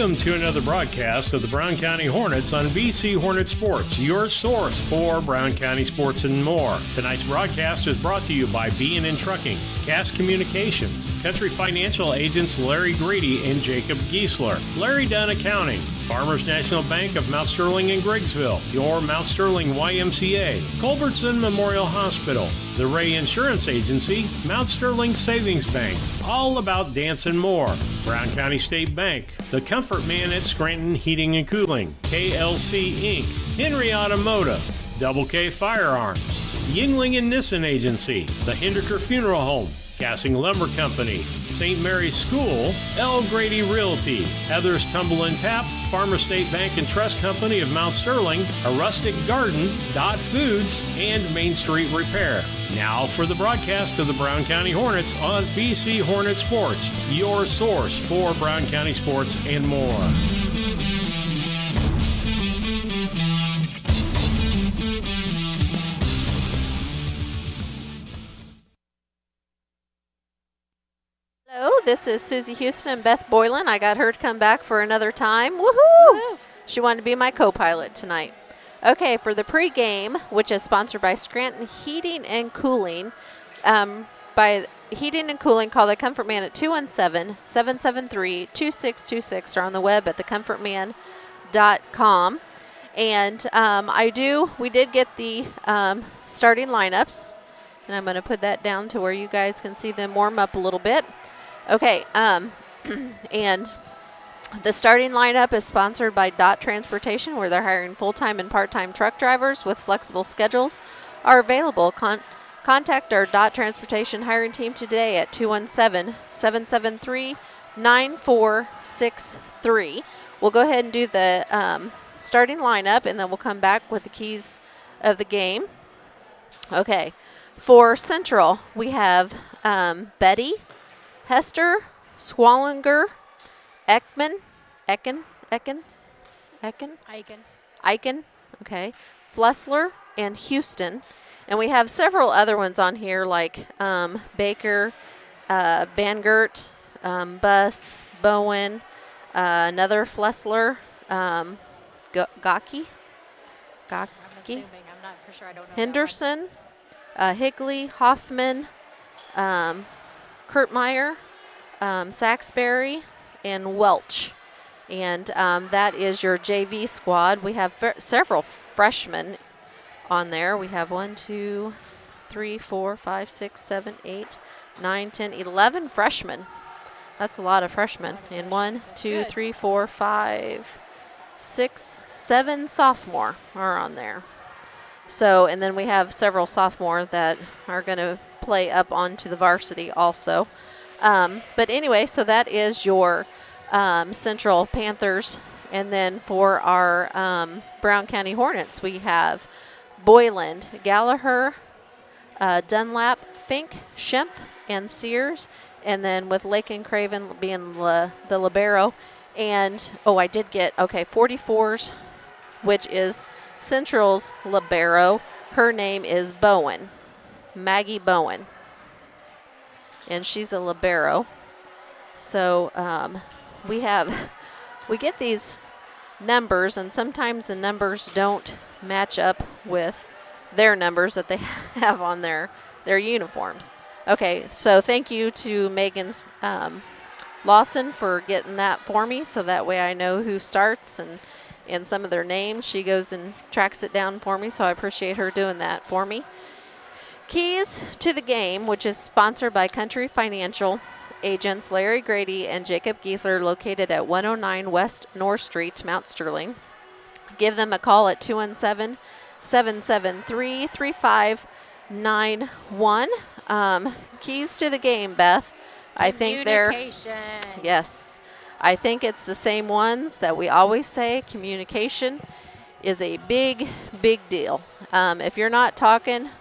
Welcome to another broadcast of the Brown County Hornets on BC Hornet Sports, your source for Brown County sports and more. Tonight's broadcast is brought to you by B&N Trucking, Cass Communications, Country Financial Agents Larry Grady and Jacob Giesler, Larry Dunn Accounting, Farmers National Bank of Mount Sterling and Griggsville, your Mount Sterling YMCA, Culbertson Memorial Hospital, the Ray Insurance Agency, Mount Sterling Savings Bank, All About Dance and More, Brown County State Bank, The Comfort Man at Scranton Heating and Cooling, KLC Inc., Henry Automotive, Double K Firearms, Yingling and Nissen Agency, The Hinderker Funeral Home, Gassing Lumber Company, St. Mary's School, L. Grady Realty, Heather's Tumble and Tap, Farmer State Bank and Trust Company of Mount Sterling, A Rustic Garden, Dot Foods, and Main Street Repair. Now for the broadcast of the Brown County Hornets on BC Hornet Sports, your source for Brown County sports and more. Hello, this is Susie Houston and Beth Boylan. I got her to come back for another time. Woohoo! She wanted to be my co-pilot tonight. Okay, for the pregame, which is sponsored by Scranton Heating and Cooling, by Heating and Cooling, call the Comfort Man at 217-773-2626 or on the web at thecomfortman.com. And we did get the starting lineups, and I'm going to put that down to where you guys can see them warm up a little bit. Okay, and the starting lineup is sponsored by Dot Transportation, where they're hiring full-time and part-time truck drivers with flexible schedules are available. Contact our Dot Transportation hiring team today at 217-773-9463. We'll go ahead and do the starting lineup, and then we'll come back with the keys of the game. Okay, for Central, we have Betty, Hester, Swallinger, Eichen, okay, Flessler, and Houston. And we have several other ones on here like Baker, Bangert, Buss, Bowen, another Flessler, Gaki, I'm assuming. I'm not for sure. I don't know. Henderson, Higley, Hoffman, Kurtmeyer, Saxberry, and Welch. And that is your JV squad. We have several freshmen on there. We have 1, 2, 3, 4, 5, 6, 7, 8, 9, 10, 11 freshmen. That's a lot of freshmen. And 1, 2, 3, 4, 5, 6, 7 sophomore are on there. So, and then we have several sophomore that are going to play up onto the varsity also. But anyway, so that is your Central Panthers. And then for our Brown County Hornets, we have Boyland, Gallagher, Dunlap, Fink, Shemp, and Sears. And then with Lake and Craven being the libero. And, I did get, 44s, which is Central's libero. Her name is Bowen, Maggie Bowen. And she's a libero. So we get these numbers, and sometimes the numbers don't match up with their numbers that they have on their uniforms. Okay, so thank you to Megan Lawson for getting that for me, so that way I know who starts and some of their names. She goes and tracks it down for me, so I appreciate her doing that for me. Keys to the game, which is sponsored by Country Financial Agents Larry Grady and Jacob Giesler, located at 109 West North Street, Mount Sterling. Give them a call at 217-773-3591. Keys to the game, Beth. I think they're, yes, I think it's the same ones that we always say. Communication is a big, big deal. If you're not talking,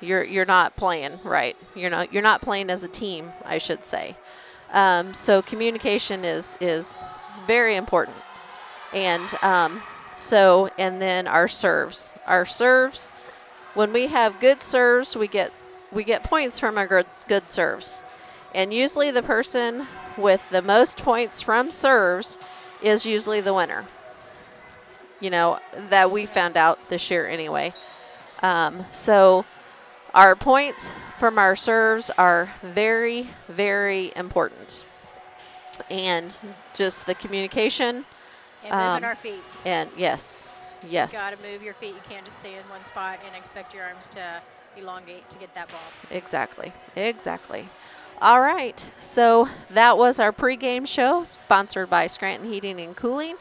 you're not playing right. You're not playing as a team, I should say. So communication is very important. And and then our serves. Our serves, when we have good serves, we get points from our good serves. And usually the person with the most points from serves is usually the winner. You know, that we found out this year anyway. So our points from our serves are very, very important. And just the communication. And moving our feet. And yes. You got to move your feet. You can't just stay in one spot and expect your arms to elongate to get that ball. Exactly. All right. So that was our pregame show sponsored by Scranton Heating and Cooling.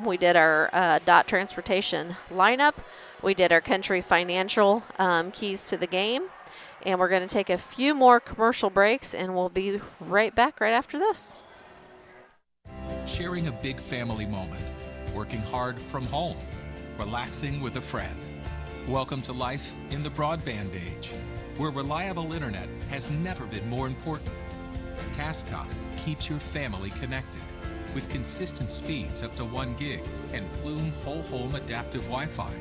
We did our DOT Transportation lineup. We did our Country Financial keys to the game. And we're going to take a few more commercial breaks, and we'll be right back right after this. Sharing a big family moment. Working hard from home. Relaxing with a friend. Welcome to life in the broadband age, where reliable internet has never been more important. Cascom keeps your family connected with consistent speeds up to 1 gig and Plume whole home adaptive Wi-Fi.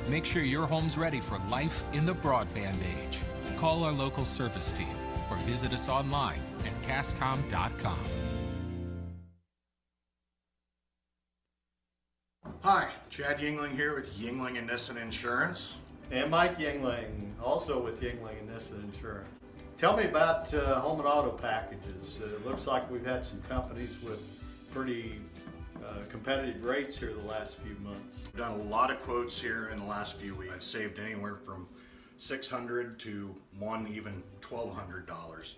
Make sure your home's ready for life in the broadband age. Call our local service team or visit us online at cascom.com. Hi, Chad Yingling here with Yingling and Nissen Insurance. And Mike Yingling, also with Yingling and Nissen Insurance. Tell me about home and auto packages. It looks like we've had some companies with pretty competitive rates here the last few months. We've done a lot of quotes here in the last few weeks. I've saved anywhere from $600 to even $1,200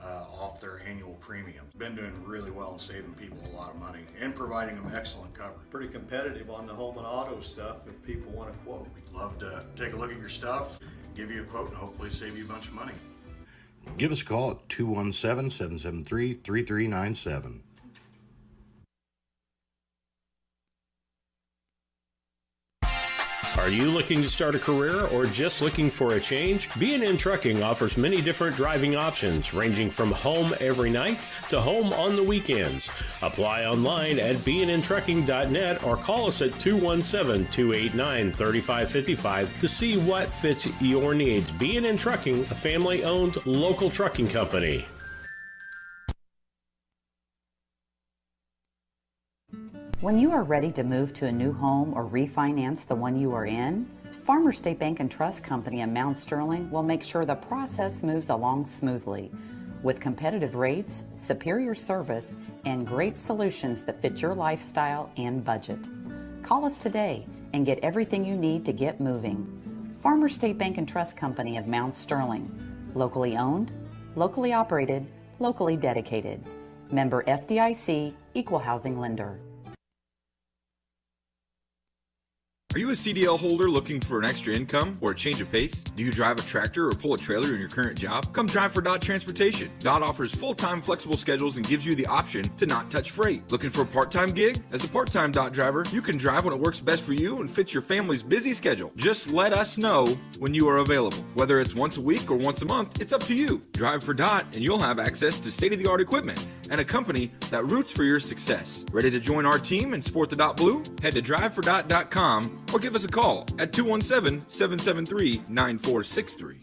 off their annual premium. Been doing really well and saving people a lot of money and providing them excellent coverage. Pretty competitive on the home and auto stuff if people want to quote. We'd love to take a look at your stuff, give you a quote, and hopefully save you a bunch of money. Give us a call at 217-773-3397. Are you looking to start a career or just looking for a change? B&N Trucking offers many different driving options, ranging from home every night to home on the weekends. Apply online at bnntrucking.net or call us at 217-289-3555 to see what fits your needs. B&N Trucking, a family-owned local trucking company. When you are ready to move to a new home or refinance the one you are in, Farmers State Bank and Trust Company in Mount Sterling will make sure the process moves along smoothly. With competitive rates, superior service, and great solutions that fit your lifestyle and budget. Call us today and get everything you need to get moving. Farmers State Bank and Trust Company of Mount Sterling. Locally owned, locally operated, locally dedicated. Member FDIC, Equal Housing Lender. Are you a CDL holder looking for an extra income or a change of pace? Do you drive a tractor or pull a trailer in your current job? Come drive for DOT Transportation. DOT offers full-time flexible schedules and gives you the option to not touch freight. Looking for a part-time gig? As a part-time DOT driver, you can drive when it works best for you and fits your family's busy schedule. Just let us know when you are available. Whether it's once a week or once a month, it's up to you. Drive for DOT and you'll have access to state-of-the-art equipment and a company that roots for your success. Ready to join our team and sport the DOT blue? Head to drivefordot.com or give us a call at 217-773-9463.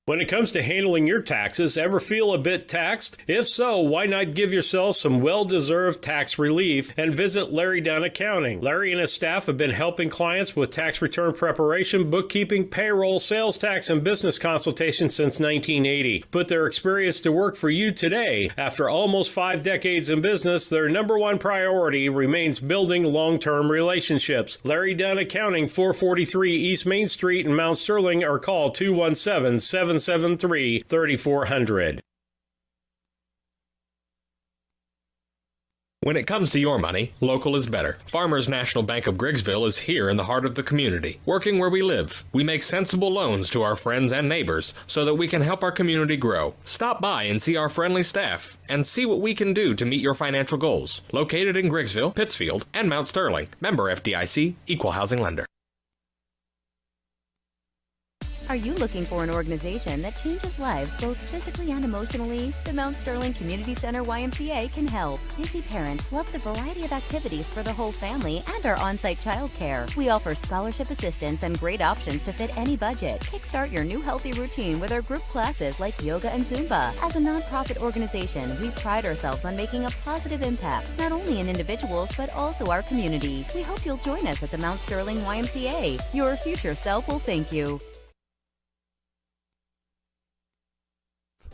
When it comes to handling your taxes, ever feel a bit taxed? If so, why not give yourself some well-deserved tax relief and visit Larry Dunn Accounting. Larry and his staff have been helping clients with tax return preparation, bookkeeping, payroll, sales tax, and business consultation since 1980. Put their experience to work for you today. After almost 5 decades in business, their number one priority remains building long-term relationships. Larry Dunn Accounting, 443 East Main Street in Mount Sterling, or call 217-773-3400. When it comes to your money, local is better. Farmers National Bank of Griggsville is here in the heart of the community, working where we live. We make sensible loans to our friends and neighbors so that we can help our community grow. Stop by and see our friendly staff and see what we can do to meet your financial goals. Located in Griggsville, Pittsfield, and Mount Sterling. Member FDIC, Equal Housing Lender. Are you looking for an organization that changes lives both physically and emotionally? The Mount Sterling Community Center YMCA can help. Busy parents love the variety of activities for the whole family and our on-site childcare. We offer scholarship assistance and great options to fit any budget. Kickstart your new healthy routine with our group classes like yoga and Zumba. As a nonprofit organization, we pride ourselves on making a positive impact, not only in individuals, but also our community. We hope you'll join us at the Mount Sterling YMCA. Your future self will thank you.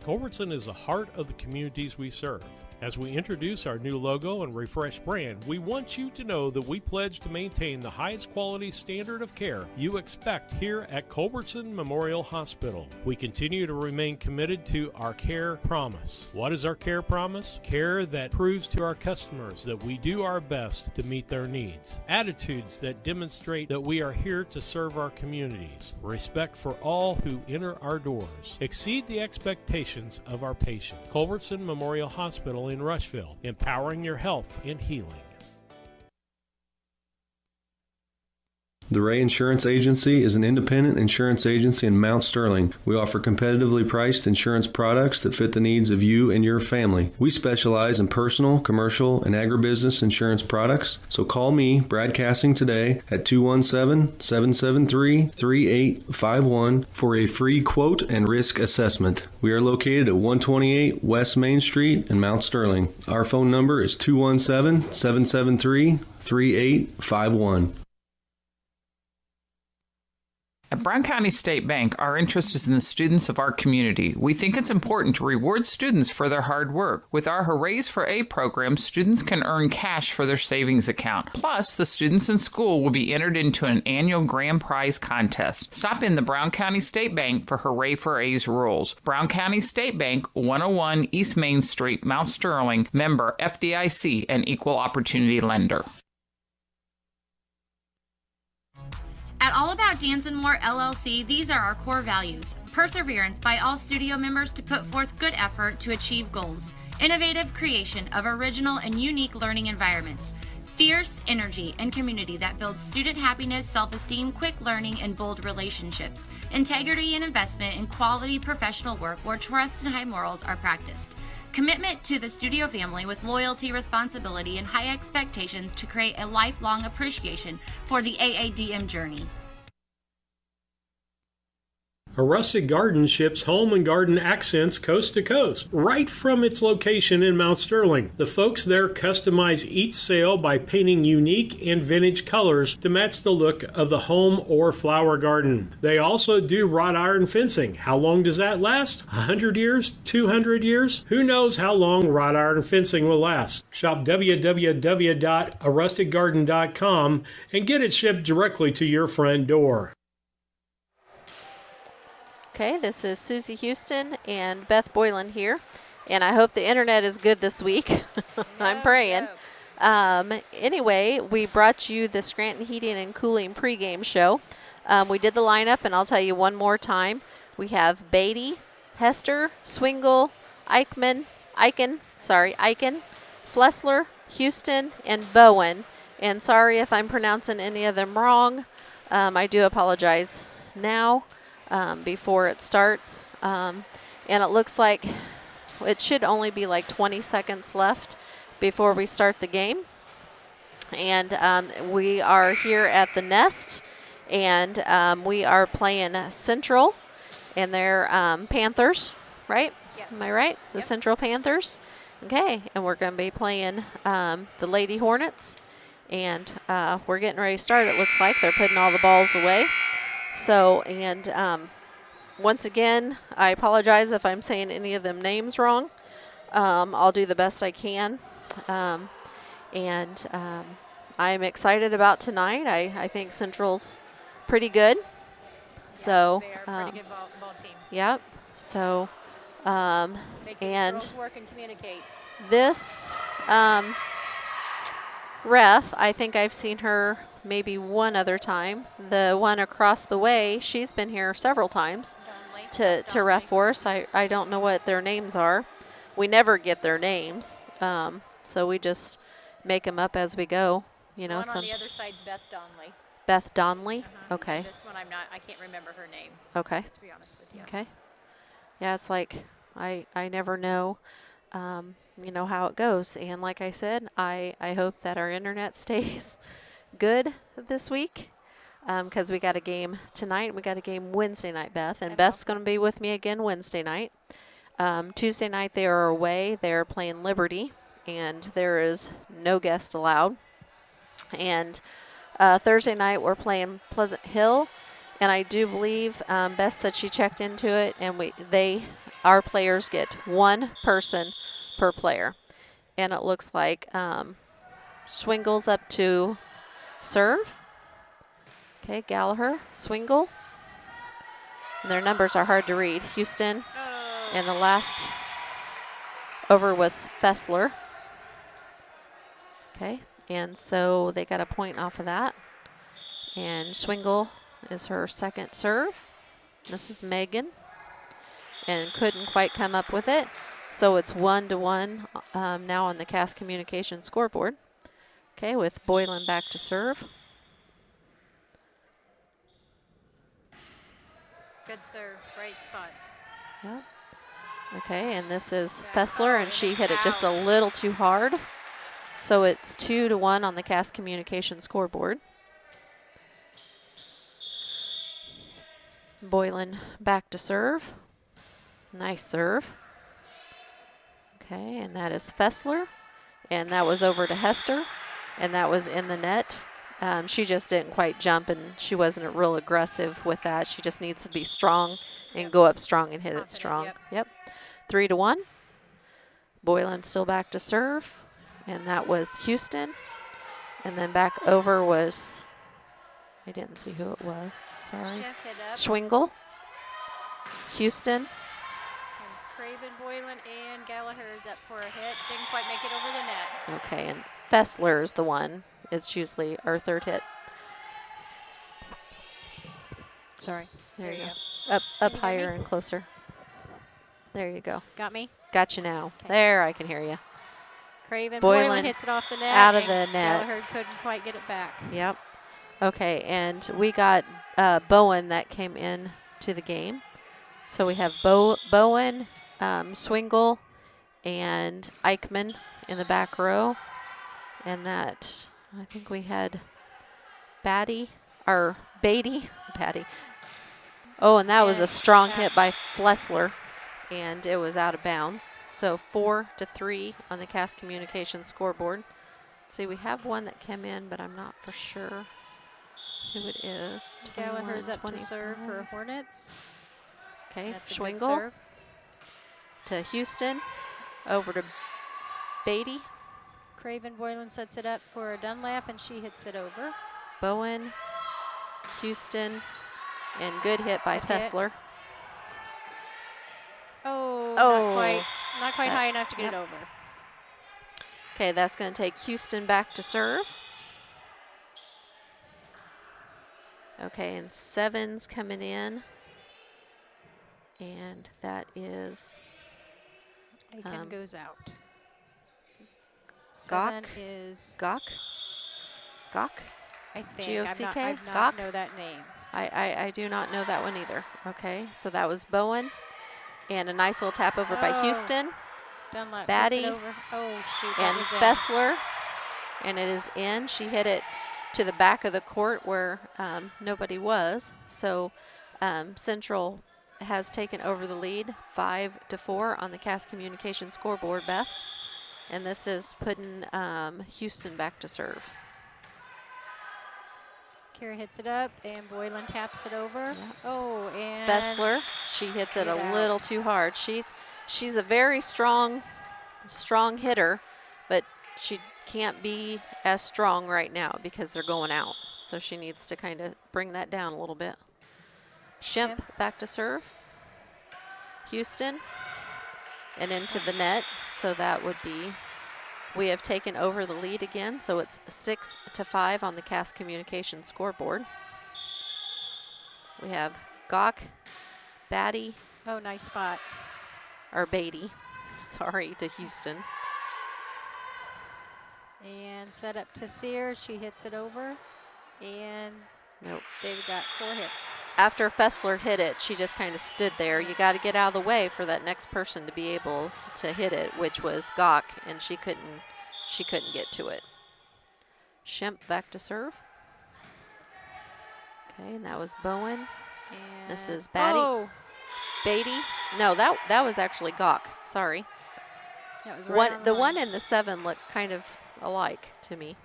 Culbertson is the heart of the communities we serve. As we introduce our new logo and refreshed brand, we want you to know that we pledge to maintain the highest quality standard of care you expect here at Culbertson Memorial Hospital. We continue to remain committed to our care promise. What is our care promise? Care that proves to our customers that we do our best to meet their needs. Attitudes that demonstrate that we are here to serve our communities. Respect for all who enter our doors. Exceed the expectations of our patient. Culbertson Memorial Hospital in Rushville, empowering your health and healing. The Ray Insurance Agency is an independent insurance agency in Mount Sterling. We offer competitively priced insurance products that fit the needs of you and your family. We specialize in personal, commercial, and agribusiness insurance products. So call me, Brad Cassing, today at 217-773-3851 for a free quote and risk assessment. We are located at 128 West Main Street in Mount Sterling. Our phone number is 217-773-3851. At Brown County State Bank, our interest is in the students of our community. We think it's important to reward students for their hard work. With our Hoorays for A program, students can earn cash for their savings account. Plus, the students in school will be entered into an annual grand prize contest. Stop in the Brown County State Bank for Hooray for A's rules. Brown County State Bank, 101 East Main Street, Mount Sterling, member FDIC, and equal opportunity lender. At All About Dance and More LLC, these are our core values. Perseverance by all studio members to put forth good effort to achieve goals. Innovative creation of original and unique learning environments. Fierce energy and community that builds student happiness, self-esteem, quick learning, and bold relationships. Integrity and investment in quality professional work where trust and high morals are practiced. Commitment to the studio family with loyalty, responsibility, and high expectations to create a lifelong appreciation for the AADM journey. A Rustic Garden ships home and garden accents coast to coast, right from its location in Mount Sterling. The folks there customize each sail by painting unique and vintage colors to match the look of the home or flower garden. They also do wrought iron fencing. How long does that last? 100 years? 200 years? Who knows how long wrought iron fencing will last? Shop www.arusticgarden.com and get it shipped directly to your front door. Okay, this is Susie Houston and Beth Boylan here, and I hope the internet is good this week. I'm praying. Anyway, we brought you the Scranton Heating and Cooling pregame show. We did the lineup, and I'll tell you one more time. We have Beatty, Hester, Swingle, Eichen, Flessler, Houston, and Bowen. And sorry if I'm pronouncing any of them wrong. I do apologize now. Before it starts, and it looks like it should only be like 20 seconds left before we start the game. And we are here at the Nest, and we are playing Central, and they're Panthers, right? Yes. Am I right? The Yep. Central Panthers. Okay, and we're going to be playing the Lady Hornets, and we're getting ready to start. It looks like they're putting all the balls away. So, and once again, I apologize if I'm saying any of them names wrong. I'll do the best I can. I'm excited about tonight. I think Central's pretty good. Yes, So, they are a pretty good ball team. Yep. So, Make these and girls work and communicate. this ref, I think I've seen her maybe one other time. The one across the way, she's been here several times to ref for us. I don't know what their names are. We never get their names, so we just make them up as we go. You know, One on the other side's Beth Donnelly. Beth Donley. Okay. This one I can't remember her name. Okay. To be honest with you. Okay. Yeah, it's like I never know, you know, how it goes. And like I said, I hope that our internet stays good this week, because we got a game tonight and we got a game Wednesday night, Beth. And Beth's going to be with me again Wednesday night. Tuesday night they are away. They're playing Liberty, and there is no guest allowed. And Thursday night we're playing Pleasant Hill, and I do believe Beth said she checked into it, and our players get one person per player. And it looks like Swingle's up to serve. Okay, Gallagher, Swingle. And their numbers are hard to read. Houston, and the last over was Fessler. Okay, and so they got a point off of that. And Swingle is her second serve. This is Megan, and couldn't quite come up with it. So it's 1-1 now on the Cass Communication scoreboard. Okay, with Boylan back to serve. Good serve, right spot. Yeah. Okay, and this is Fessler, and she hit it just a little too hard. So it's 2-1 on the Cass Communication scoreboard. Boylan back to serve. Nice serve. Okay, and that is Fessler. And that was over to Hester, and that was in the net. She just didn't quite jump, and she wasn't real aggressive with that. She just needs to be strong and go up strong and hit it strong. Yep. 3-1. Boylan still back to serve, and that was Houston. And then back over was, I didn't see who it was. Sorry. Schwingle, Houston. And Craven, Boylan, and Gallagher is up for a hit. Didn't quite make it over the net. Okay, and Fessler is the one. It's usually our third hit. Sorry. There you go. Up higher and closer. There you go. Got me? Got you now. Okay. There, I can hear you. Craven, Boylan hits it off the net. Out of the net. Gallagher couldn't quite get it back. Yep. Okay, and we got Bowen that came in to the game. So we have Bowen, Swingle, and Eichmann in the back row. And that, I think we had Beatty. Oh, and that was a strong hit by Flessler, and it was out of bounds. So 4-3 on the Cass Communication scoreboard. See, we have one that came in, but I'm not for sure who it is. Gallagher's up to serve for Hornets. Okay, Schwingle to Houston, over to Beatty. Craven Boylan sets it up for Dunlap, and she hits it over. Bowen, Houston, and good hit by Fessler. Not quite high enough to get it over. Okay, that's going to take Houston back to serve. Okay, and 7's coming in. And that is Aiken goes out. Gok is Gok. I think. G-O-C-K? I do not know that name. I do not know that one either. Okay, so that was Bowen. And a nice little tap over by Houston. Dunlap Batty. Over. Oh, shoot. And Fessler. And it is in. She hit it to the back of the court where nobody was. So Central has taken over the lead 5-4 on the Cass Communication scoreboard, Beth. And this is putting Houston back to serve. Kara hits it up, and Boylan taps it over. Yeah. Oh, and Fessler, she hits it a little too hard. She's a very strong hitter, but she can't be as strong right now because they're going out. So she needs to kind of bring that down a little bit. Shemp back to serve. Houston, and into the net. So that would be, we have taken over the lead again. So it's 6-5 on the Cass Communication scoreboard. We have Gok, Batty. Oh, nice spot. Or Beatty, sorry, to Houston. And set up to Sears. She hits it over. And Nope. They've got 4 hits. After Fessler hit it, she just kind of stood there. You got to get out of the way for that next person to be able to hit it, which was Gawk, and she couldn't get to it. Shemp back to serve. Okay, and that was Bowen. And This is Batty. Beatty. No, that was actually Gawk. Sorry. That was right on The line. 1 and the 7 look kind of alike to me.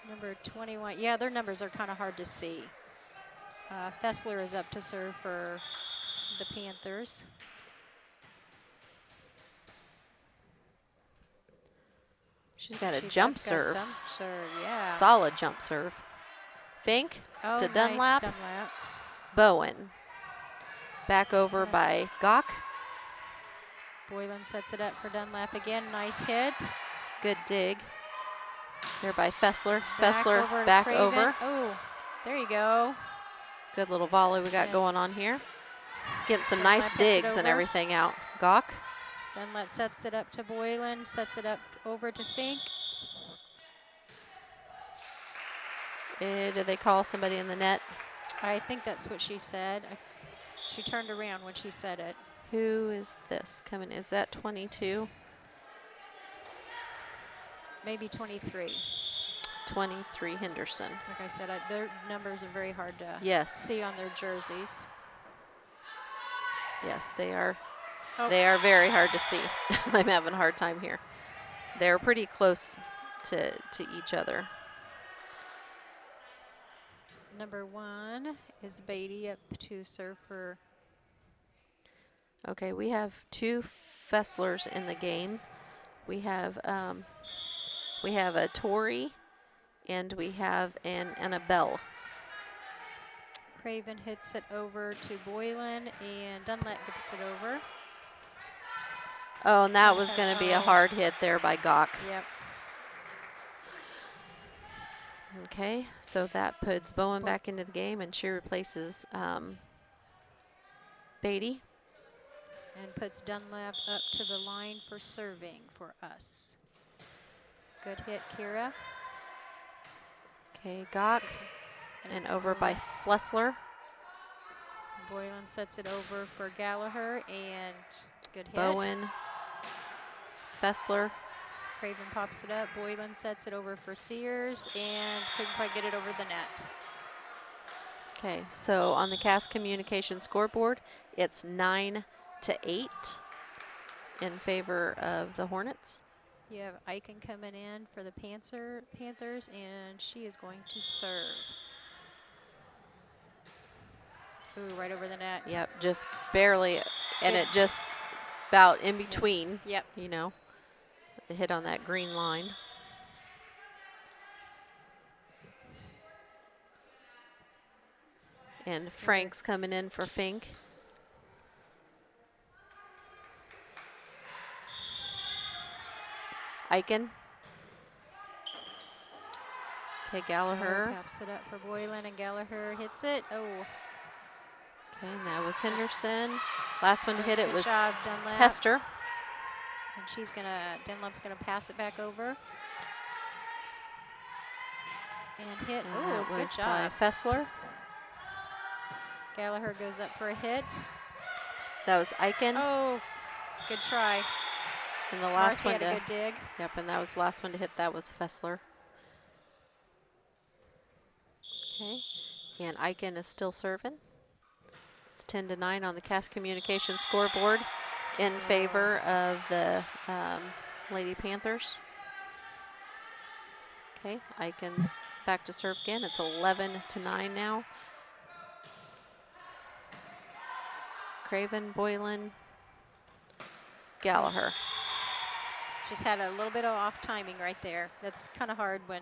Number 21. Yeah, their numbers are kind of hard to see. Fessler is up to serve for the Panthers. She's got a jump serve. Some serve, yeah. Solid jump serve. Fink to Dunlap. Nice Dunlap. Bowen. Back over by Gawk. Boylan sets it up for Dunlap again. Nice hit. Good dig. There by Fessler. Back Fessler over to back Craven. over. Oh, there you go. Good little volley we got going on here. Getting some Dunlap nice hits it digs and over. everything out. Gawk. Dunlap sets it up to Boylan. Sets it up over to Fink. Did they call somebody in the net? I think that's what she said. She turned around when she said it. Who is this coming? Is that 22? Maybe 23. 23 Henderson. Like I said, their numbers are very hard to Yes. see on their jerseys. Yes, they are. Oh. They are very hard to see. I'm having a hard time here. They're pretty close to each other. Number 1 is Beatty up to serve for. Okay, we have 2 Fesslers in the game. We have a Tori, and we have an Annabelle. Craven hits it over to Boylan, and Dunlap gets it over. Oh, and that was going to be a hard hit there by Gawk. Yep. Okay, so that puts Bowen back into the game, and she replaces Beatty. And puts Dunlap up to the line for serving for us. Good hit, Kira. Okay, Gawk, and over by Flessler. Boylan sets it over for Gallagher, and good hit. Bowen, Fessler. Craven pops it up. Boylan sets it over for Sears, and couldn't quite get it over the net. Okay, so on the Cass Communication scoreboard, it's 9-8 in favor of the Hornets. You have Eichen coming in for the Panthers, and she is going to serve. Ooh, right over the net. Yep, just barely, and it just about in between. Yep. You know, the hit on that green line. And Frank's coming in for Fink. Eichen. Okay, Gallagher. Pops it up for Boylan, and Gallagher hits it. Oh. Okay, and that was Henderson. Last one to hit it was job, Dunlap. Hester. And Dunlap's gonna pass it back over. And hit. And Oh, that good was job. by Fessler. Gallagher goes up for a hit. That was Eichen. Oh, good try. And the last Marcy one had to a good dig. Yep, and that was the last one to hit. That was Fessler. Okay, and Eichen is still serving. It's 10-9 on the Cass Communication scoreboard in favor of the Lady Panthers. Okay, Eichen's back to serve again. It's 11-9 now. Craven, Boylan, Gallagher. Just had a little bit of off timing right there. That's kind of hard when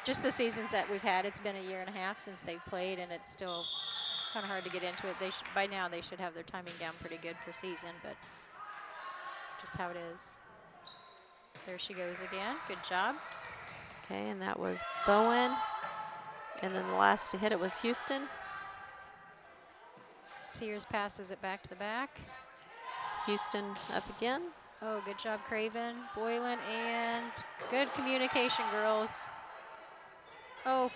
just the seasons that we've had. It's been a year and a half since they've played, and it's still kind of hard to get into it. By now they should have their timing down pretty good for season, but just how it is. There she goes again. Good job. Okay, and that was Bowen. And then the last to hit it was Houston. Sears passes it back to the back. Houston up again. Oh, good job, Craven, Boylan, and good communication, girls. Oh.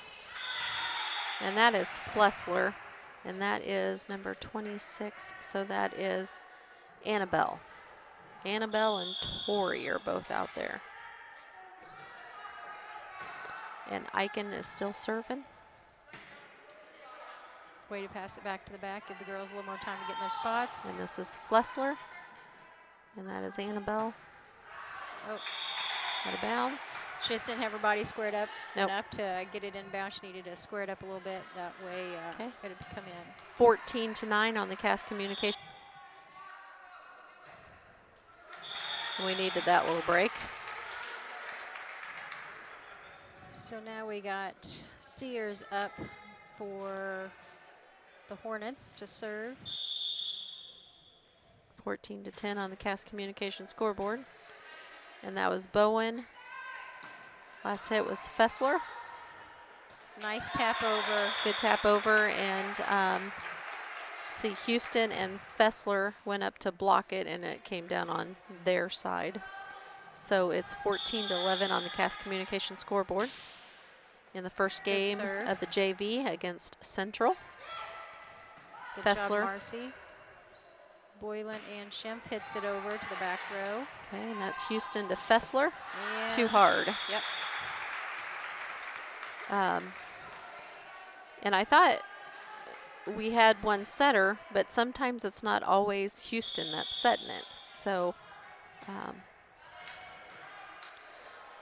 And that is Flessler. And that is number 26. So that is Annabelle. Annabelle and Tori are both out there. And Eichen is still serving. Way to pass it back to the back. Give the girls a little more time to get in their spots. And this is Flessler. And that is Annabelle. Oh. Out of bounds. She just didn't have her body squared up Nope. enough to get it inbound. She needed to square it up a little bit. That way it would come in. 14-9 on the Cass Communication. We needed that little break. So now we got Sears up for the Hornets to serve. 14-10 on the Cass Communication scoreboard. And that was Bowen. Last hit was Fessler. Nice tap over. Good tap over. And see, Houston and Fessler went up to block it, and it came down on their side. So it's 14-11 on the Cass Communication scoreboard in the first game of the JV against Central. Good Fessler. job, Marcy. Boylan and Schimpf hits it over to the back row. Okay, and that's Houston to Fessler. And too hard. Yep. And I thought we had one setter, but sometimes it's not always Houston that's setting it. So,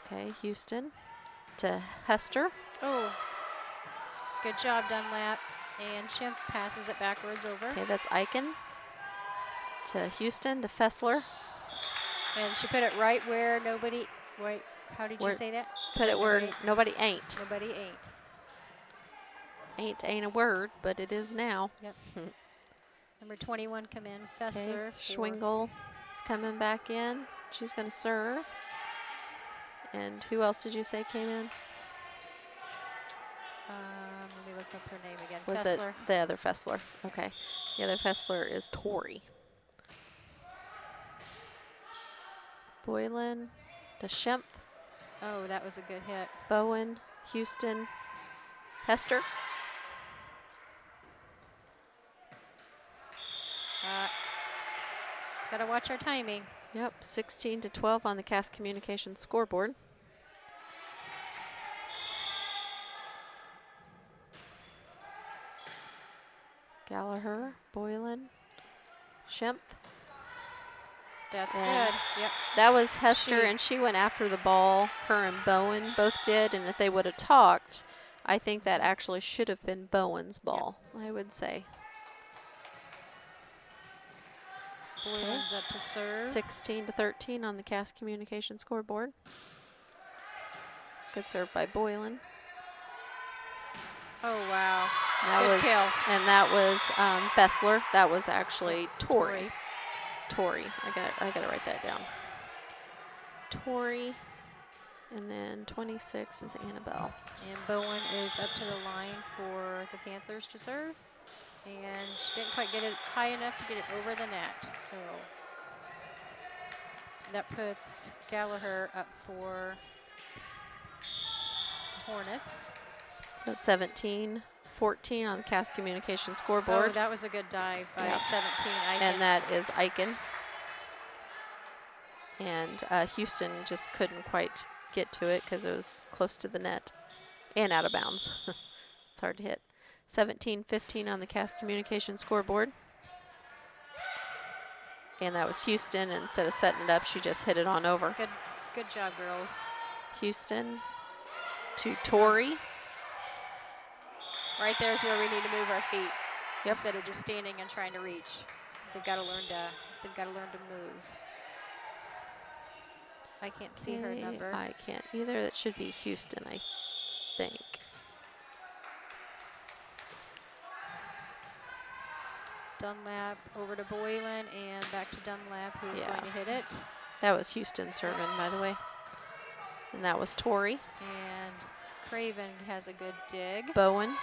okay, Houston to Hester. Oh, good job, Dunlap. And Schimpf passes it backwards over. Okay, that's Eichen to Houston to Fessler. And she put it right where nobody, wait, how did you say that? Put it where nobody ain't. Nobody ain't. Ain't a word, but it is now. Yep. Number 21 come in, Fessler. Okay. Schwingle is coming back in. She's going to serve. And who else did you say came in? Let me look up her name again. Was Fessler. it the other Fessler? Okay. The other Fessler is Tori. Boylan to Schimpf. Oh, that was a good hit. Bowen, Houston, Hester. Gotta watch our timing. Yep, 16-12 on the Cass Communication scoreboard. Gallagher, Boylan, Schimpf. That's and good. Yep. That was Hester, and she went after the ball. Her and Bowen both did, and if they would have talked, I think that actually should have been Bowen's ball, I would say. Boylan's up to serve. 16-13 on the Cass Communication scoreboard. Good serve by Boylan. Oh, wow. That good was kill. And that was Fessler. That was actually Tori. Tori. I gotta write that down. Tori. And then 26 is Annabelle. And Bowen is up to the line for the Panthers to serve. And she didn't quite get it high enough to get it over the net. So that puts Gallagher up for the Hornets. So 17-14 on the Cass Communication scoreboard. Oh, that was a good dive by 17. And that is Eichen. And Houston just couldn't quite get to it because it was close to the net and out of bounds. It's hard to hit. 17-15 on the Cass Communication scoreboard. And that was Houston. Instead of setting it up, she just hit it on over. Good job, girls. Houston to Tori. Right there is where we need to move our feet instead of just standing and trying to reach. They've got to learn to move. I can't see her number. I can't either. That should be Houston, I think. Dunlap over to Boylan and back to Dunlap, who's going to hit it. That was Houston serving, by the way. And that was Tori. And Craven has a good dig. Bowen.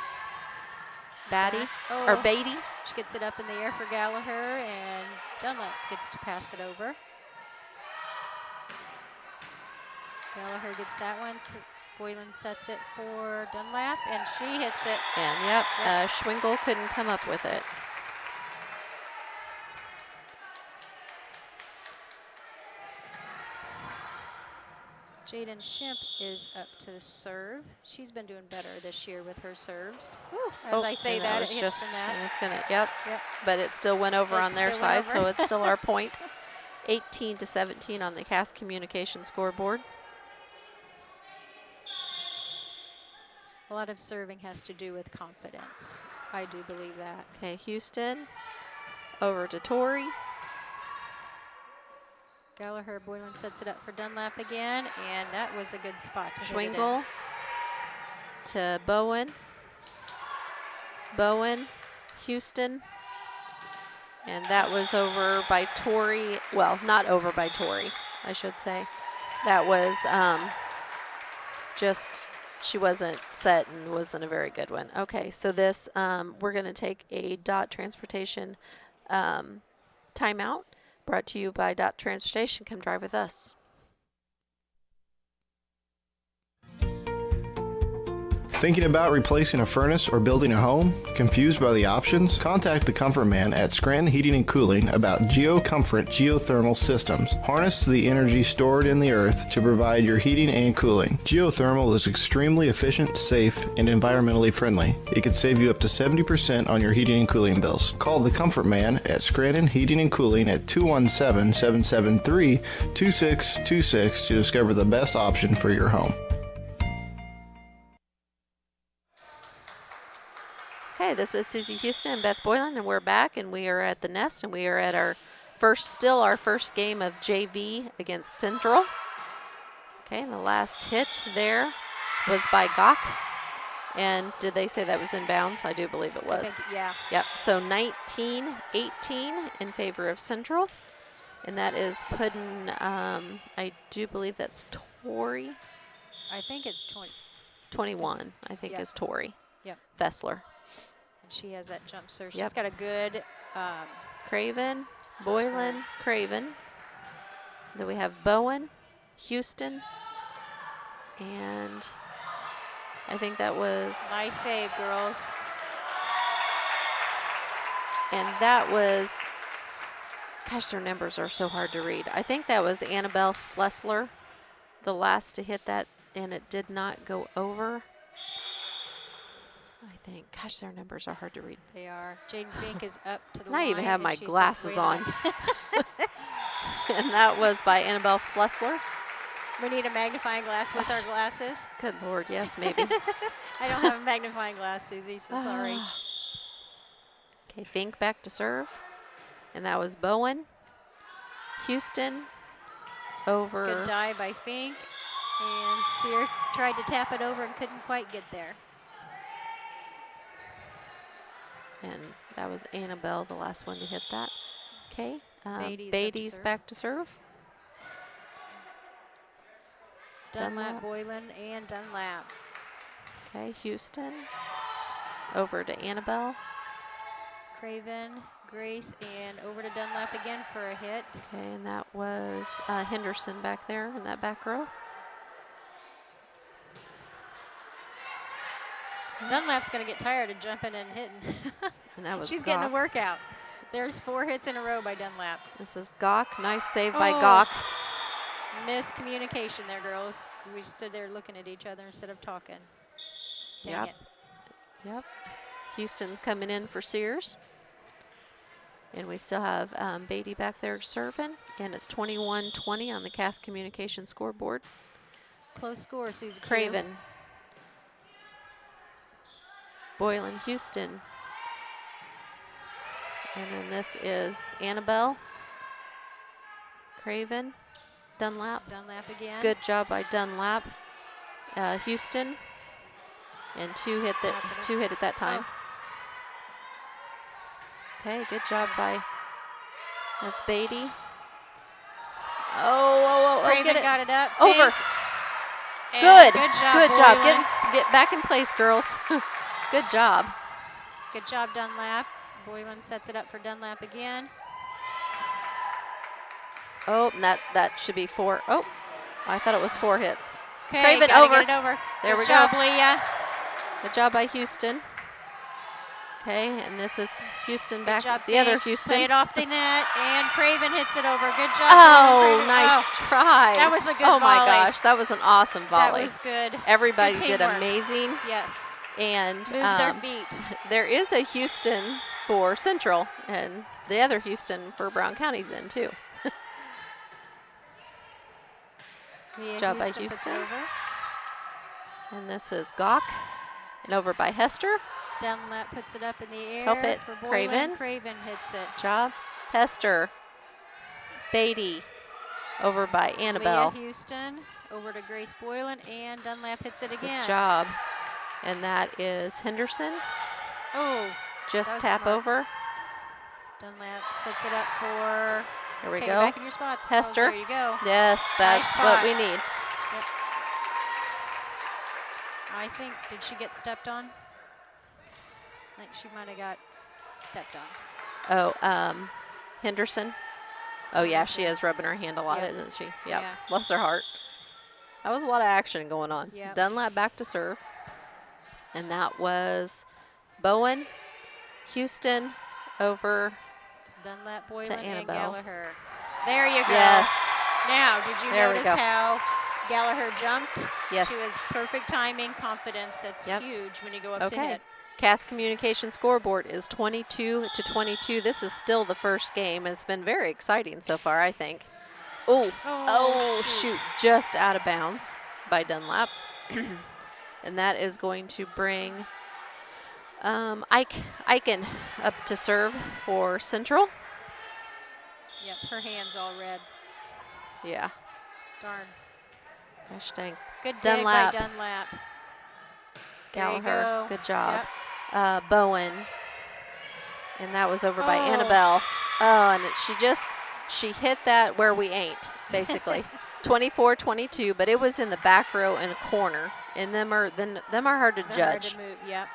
Batty, or Beatty. She gets it up in the air for Gallagher, and Dunlap gets to pass it over. Gallagher gets that one. So Boylan sets it for Dunlap, and she hits it. And yep. Schwingle couldn't come up with it. Jaden Shimp is up to the serve. She's been doing better this year with her serves. Whew, as I say that, it hits the net. It's gonna, yep. But it still went over on their side, so it's still our point. 18-17 on the Cass Communication scoreboard. A lot of serving has to do with confidence. I do believe that. Okay, Houston over to Tori. Gallagher, Boylan sets it up for Dunlap again, and that was a good spot to hit it in. Schwingle to Bowen. Bowen, Houston. And that was over by Tori. Well, not over by Tori, I should say. That was just, she wasn't set and wasn't a very good one. Okay, so this, we're going to take a Dot Transportation timeout. Brought to you by Dot Transportation. Come drive with us. Thinking about replacing a furnace or building a home? Confused by the options? Contact the Comfort Man at Scranton Heating and Cooling about GeoComfort geothermal systems. Harness the energy stored in the earth to provide your heating and cooling. Geothermal is extremely efficient, safe, and environmentally friendly. It can save you up to 70% on your heating and cooling bills. Call the Comfort Man at Scranton Heating and Cooling at 217-773-2626 to discover the best option for your home. Okay, this is Susie Houston and Beth Boylan, and we're back, and we are at the Nest, and we are at our first game of JV against Central. Okay, and the last hit there was by Gok. And did they say that was in bounds? I do believe it was. Yeah. Yep, so 19-18 in favor of Central. And that is Puddin, I do believe that's Tori. I think it's 21, I think is Tori. Yep. Fessler. And she has that jump serve. Yep. She's got a good Craven, Boylan, Craven. Then we have Bowen, Houston, and I think that was... Nice save, girls. And that was... Gosh, their numbers are so hard to read. I think that was Annabelle Flessler, the last to hit that, and it did not go over. I think. Gosh, their numbers are hard to read. They are. Jaden Fink is up to the line. I even have my she's glasses on. And that was by Annabelle Flessler. We need a magnifying glass with our glasses. Good Lord, yes, maybe. I don't have a magnifying glass, Susie, so sorry. Okay, Fink back to serve. And that was Bowen. Houston over. Good dive by Fink. And Sear tried to tap it over and couldn't quite get there. And that was Annabelle, the last one to hit that. Okay, Beatty's back to serve. Dunlap, Boylan, and Dunlap. Okay, Houston over to Annabelle. Craven, Grace, and over to Dunlap again for a hit. Okay, and that was Henderson back there in that back row. Dunlap's going to get tired of jumping and hitting. And that was She's Gok. getting a workout. There's 4 hits in a row by Dunlap. This is Gok. Nice save by Gok. Miscommunication there, girls. We stood there looking at each other instead of talking. Dang it. Yep. Houston's coming in for Sears. And we still have Beatty back there serving. And it's 21-20 on the Cass Communication scoreboard. Close score, Susie. Craven. Boylan, Houston. And then this is Annabelle. Craven. Dunlap. Dunlap again. Good job by Dunlap. Houston. And two hit at that time. Okay, good job by that's Beatty. Oh, Craven get it. got it up. Over. Good job. Good job. Boylan. Get back in place, girls. Good job. Good job, Dunlap. Boylan sets it up for Dunlap again. Oh, and that should be 4. Oh, I thought it was 4 hits. Okay, Craven gotta over. Get it over. There Good we job, go. Leah. Good job by Houston. Okay, and this is Houston Good back. job, The other Pink. Houston. Play it off the net, and Craven hits it over. Good job. Oh, Craven. nice try. That was a good Oh my volley. gosh, that was an awesome volley. That was good. Everybody Good did teamwork. amazing. Yes. And Move their feet. there is a Houston for Central, and the other Houston for Brown County's in too. Leah Job by Houston puts it Houston. over. And this is Gawk, and over by Hester. Dunlap puts it up in the air. Help it, For Boylan. Craven. Craven hits it. Job. Hester. Beatty. Over by Annabelle. Leah Houston over to Grace Boylan, and Dunlap hits it again. Good job. And that is Henderson. Oh, Just that was tap smart. over. Dunlap sets it up for. Here we Okay, go. Back in your spots. Hester. Oh, there you go. Yes, that's Nice what spot. we need. Yep. I think, did she get stepped on? I think she might have got stepped on. Oh, Henderson. Oh yeah, she is rubbing her hand a lot, Yep. isn't she? Yep. Yeah. Bless her heart. That was a lot of action going on. Yep. Dunlap back to serve. And that was Bowen, Houston, over Dunlap, Boylan, to and Annabelle. Gallagher. There you go. Yes. Now, did you There we notice go. how Gallagher jumped? Yes. She was perfect timing, confidence. That's Yep. huge when you go up to Okay. hit. Cass Communication scoreboard is 22-22. This is still the first game. It's been very exciting so far, I think. Oh, shoot. Just out of bounds by Dunlap. And that is going to bring Eichen up to serve for Central. Yep, her hand's all red. Yeah. Darn. Gosh dang. Good dig Dunlap. by Dunlap. There you Gallagher. go. Good job. Yep. Bowen. And that was over by Oh. Annabelle. Oh, and she hit that where we ain't, basically. 24-22, but it was in the back row in a corner. And them are hard to They're judge. hard to move. Yep.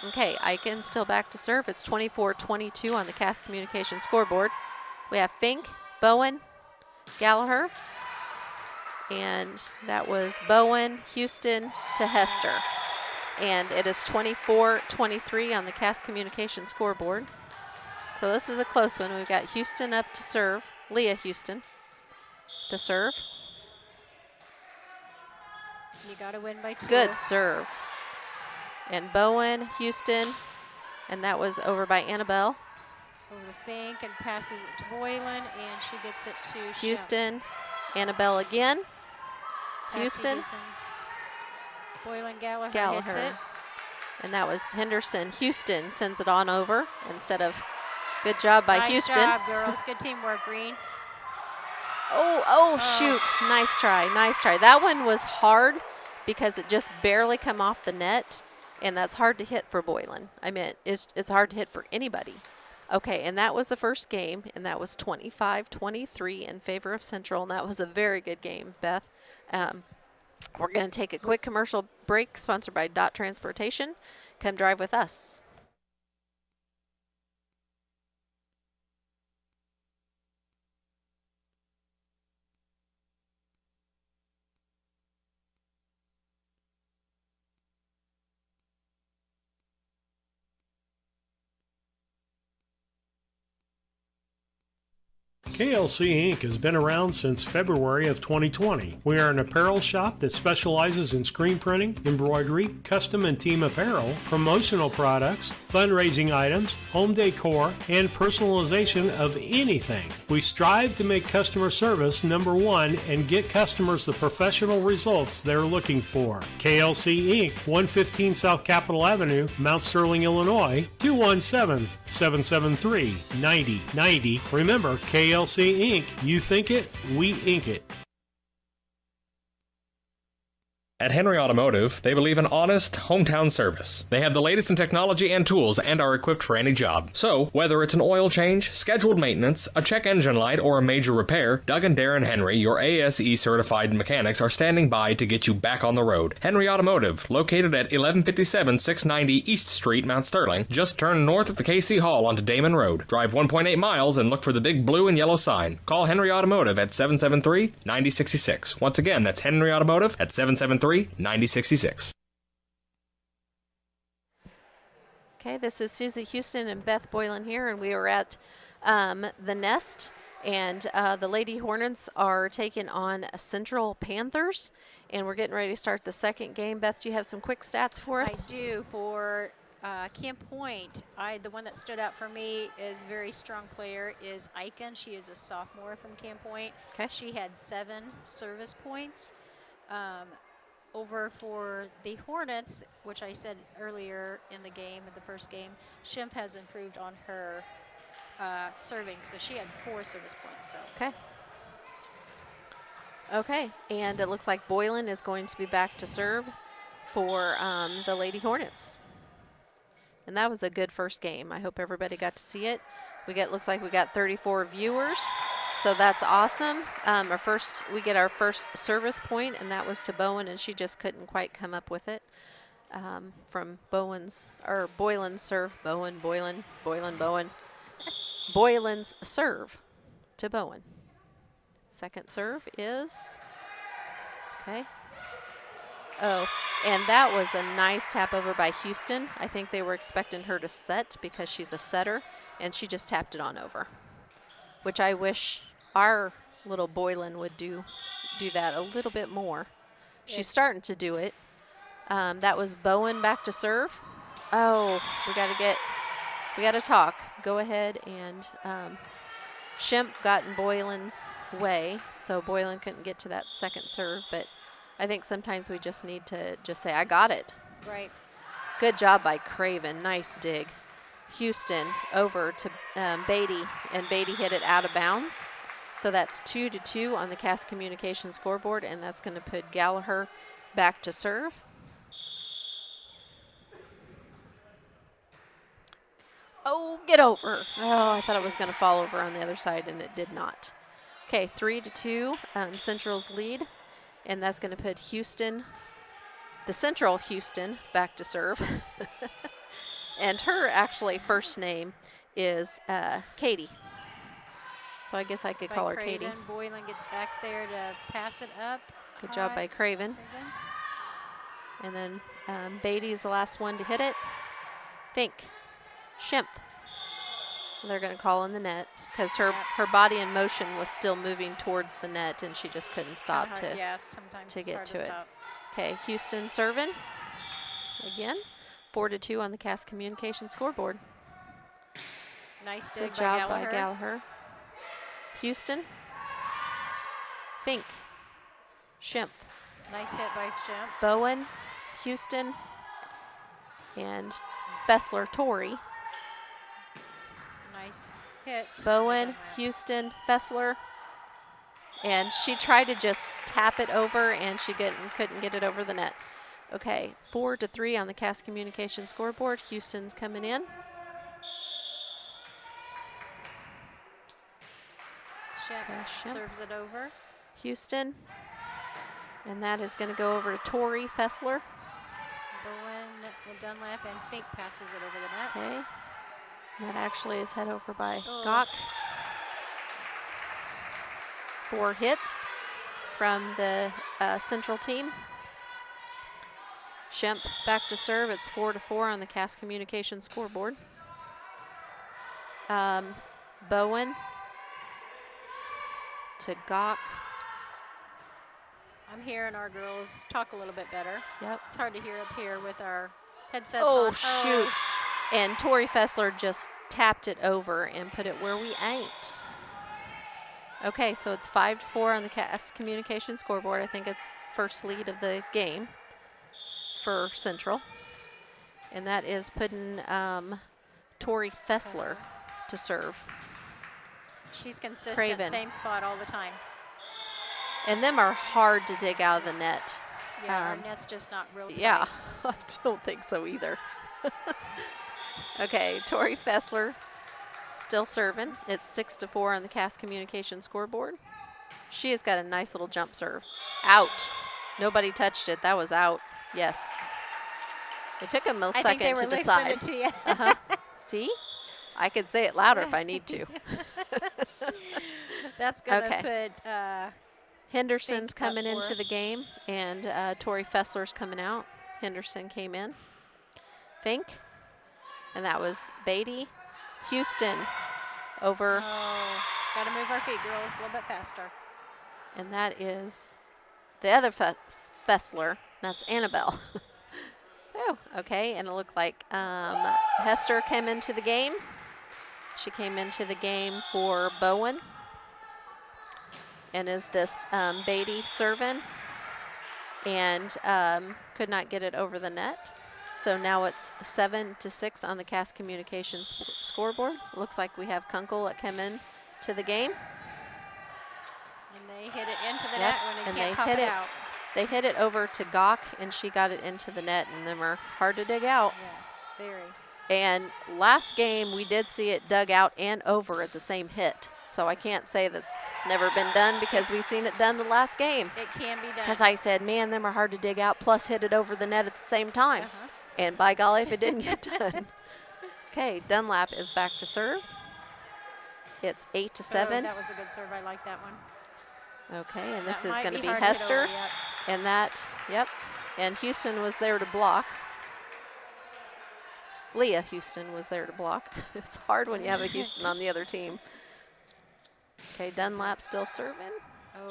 Okay, Eichen still back to serve. It's 24-22 on the Cass Communication scoreboard. We have Fink, Bowen, Gallagher, and that was Bowen, Houston to Hester. And it is 24-23 on the Cass Communication scoreboard. So this is a close one. We've got Houston up to serve, Leah Houston to serve. You got to win by 2. Good serve. And Bowen, Houston, and that was over by Annabelle. Over to Fink and passes it to Boylan, and she gets it to Shep. Houston, Annabelle again. Back to Houston. Boylan Gallagher hits Gallagher. it. And that was Henderson. Houston sends it on over instead of good job by Nice Houston. job, girls. Good teamwork, Green. Oh, shoot. Nice try. Nice try. That one was hard because it just barely come off the net, and that's hard to hit for Boylan. I mean, it's hard to hit for anybody. Okay, and that was the first game, and that was 25-23 in favor of Central, and that was a very good game, Beth. We're going to take a quick commercial break, sponsored by Dot Transportation. Come drive with us. KLC Inc. has been around since February of 2020. We are an apparel shop that specializes in screen printing, embroidery, custom and team apparel, promotional products, fundraising items, home decor, and personalization of anything. We strive to make customer service #1 and get customers the professional results they're looking for. KLC Inc., 115 South Capitol Avenue, Mount Sterling, Illinois, 217-773-9090. Remember, KLC Inc., you think it, we ink it. At Henry Automotive, they believe in honest, hometown service. They have the latest in technology and tools and are equipped for any job. So, whether it's an oil change, scheduled maintenance, a check engine light, or a major repair, Doug and Darren Henry, your ASE certified mechanics, are standing by to get you back on the road. Henry Automotive, located at 1157 690 East Street, Mount Sterling. Just turn north at the KC Hall onto Damon Road. Drive 1.8 miles and look for the big blue and yellow sign. Call Henry Automotive at 773-9066. Once again, that's Henry Automotive at 773-9066. Okay, this is Susie Houston and Beth Boylan here, and we are at the Nest, and the Lady Hornets are taking on Central Panthers, and we're getting ready to start the second game. Beth, do you have some quick stats for us? I do. For Camp Point, the one that stood out for me is a very strong player is Icon. She is a sophomore from Camp Point. Okay. She had 7 service points. Over for the Hornets, which I said earlier in the game, in the first game, Schimpf has improved on her serving, so she had 4 service points. So. Okay. Okay, and it looks like Boylan is going to be back to serve for the Lady Hornets. And that was a good first game. I hope everybody got to see it. Looks like we got 34 viewers. So that's awesome. We get our first service point, and that was to Bowen, and she just couldn't quite come up with it from Bowen's serve. Boylan. Boylan's serve to Bowen. Second serve is okay. Oh, and that was a nice tap over by Houston. I think they were expecting her to set because she's a setter, and she just tapped it on over, which I wish our little Boylan would do that a little bit more. She's starting to do it. That was Bowen back to serve. Oh, we gotta talk. Go ahead, and Schimpf got in Boylan's way, so Boylan couldn't get to that second serve, but I think sometimes we just need to just say, I got it. Right. Good job by Craven. Nice dig. Houston over to Beatty, and Beatty hit it out of bounds. So that's 2-2 on the Cass Communications scoreboard, and that's going to put Gallagher back to serve. Oh, get over. Oh, I thought it was going to fall over on the other side, and it did not. Okay, 3-2, Central's lead, and that's going to put the Central Houston, back to serve. And her actually first name is Katie. So I guess I could call her Katie. Boylan gets back there to pass it up. Good job by Craven. And then Beatty's the last one to hit it. Fink. Schimpf. They're going to call in the net because her body in motion was still moving towards the net, and she just couldn't stop to get to it. Okay, Houston serving again. 4-2 on the Cass Communications scoreboard. Nice dig. Good job by Gallagher. Houston. Fink. Schimpf. Nice hit by Schimpf. Bowen. Houston. And Fessler Torrey. Nice hit. Bowen, Houston, Fessler. And she tried to just tap it over, and she couldn't get it over the net. Okay, 4-3 on the Cass Communications scoreboard. Houston's coming in. Schimpf serves it over. Houston. And that is going to go over to Tori Fessler. Bowen and Dunlap, and Fink passes it over the net. Okay. And that actually is head over by Gawk. 4 hits from the Central team. Schimpf back to serve. It's 4-4 on the Cass Communications scoreboard. Bowen to Gawk. I'm hearing our girls talk a little bit better. Yep. It's hard to hear up here with our headsets on. Oh, shoot. And Tori Fessler just tapped it over and put it where we ain't. Okay, so it's 5-4 on the Cass Communications scoreboard. I think it's first lead of the game for Central. And that is putting Tori Fessler to serve. She's consistent, Craven. Same spot all the time. And them are hard to dig out of the net. Yeah, our net's just not real tight. Yeah, I don't think so either. Okay, Tori Fessler still serving. It's 6-4 on the Cass Communication scoreboard. She has got a nice little jump serve. Out. Nobody touched it. That was out. Yes. It took him a second to decide. To you. See? I could say it louder if I need to. That's going to put Henderson's coming into the game, and Tori Fessler's coming out. Henderson came in. Fink. And that was Beatty. Houston over. Oh, got to move our feet, girls, a little bit faster. And that is the other Fessler. That's Annabelle. Oh, okay. And it looked like Hester came into the game. She came into the game for Bowen. And is this Beatty serving. And could not get it over the net. So now it's 7-6 on the Cass Communications scoreboard. Looks like we have Kunkel that came in to the game. And they hit it into the net when they hit it out. They hit it over to Gawk, and she got it into the net, and them are hard to dig out. Yes, very. And last game, we did see it dug out and over at the same hit. So I can't say that's never been done because we've seen it done the last game. It can be done. Because I said, man, them are hard to dig out, plus hit it over the net at the same time. And by golly, if it didn't get done. Okay, Dunlap is back to serve. It's 8-7. Oh, that was a good serve. I like that one. Okay, and this is going to be Hester. And that, yep. And Houston was there to block. Leah Houston was there to block. It's hard when you have a Houston on the other team. Okay, Dunlap still serving.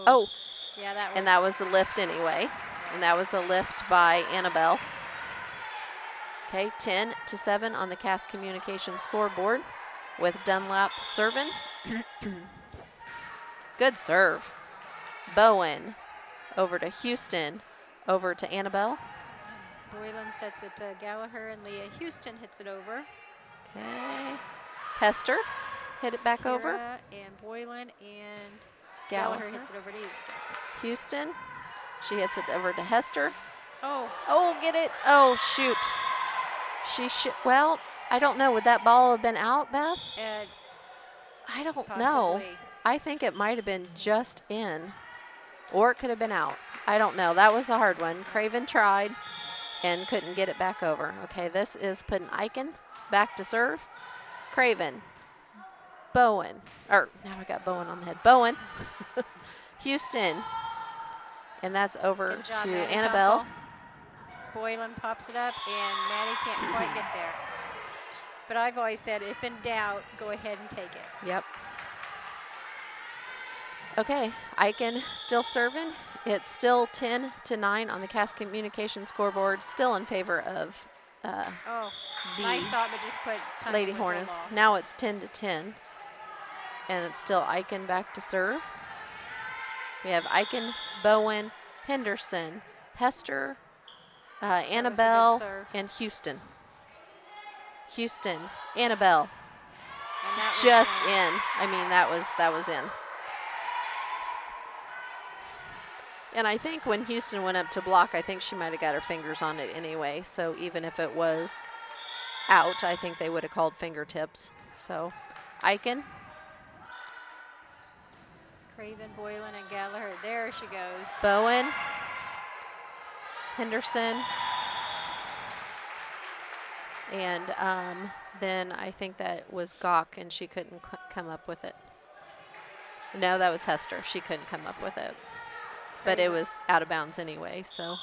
Oh. Yeah, that was. And that was the lift anyway. And that was a lift by Annabelle. Okay, 10-7 on the Cass Communications scoreboard with Dunlap serving. Good serve. Bowen over to Houston, over to Annabelle. Boylan sets it to Gallagher, and Leah Houston hits it over. Okay. Hester hit it back over. And Boylan and Gallagher hits it over to you. Houston, she hits it over to Hester. Oh, get it. Oh, shoot. Well, I don't know. Would that ball have been out, Beth? I don't know. I think it might have been just in, or it could have been out. I don't know. That was a hard one. Craven tried and couldn't get it back over. Okay, this is putting Eichen back to serve. Craven. Bowen. Now I got Bowen on the head. Bowen. Houston. And that's over to Annabelle. Boylan pops it up, and Maddie can't quite get there. But I've always said, if in doubt, go ahead and take it. Yep. Okay, Eichen still serving. It's still 10-9 on the Cass Communications scoreboard, still in favor of the nice thought, but just put Lady Hornets. Now it's 10-10, and it's still Eichen back to serve. We have Eichen, Bowen, Henderson, Hester, Annabelle, and Houston. Houston, Annabelle, just in. I mean, that was in. And I think when Houston went up to block, I think she might have got her fingers on it anyway. So even if it was out, I think they would have called fingertips. So Eichen. Craven, Boylan, and Gallagher. There she goes. Bowen. Henderson. And then I think that was Gawk, and she couldn't come up with it. No, that was Hester. She couldn't come up with it. But it was out of bounds anyway, so.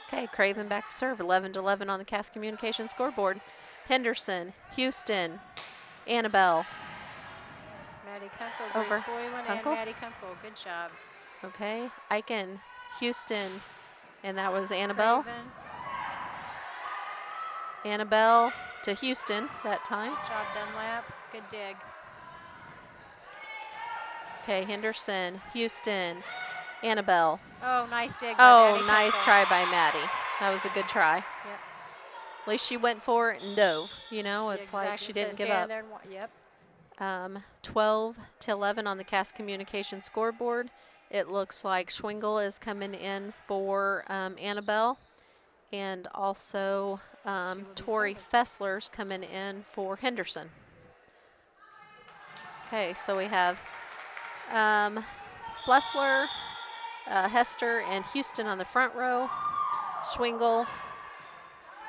Okay, Craven back to serve. 11-11 on the Cass Communications scoreboard. Henderson, Houston, Annabelle. Maddie Kunkel, over. Grace Boylan, and Maddie Kunkel. Good job. Okay, Eichen, Houston, and that was Annabelle. Craven. Annabelle to Houston that time. Good job, Dunlap. Good dig. Okay, Henderson, Houston, Annabelle. Oh, nice dig by Maddie nice Kunkel. try by Maddie. That was a good try. Yep. At least she went for it and dove. You know, it's like she didn't give up. There and 12-11 on the Cass Communications scoreboard. it looks like Schwingle is coming in for Annabelle, and also Tori Fessler's coming in for Henderson. Okay, so we have Flessler, Hester, and Houston on the front row. Schwingle,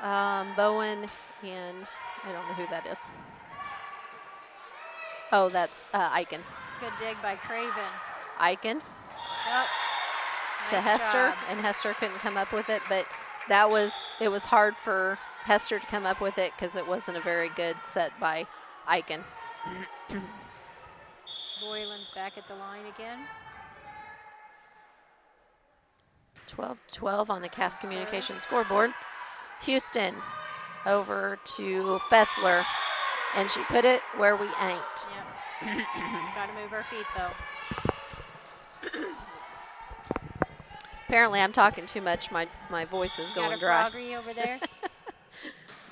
Bowen, and I don't know who that is. Oh, that's Eichen. Good dig by Craven. Eichen Yep. to Nice Hester, job. and Hester couldn't come up with it, but it was hard for Hester to come up with it because it wasn't a very good set by Eichen. Boylan's back at the line again. 12-12 on the Cass Communications scoreboard. Houston over to Fessler, and she put it where we ain't. Yep. Got to move our feet, though. Apparently I'm talking too much. My voice is going got a dry. froggery over there.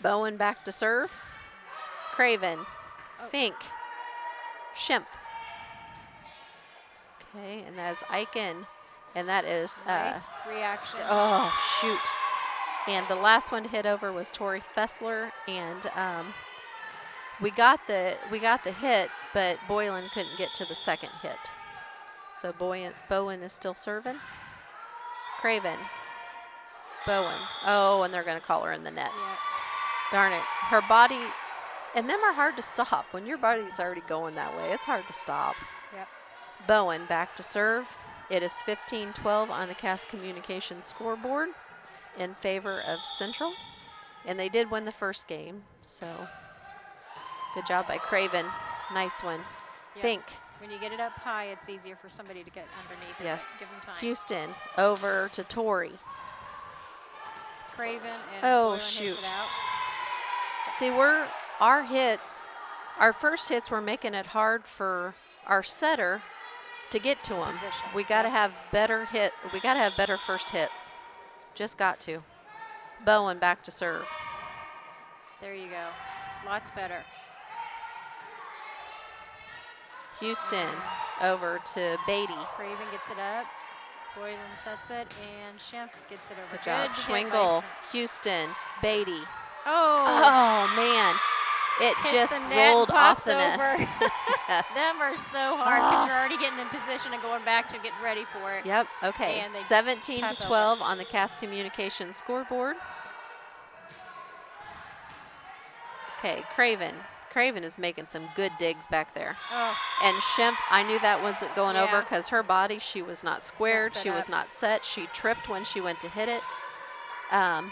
Bowen back to serve. Craven. Oh. Fink. Schimpf. Okay, and that's Eichen. And that is Nice reaction. oh shoot. And the last one to hit over was Tori Fessler, and we got the hit, but Boylan couldn't get to the second hit. So Bowen is still serving. Craven. Bowen. Oh, and they're going to call her in the net. Yep. Darn it. Her body, and them are hard to stop. When your body's already going that way, it's hard to stop. Yep. Bowen back to serve. It is 15-12 on the Cass Communications scoreboard in favor of Central. And they did win the first game, so good job by Craven. Nice one. Yep. Fink. When you get it up high, it's easier for somebody to get underneath it. Yes. Give them time. Houston over to Tori. Craven and Oh, Boylan shoot. hits it out. See, our first hits were making it hard for our setter to get to them. Position. We got to Yep. have better we got to have better first hits. Just got to. Bowen back to serve. There you go. Lots better. Houston over to Beatty. Craven gets it up. Boylan sets it, and Schimpf gets it over. Good job. hit Schwingle, by- Houston, Beatty. Oh. Oh, man. It Hits just the net, rolled off pops the net. over. Yes. Them are so hard because Oh. you're already getting in position and going back to get ready for it. Yep, okay. And they 17-12 on the Cass Communications scoreboard. Okay, Craven. Craven is making some good digs back there. Oh. And Schimpf, I knew that wasn't going over Yeah. because her body, she was not squared. set She was up. not set. She tripped when she went to hit it.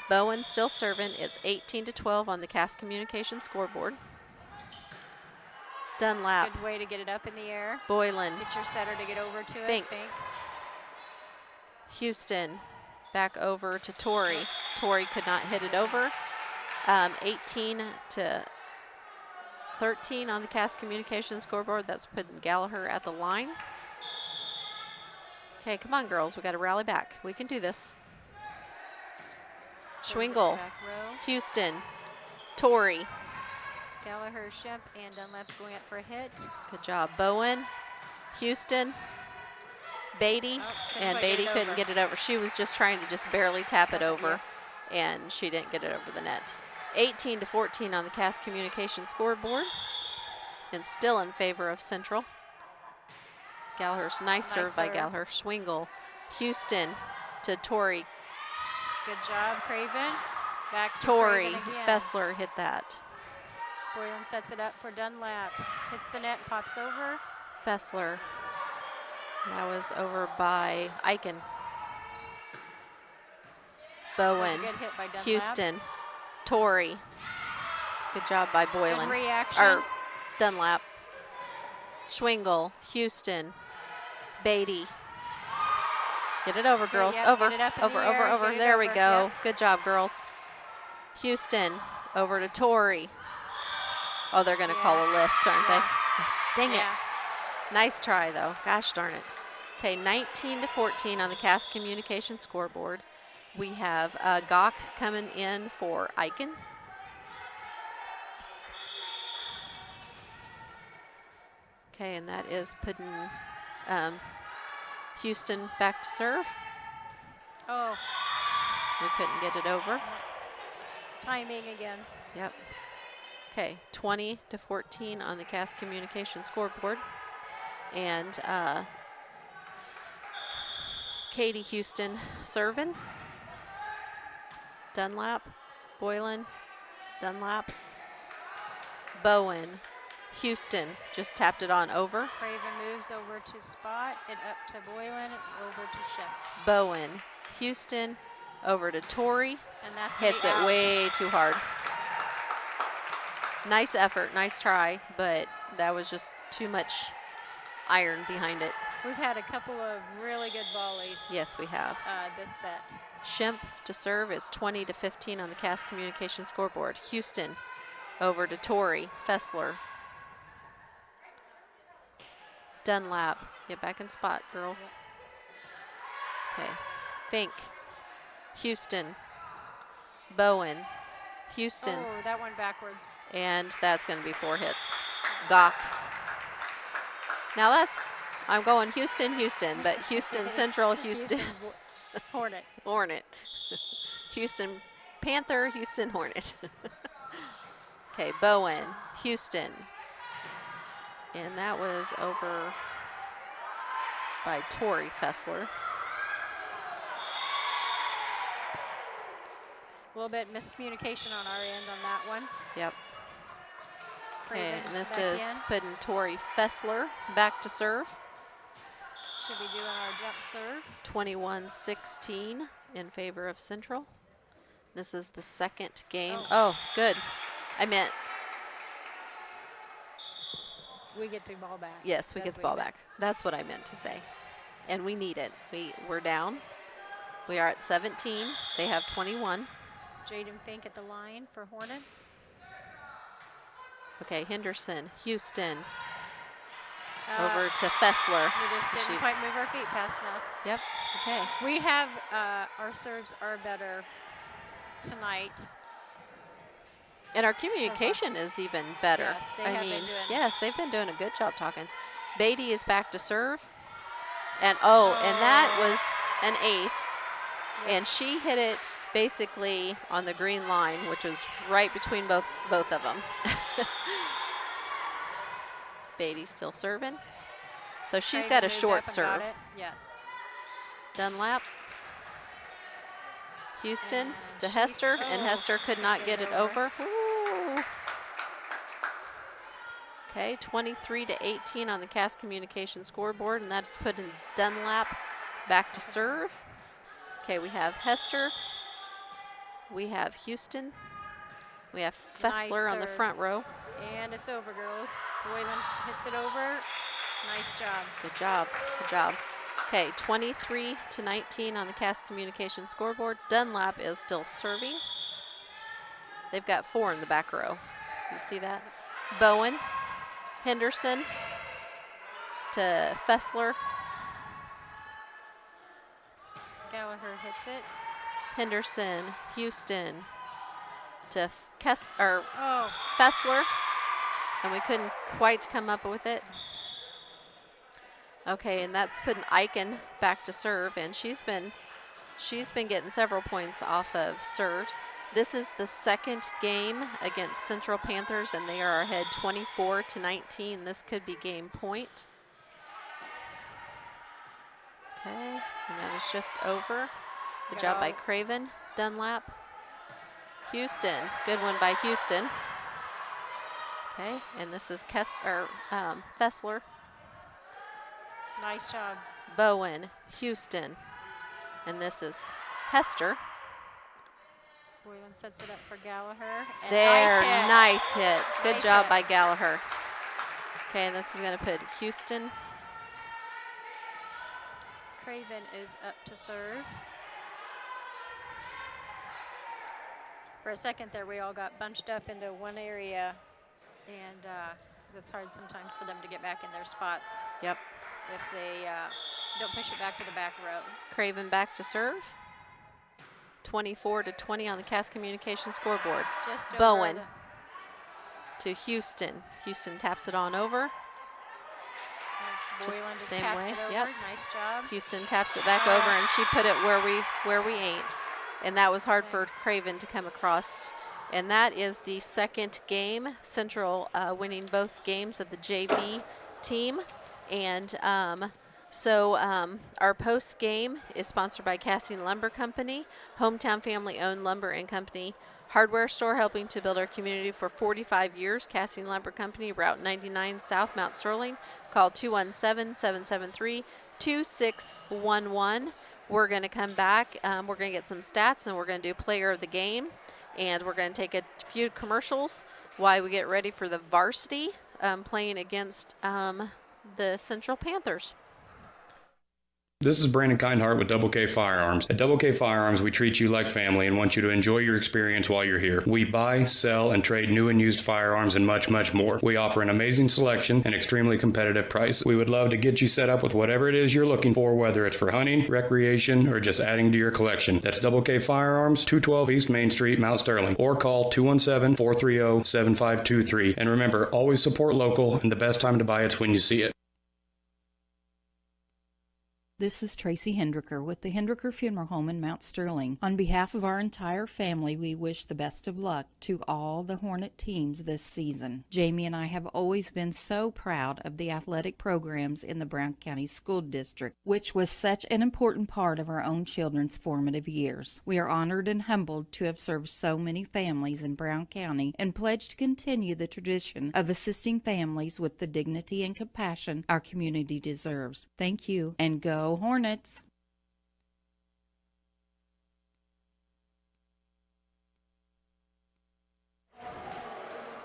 Bowen still serving. It's 18-12 on the Cass Communications scoreboard. Dunlap. Good way to get it up in the air. Boylan. Get your setter to get over to Fink. it. Fink. Houston back over to Tori. Tori could not hit it over. 18-13 on the Cass Communications scoreboard. That's putting Gallagher at the line. Okay, come on, girls. We got to rally back. We can do this. Serves it to Schwingle, back row. Houston, Tori. Gallagher, Schimpf, and Dunlap's going up for a hit. Good job. Bowen, Houston, Beatty, Oh, couldn't and quite get Beatty it couldn't over. get it over. She was just trying to just barely tap it Tap it, over, and she didn't get it over the net. 18-14 on the Cass Communications scoreboard, and still in favor of Central. Gallagher's nice serve by serve. Gallagher. Schwingle, Houston to Tori. Good job, Craven. Back to Tori, Craven again. Fessler hit that. Boylan sets it up for Dunlap. Hits the net, pops over. Fessler. That was over by Eichen. That was Bowen, a good hit by Dunlap. Houston, Tori. Good job by Boylan. Good reaction. Or Dunlap. Schwingle, Houston, Beatty. Get it over, girls. yep, Over, get it up in over, the over, air, over. get it There we over, go. yep. Good job, girls. Houston, over to Tori. Oh, they're going to call a lift, aren't Yeah. they? Yes, dang Yeah. it. Nice try, though. Gosh darn it. Okay, 19-14 on the Cass Communications scoreboard. We have Gawk coming in for Eichen. Okay, and that is putting Houston back to serve. Oh. We couldn't get it over. Timing again. Yep. Okay, 20-14 on the Cass Communication scoreboard. And Katie Houston serving. Dunlap, Boylan, Dunlap, Bowen, Houston just tapped it on over. Craven moves over to spot and up to Boylan, over to Shep. Bowen, Houston, over to Tori. And that's hits it out. way too hard. Nice effort, nice try, but that was just too much iron behind it. We've had a couple of really good volleys. Yes, we have. This set. Shemp to serve is 20-15 on the Cass Communication scoreboard. Houston over to Tori. Fessler. Dunlap. Get back in spot, girls. Yep. Okay. Fink. Houston. Bowen. Houston. Oh, that one backwards. And that's going to be 4 hits. Gawk. Now that's, I'm going Houston, Houston, but Houston Central, Houston. Hornet. Hornet. Houston Panther, Houston Hornet. Okay, Bowen, Houston. And that was over by Tori Fessler. A little bit miscommunication on our end on that one. Yep. Okay, and this back is in. putting Tori Fessler back to serve. Should be doing our jump serve. 21-16 in favor of Central. This is the second game. Oh, good. I meant. We get the ball back. Yes, we That's get the what ball you meant. back. That's what I meant to say. And we need it. We're down. We are at 17. They have 21. Jaden Fink at the line for Hornets. Okay, Henderson, Houston. Over to Fessler. We just didn't quite move our feet fast enough. Yep, okay. We have, our serves are better tonight. And our communication is even better. Yes, they have been doing. Yes, they've been doing a good job talking. Beatty is back to serve. And and that was an ace. Yep. And she hit it basically on the green line, which was right between both of them. Beatty still serving. So she's got a short serve. Yes. Dunlap. Houston to Hester, and Hester could not get it over. Ooh. Okay, 23-18 on the Cass Communication scoreboard, and that's putting Dunlap back to serve. Okay, we have Hester. We have Houston. We have Fessler on the front row. And it's over, girls. Boylan hits it over. Nice job. Good job. Good job. Okay, 23-19 on the Cass Communication scoreboard. Dunlap is still serving. They've got 4 in the back row. You see that? Bowen, Henderson to Fessler. Gallagher hits it. Henderson, Houston to Fessler. And we couldn't quite come up with it. Okay, and that's putting Eichen back to serve, and she's been getting several points off of serves. This is the second game against Central Panthers, and they are ahead 24-19. This could be game point. Okay, and that is just over. Good job by Craven. Dunlap. Houston, good one by Houston. Okay, and this is Fessler. Nice job. Bowen, Houston, and this is Hester. Boylan sets it up for Gallagher. And Nice hit. Good Nice job hit. by Gallagher. Okay, and this is going to put Houston. Craven is up to serve. For a second there, we all got bunched up into one area, and it's hard sometimes for them to get back in their spots. Yep. If they don't push it back to the back row. Craven back to serve. 24-20 on the Cass Communication scoreboard. Just over Bowen the- to Houston. Houston taps it on over. Boylan just same taps way. it over. Yep. Nice job. Houston taps it back over, and she put it where we ain't. And that was hard for Craven to come across. And that is the second game. Central winning both games of the JV team. And so our post game is sponsored by Cassine Lumber Company, hometown family-owned lumber and company hardware store helping to build our community for 45 years. Cassine Lumber Company, Route 99 South, Mount Sterling. Call 217-773-2611. We're going to come back. We're going to get some stats, and we're going to do player of the game. And we're going to take a few commercials while we get ready for the varsity playing against the Central Panthers. This is Brandon Kindhart with Double K Firearms. At Double K Firearms, we treat you like family and want you to enjoy your experience while you're here. We buy, sell, and trade new and used firearms and much, much more. We offer an amazing selection and extremely competitive price. We would love to get you set up with whatever it is you're looking for, whether it's for hunting, recreation, or just adding to your collection. That's Double K Firearms, 212 East Main Street, Mount Sterling, or call 217-430-7523. And remember, always support local, and the best time to buy it's when you see it. This is Tracy Hendricker with the Hendricker Funeral Home in Mount Sterling. On behalf of our entire family, we wish the best of luck to all the Hornet teams this season. Jamie and I have always been so proud of the athletic programs in the Brown County School District, which was such an important part of our own children's formative years. We are honored and humbled to have served so many families in Brown County and pledge to continue the tradition of assisting families with the dignity and compassion our community deserves. Thank you, and go Hornets!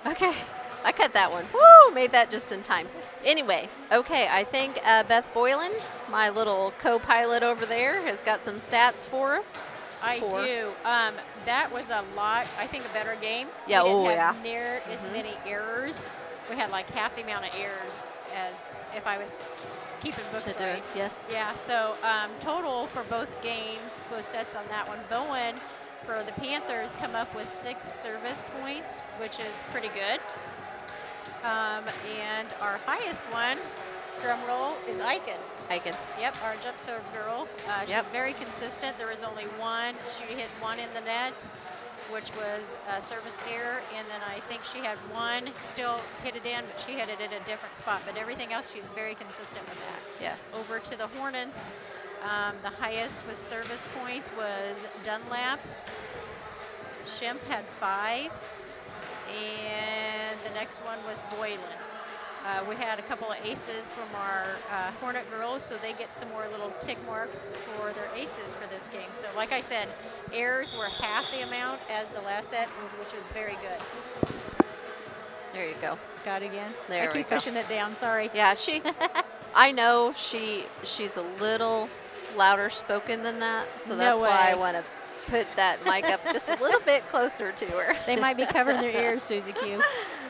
Okay, I cut that one. Woo! Made that just in time. Anyway, okay, I think Beth Boylan, my little co-pilot over there, has got some stats for us. I do. That was a lot, I think, a better game. Yeah, we didn't have near as many errors. We had like half the amount of errors as if I was keeping books right. Yes. Yeah, so total for both games, both sets on that one, Bowen for the Panthers come up with 6 service points, which is pretty good. And our highest one, drum roll, is Aiken. Yep, our jump serve girl. She's very consistent. There was only one. She hit one in the net, which was a service error, and then I think she had one still hit it in, but she hit it in a different spot. But everything else, she's very consistent with that. Yes. Over to the Hornets, the highest with service points was Dunlap. Shemp had 5, and the next one was Boylan. We had a couple of aces from our Hornet girls, so they get some more little tick marks for their aces for this game. So like I said, errors were half the amount as the last set, which is very good. There you go. Got it again? There I keep pushing it down, sorry. Yeah, I know she's a little louder spoken than that, so that's why I want to put that mic up just a little bit closer to her. They might be covering their ears, Susie Q.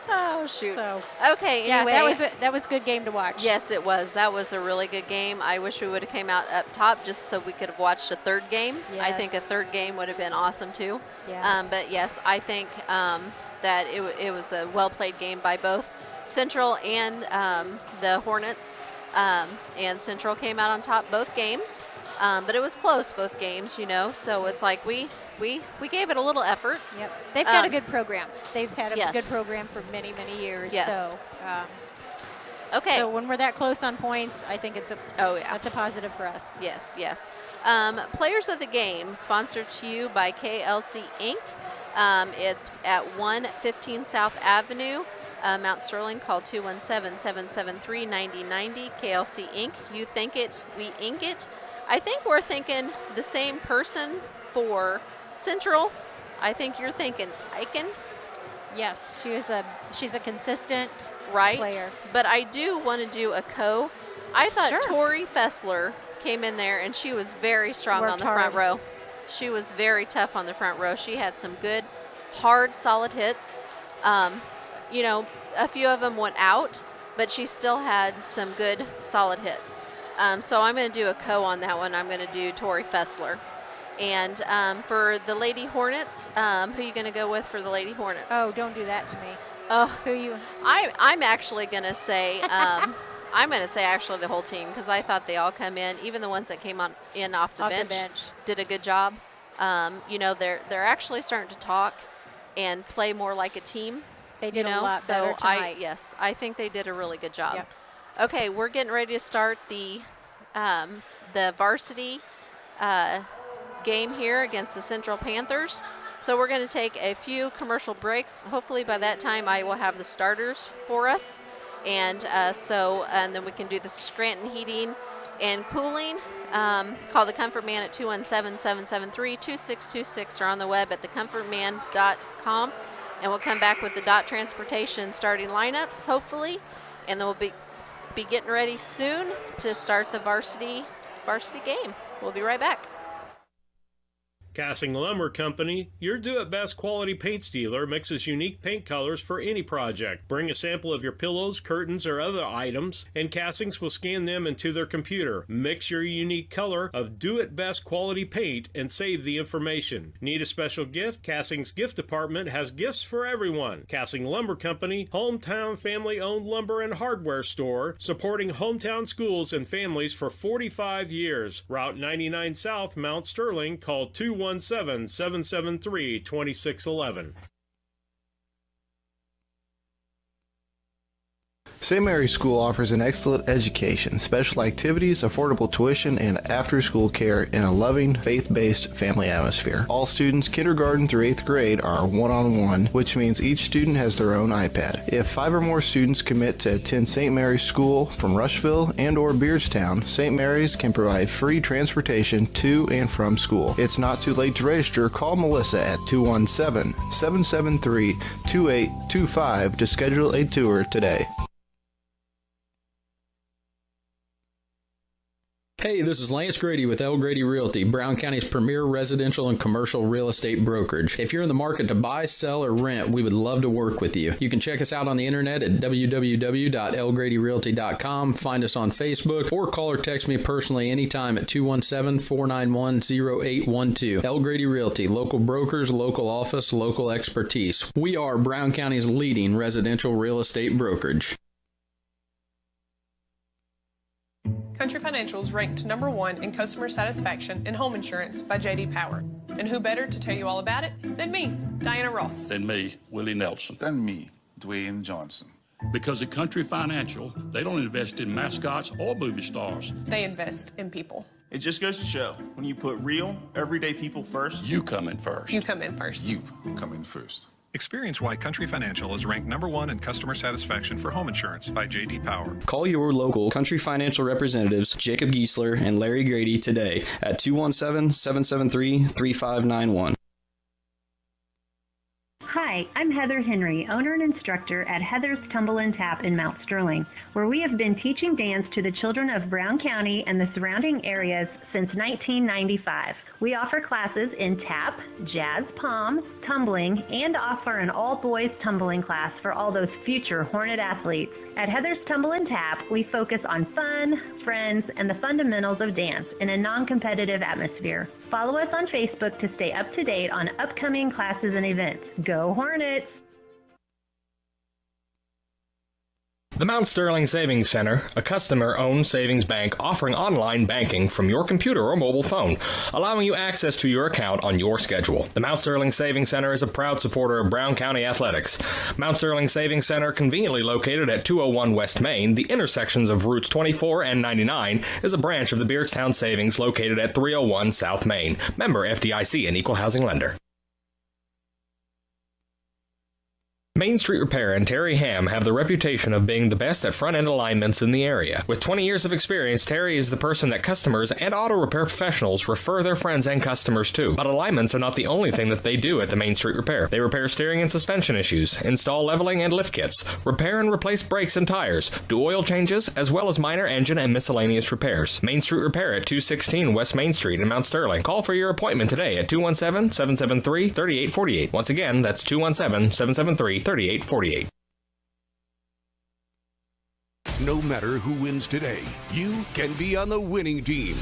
Oh, shoot. So, okay, yeah, anyway. that was a good game to watch. Yes, it was. That was a really good game. I wish we would have came out up top just so we could have watched a third game. Yes. I think a third game would have been awesome too. Yeah. But yes, I think that it was a well-played game by both Central and the Hornets. And Central came out on top both games. But it was close, both games, so it's like we gave it a little effort. Yep. They've got a good program. They've had a yes. good program for many, many years. Yes. So, okay. So when we're that close on points, I think it's that's a positive for us. Yes, yes. Players of the game, sponsored to you by KLC Inc. It's at 115 South Avenue, Mount Sterling. Call 217-773-9090. KLC Inc. You think it, we ink it. I think we're thinking the same person for Central. I think you're thinking Aiken. Yes, she's a consistent player. But I do want to do a co. I thought Tori Fessler came in there and she was very strong on the front row. She was very tough on the front row. She had some good, hard, solid hits. A few of them went out, but she still had some good, solid hits. So I'm going to do a co on that one. I'm going to do Tori Fessler. And for the Lady Hornets, who are you going to go with for the Lady Hornets? Oh, don't do that to me. Oh, who you? I'm actually going to say I'm going to say actually the whole team, because I thought they all come in, even the ones that came in off the bench, did a good job. You know, they're actually starting to talk and play more like a team. They did a lot better tonight. I think they did a really good job. Yep. Okay, we're getting ready to start the varsity game here against the Central Panthers. So we're going to take a few commercial breaks. Hopefully by that time I will have the starters for us. And then we can do the Scranton Heating and Cooling. Call the Comfort Man at 217-773-2626 or on the web at thecomfortman.com. And we'll come back with the DOT Transportation starting lineups, hopefully. And then we'll be getting ready soon to start the varsity game. We'll be right back. Cassing Lumber Company, your do-it-best quality paint dealer, mixes unique paint colors for any project. Bring a sample of your pillows, curtains, or other items, and Cassings will scan them into their computer. Mix your unique color of do-it-best quality paint and save the information. Need a special gift? Cassing's gift department has gifts for everyone. Cassing Lumber Company, hometown family-owned lumber and hardware store, supporting hometown schools and families for 45 years. Route 99 South, Mount Sterling. Call 217-773-2611. St. Mary's School offers an excellent education, special activities, affordable tuition, and after-school care in a loving, faith-based family atmosphere. All students, kindergarten through 8th grade, are one-on-one, which means each student has their own iPad. If 5 or more students commit to attend St. Mary's School from Rushville and or Beardstown, St. Mary's can provide free transportation to and from school. It's not too late to register. Call Melissa at 217-773-2825 to schedule a tour today. Hey, this is Lance Grady with L. Grady Realty, Brown County's premier residential and commercial real estate brokerage. If you're in the market to buy, sell, or rent, we would love to work with you. You can check us out on the internet at www.lgradyrealty.com, find us on Facebook, or call or text me personally anytime at 217-491-0812. L. Grady Realty, local brokers, local office, local expertise. We are Brown County's leading residential real estate brokerage. Country Financial is ranked #1 in customer satisfaction in home insurance by J.D. Power. And who better to tell you all about it than me, Diana Ross. Than me, Willie Nelson. Than me, Dwayne Johnson. Because at Country Financial, they don't invest in mascots or movie stars. They invest in people. It just goes to show, when you put real, everyday people first, you come in first. You come in first. You come in first. Experience why Country Financial is ranked #1 in customer satisfaction for home insurance by J.D. Power. Call your local Country Financial representatives, Jacob Giesler and Larry Grady, today at 217-773-3591. Hi, I'm Heather Henry, owner and instructor at Heather's Tumble and Tap in Mount Sterling, where we have been teaching dance to the children of Brown County and the surrounding areas since 1995. We offer classes in tap, jazz palm, tumbling, and offer an all-boys tumbling class for all those future Hornet athletes. At Heather's Tumble and Tap, we focus on fun, friends, and the fundamentals of dance in a non-competitive atmosphere. Follow us on Facebook to stay up to date on upcoming classes and events. Go Hornets! The Mount Sterling Savings Center, a customer-owned savings bank offering online banking from your computer or mobile phone, allowing you access to your account on your schedule. The Mount Sterling Savings Center is a proud supporter of Brown County athletics. Mount Sterling Savings Center, conveniently located at 201 West Main, the intersections of routes 24 and 99, is a branch of the Beardstown Savings located at 301 South Main. Member FDIC and Equal Housing Lender. Main Street Repair and Terry Ham have the reputation of being the best at front-end alignments in the area. With 20 years of experience, Terry is the person that customers and auto repair professionals refer their friends and customers to. But alignments are not the only thing that they do at the Main Street Repair. They repair steering and suspension issues, install leveling and lift kits, repair and replace brakes and tires, do oil changes, as well as minor engine and miscellaneous repairs. Main Street Repair at 216 West Main Street in Mount Sterling. Call for your appointment today at 217-773-3848. Once again, that's 217-773-3848. No matter who wins today, you can be on the winning team.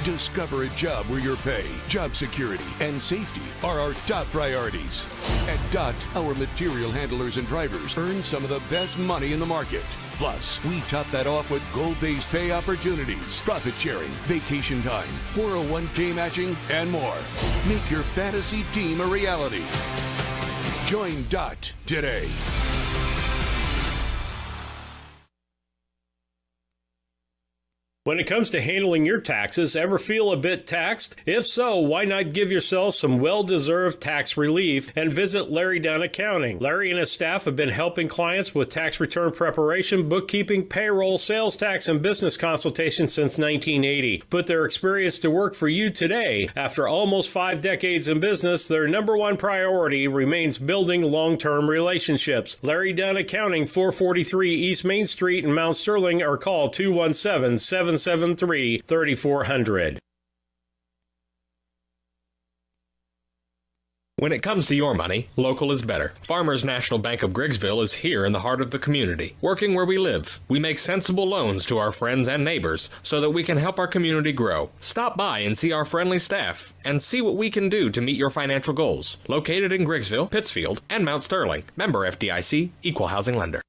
Discover a job where your pay, job security, and safety are our top priorities. At DOT, our material handlers and drivers earn some of the best money in the market. Plus, we top that off with goal-based pay opportunities, profit sharing, vacation time, 401k matching, and more. Make your fantasy team a reality. Join DOT today. When it comes to handling your taxes, ever feel a bit taxed? If so, why not give yourself some well-deserved tax relief and visit Larry Dunn Accounting. Larry and his staff have been helping clients with tax return preparation, bookkeeping, payroll, sales tax, and business consultation since 1980. Put their experience to work for you today. After almost 5 decades in business, their number one priority remains building long-term relationships. Larry Dunn Accounting, 443 East Main Street in Mount Sterling, or call 217-773-3400. When it comes to your money, local is better. Farmers National Bank of Griggsville is here in the heart of the community, working where we live. We make sensible loans to our friends and neighbors so that we can help our community grow. Stop by and see our friendly staff and see what we can do to meet your financial goals. Located in Griggsville, Pittsfield, and Mount Sterling. Member FDIC, Equal Housing Lender.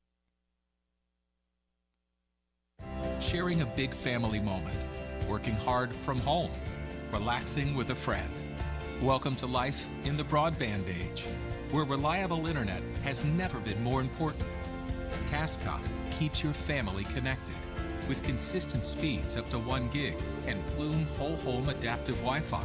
Sharing a big family moment, working hard from home, relaxing with a friend. Welcome to life in the broadband age, where reliable internet has never been more important. Cascom keeps your family connected with consistent speeds up to 1 gig and Plume whole home adaptive Wi-Fi.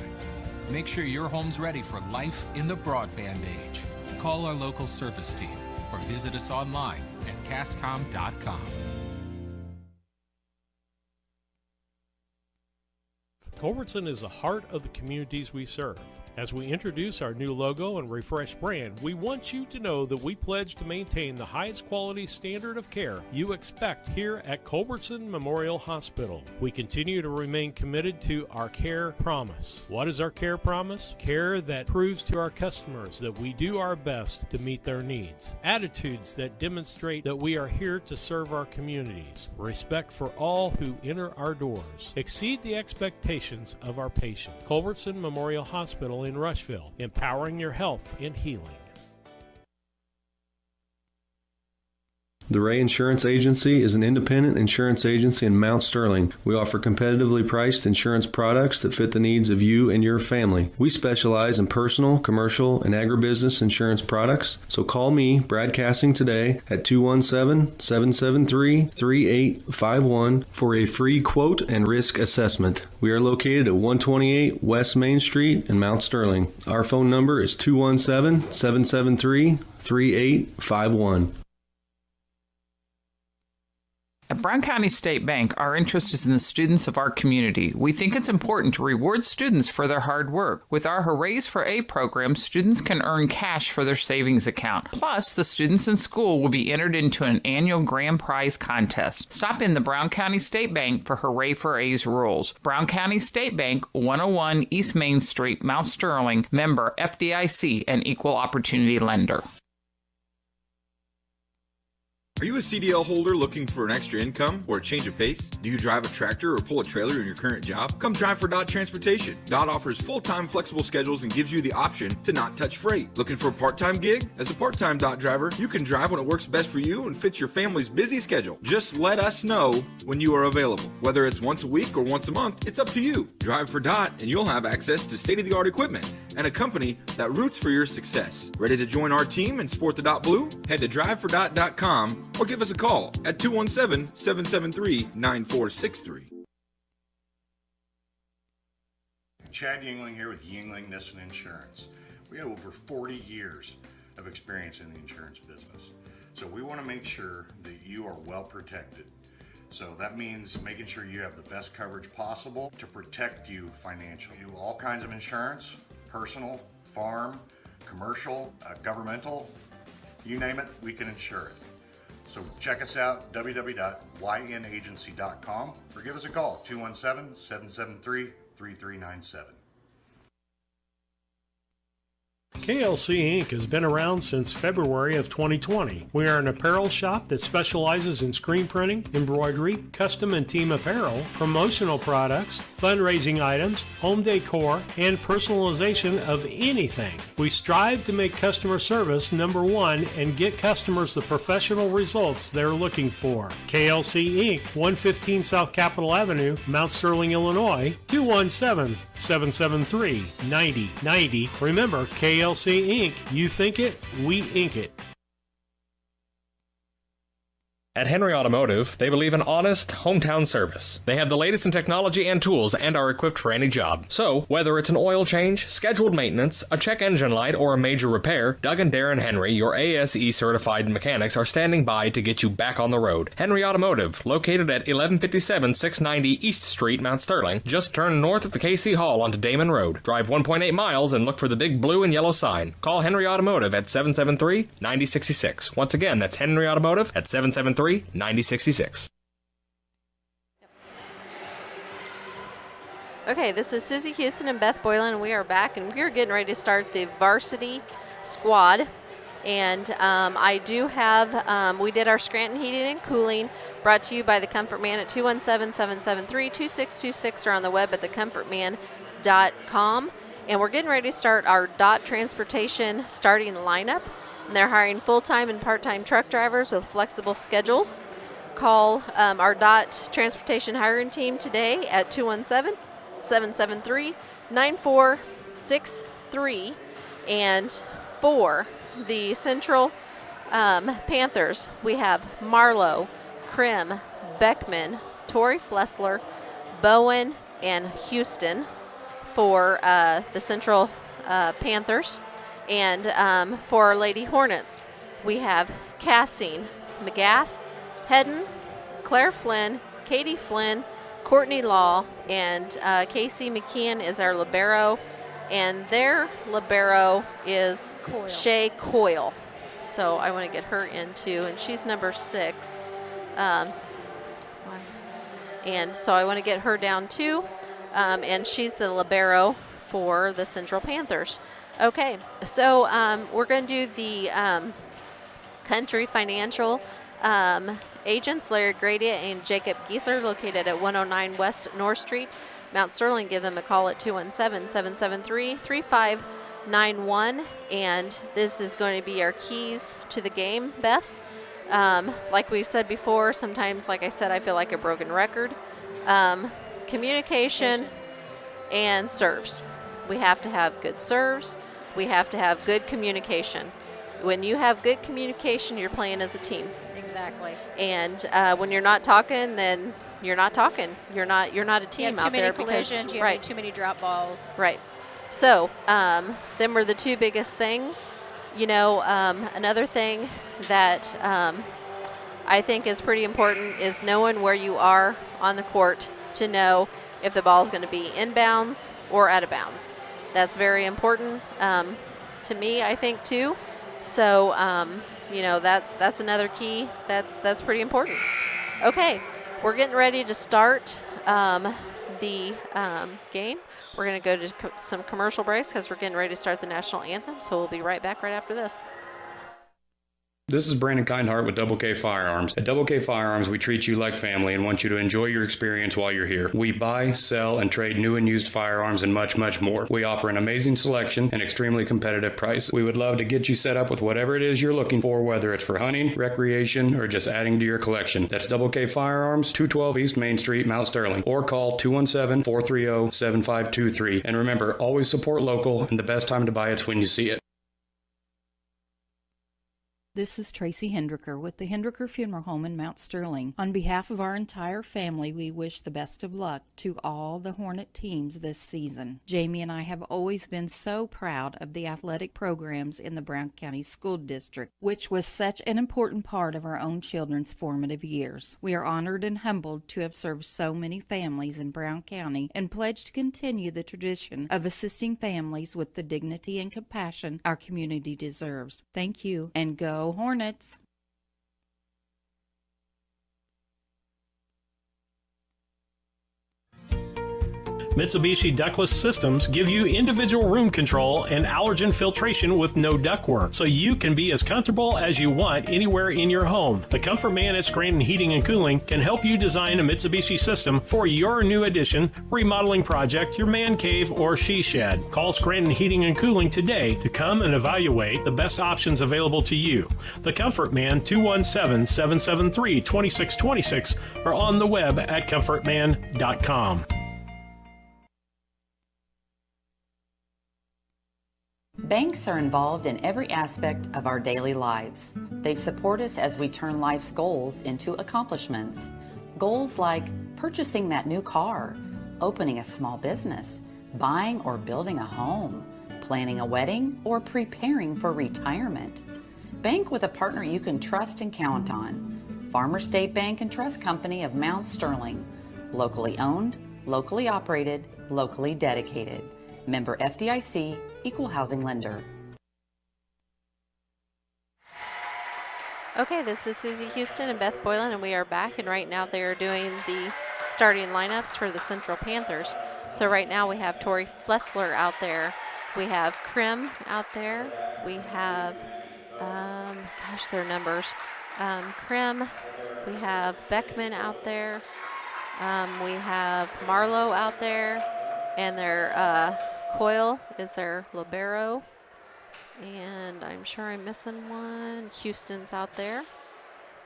Make sure your home's ready for life in the broadband age. Call our local service team or visit us online at cascom.com. Culbertson is the heart of the communities we serve. As we introduce our new logo and refreshed brand, we want you to know that we pledge to maintain the highest quality standard of care you expect here at Culbertson Memorial Hospital. We continue to remain committed to our care promise. What is our care promise? Care that proves to our customers that we do our best to meet their needs. Attitudes that demonstrate that we are here to serve our communities. Respect for all who enter our doors. Exceed the expectations of our patients. Culbertson Memorial Hospital in Rushville, empowering your health and healing. The Ray Insurance Agency is an independent insurance agency in Mount Sterling. We offer competitively priced insurance products that fit the needs of you and your family. We specialize in personal, commercial, and agribusiness insurance products. So call me, Brad Cassing, today at 217-773-3851 for a free quote and risk assessment. We are located at 128 West Main Street in Mount Sterling. Our phone number is 217-773-3851. At Brown County State Bank, our interest is in the students of our community. We think it's important to reward students for their hard work. With our Hoorays for A program, students can earn cash for their savings account. Plus, the students in school will be entered into an annual grand prize contest. Stop in the Brown County State Bank for Hooray for A's rules. Brown County State Bank, 101 East Main Street, Mount Sterling, member FDIC, and equal opportunity lender. Are you a CDL holder looking for an extra income or a change of pace? Do you drive a tractor or pull a trailer in your current job? Come drive for DOT Transportation. DOT offers full-time flexible schedules and gives you the option to not touch freight. Looking for a part-time gig? As a part-time DOT driver, you can drive when it works best for you and fits your family's busy schedule. Just let us know when you are available. Whether it's once a week or once a month, it's up to you. Drive for DOT and you'll have access to state-of-the-art equipment and a company that roots for your success. Ready to join our team and sport the DOT blue? Head to drivefordot.com or give us a call at 217-773-9463. Chad Yingling here with Yingling Nissen Insurance. We have over 40 years of experience in the insurance business. So we want to make sure that you are well protected. So that means making sure you have the best coverage possible to protect you financially. We do all kinds of insurance, personal, farm, commercial, governmental, you name it, we can insure it. So check us out, www.ynagency.com, or give us a call, 217-773-3397. KLC Inc. has been around since February of 2020. We are an apparel shop that specializes in screen printing, embroidery, custom and team apparel, promotional products, fundraising items, home decor, and personalization of anything. We strive to make customer service number one and get customers the professional results they're looking for. KLC Inc., 115 South Capitol Avenue, Mount Sterling, Illinois, 217-773-9090. Remember, KLC Inc., you think it, we ink it. At Henry Automotive, they believe in honest, hometown service. They have the latest in technology and tools and are equipped for any job. So, whether it's an oil change, scheduled maintenance, a check engine light, or a major repair, Doug and Darren Henry, your ASE certified mechanics, are standing by to get you back on the road. Henry Automotive, located at 1157 690 East Street, Mount Sterling. Just turn north at the KC Hall onto Damon Road. Drive 1.8 miles and look for the big blue and yellow sign. Call Henry Automotive at 773-9066. Once again, that's Henry Automotive at 773-9066. Okay, this is Susie Houston and Beth Boylan, and we are back, and we're getting ready to start the varsity squad. And I do have, we did our Scranton Heating and Cooling, brought to you by the Comfort Man at 217-773-2626 or on the web at thecomfortman.com. And we're getting ready to start our DOT Transportation starting lineup. And they're hiring full-time and part-time truck drivers with flexible schedules. Call our DOT Transportation hiring team today at 217-773-9463. And for the Central Panthers, we have Marlowe, Krim, Beckman, Tori Flessler, Bowen, and Houston for the Central Panthers. And for our Lady Hornets, we have Cassing, McGath, Hedden, Claire Flynn, Katie Flynn, Courtney Law, and Casey McKeon is our libero. And their libero is Shay Coyle. So I want to get her in too, and she's number 6. And so I want to get her down too, and she's the libero for the Central Panthers. Okay, so we're going to do the Country Financial agents, Larry Grady and Jacob Gieser, located at 109 West North Street, Mount Sterling. Give them a call at 217-773-3591. And this is going to be our keys to the game, Beth. Like we've said before, sometimes, like I said, I feel like a broken record. Communication and serves. We have to have good serves. We have to have good communication. When you have good communication, you're playing as a team. Exactly. And when you're not talking, then you're not talking. You're not a team out there. Too many collisions. You have too many drop balls. Right. So them were the two biggest things. You know, another thing that I think is pretty important is knowing where you are on the court to know if the ball is going to be inbounds or out of bounds. That's very important to me, I think, too. So, you know, that's another key. That's pretty important. Okay, we're getting ready to start the game. We're going to go to some commercial breaks because we're getting ready to start the national anthem. So we'll be right back right after this. This is Brandon Kindhart with Double K Firearms. At Double K Firearms, we treat you like family and want you to enjoy your experience while you're here. We buy, sell, and trade new and used firearms and much, much more. We offer an amazing selection and extremely competitive price. We would love to get you set up with whatever it is you're looking for, whether it's for hunting, recreation, or just adding to your collection. That's Double K Firearms, 212 East Main Street, Mount Sterling, or call 217-430-7523. And remember, always support local, and the best time to buy it's when you see it. This is Tracy Hendricker with the Hendricker Funeral Home in Mount Sterling. On behalf of our entire family, we wish the best of luck to all the Hornet teams this season. Jamie and I have always been so proud of the athletic programs in the Brown County School District, which was such an important part of our own children's formative years. We are honored and humbled to have served so many families in Brown County and pledge to continue the tradition of assisting families with the dignity and compassion our community deserves. Thank you, and go Hornets! Mitsubishi ductless systems give you individual room control and allergen filtration with no ductwork, so you can be as comfortable as you want anywhere in your home. The Comfort Man at Scranton Heating and Cooling can help you design a Mitsubishi system for your new addition, remodeling project, your man cave, or she shed. Call Scranton Heating and Cooling today to come and evaluate the best options available to you. The Comfort Man, 217-773-2626, or on the web at comfortman.com. Banks are involved in every aspect of our daily lives. They support us as we turn life's goals into accomplishments. Goals like purchasing that new car, opening a small business, buying or building a home, planning a wedding, or preparing for retirement. Bank with a partner you can trust and count on. Farmer State Bank and Trust Company of Mount Sterling. Locally owned, locally operated, locally dedicated. Member FDIC, Equal Housing Lender. Okay, this is Susie Houston and Beth Boylan, and we are back, and right now they are doing the starting lineups for the Central Panthers. So right now we have Tori Flessler out there. We have Krim out there. We have, their numbers. Krim, we have Beckman out there. We have Marlowe out there, and their Coyle is their libero. And I'm sure I'm missing one. Houston's out there.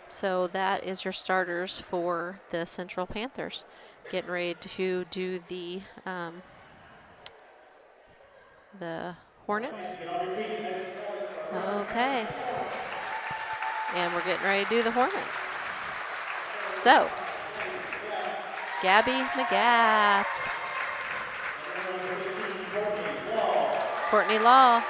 So that is your starters for the Central Panthers. Getting ready to do the Hornets. Okay. And we're getting ready to do the Hornets. So, Gabby McGath. Courtney Law.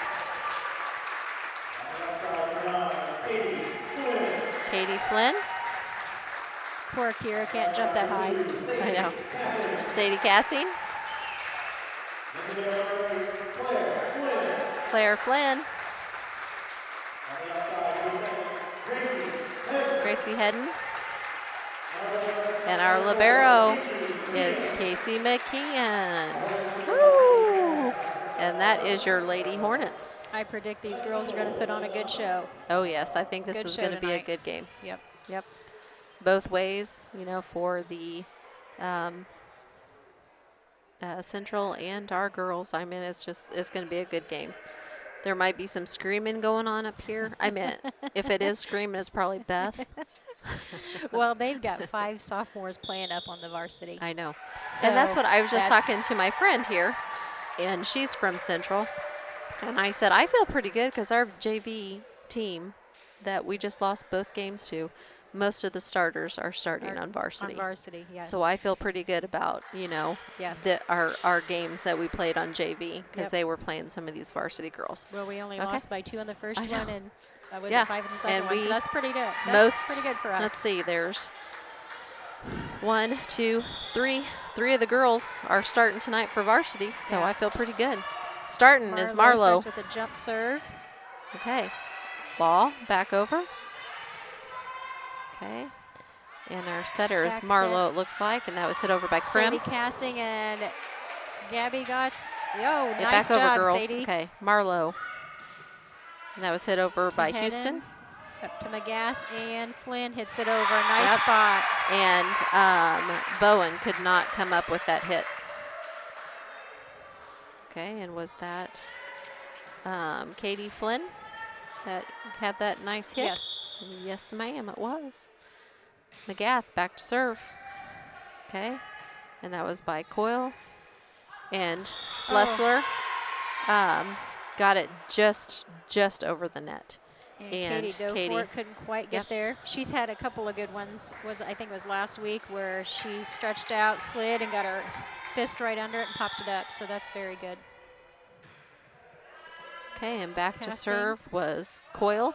Katie Flynn. Poor Kira can't jump that high. I know. Sadie Cassing. Claire Flynn. Gracie Hedden. And our libero is Casey McKeon. Woo! And that is your Lady Hornets. I predict these girls are going to put on a good show. Oh, yes. I think this is going to be a good game. Yep. Yep. Both ways, for the Central and our girls. I mean, it's going to be a good game. There might be some screaming going on up here. I mean, if it is screaming, it's probably Beth. Well, they've got 5 sophomores playing up on the varsity. I know. So and that's what I was just talking to my friend here, and she's from Central. And I said, I feel pretty good because our JV team that we just lost both games to, most of the starters are starting on varsity. On varsity, yes. So I feel pretty good about, yes. our games that we played on JV because they were playing some of these varsity girls. Well, we only lost by 2 on the first one and with 5 in the second and one, so that's pretty good. Pretty good for us. Let's see, there's 1, 2, 3. 3 of the girls are starting tonight for varsity, so I feel pretty good. Starting is Marlowe. Starts with a jump serve. Okay. Law back over. Okay. And our setter is Marlowe, it looks like, and that was hit over by Krim. Sadie Cassing and Gabby got, nice back job, over, girls. Sadie. Okay, Marlowe. And that was hit over by Hedden, Houston. Up to McGath, and Flynn hits it over. Nice spot. And Bowen could not come up with that hit. Okay, and was that Katie Flynn that had that nice hit? Yes. Yes, ma'am, it was. McGath back to serve. Okay, and that was by Coyle. And Flessler got it just over the net. And Katie Dofort couldn't quite get there. She's had a couple of good ones. I think it was last week where she stretched out, slid, and got her fist right under it and popped it up. So that's very good. Okay, and back to serve was Coyle.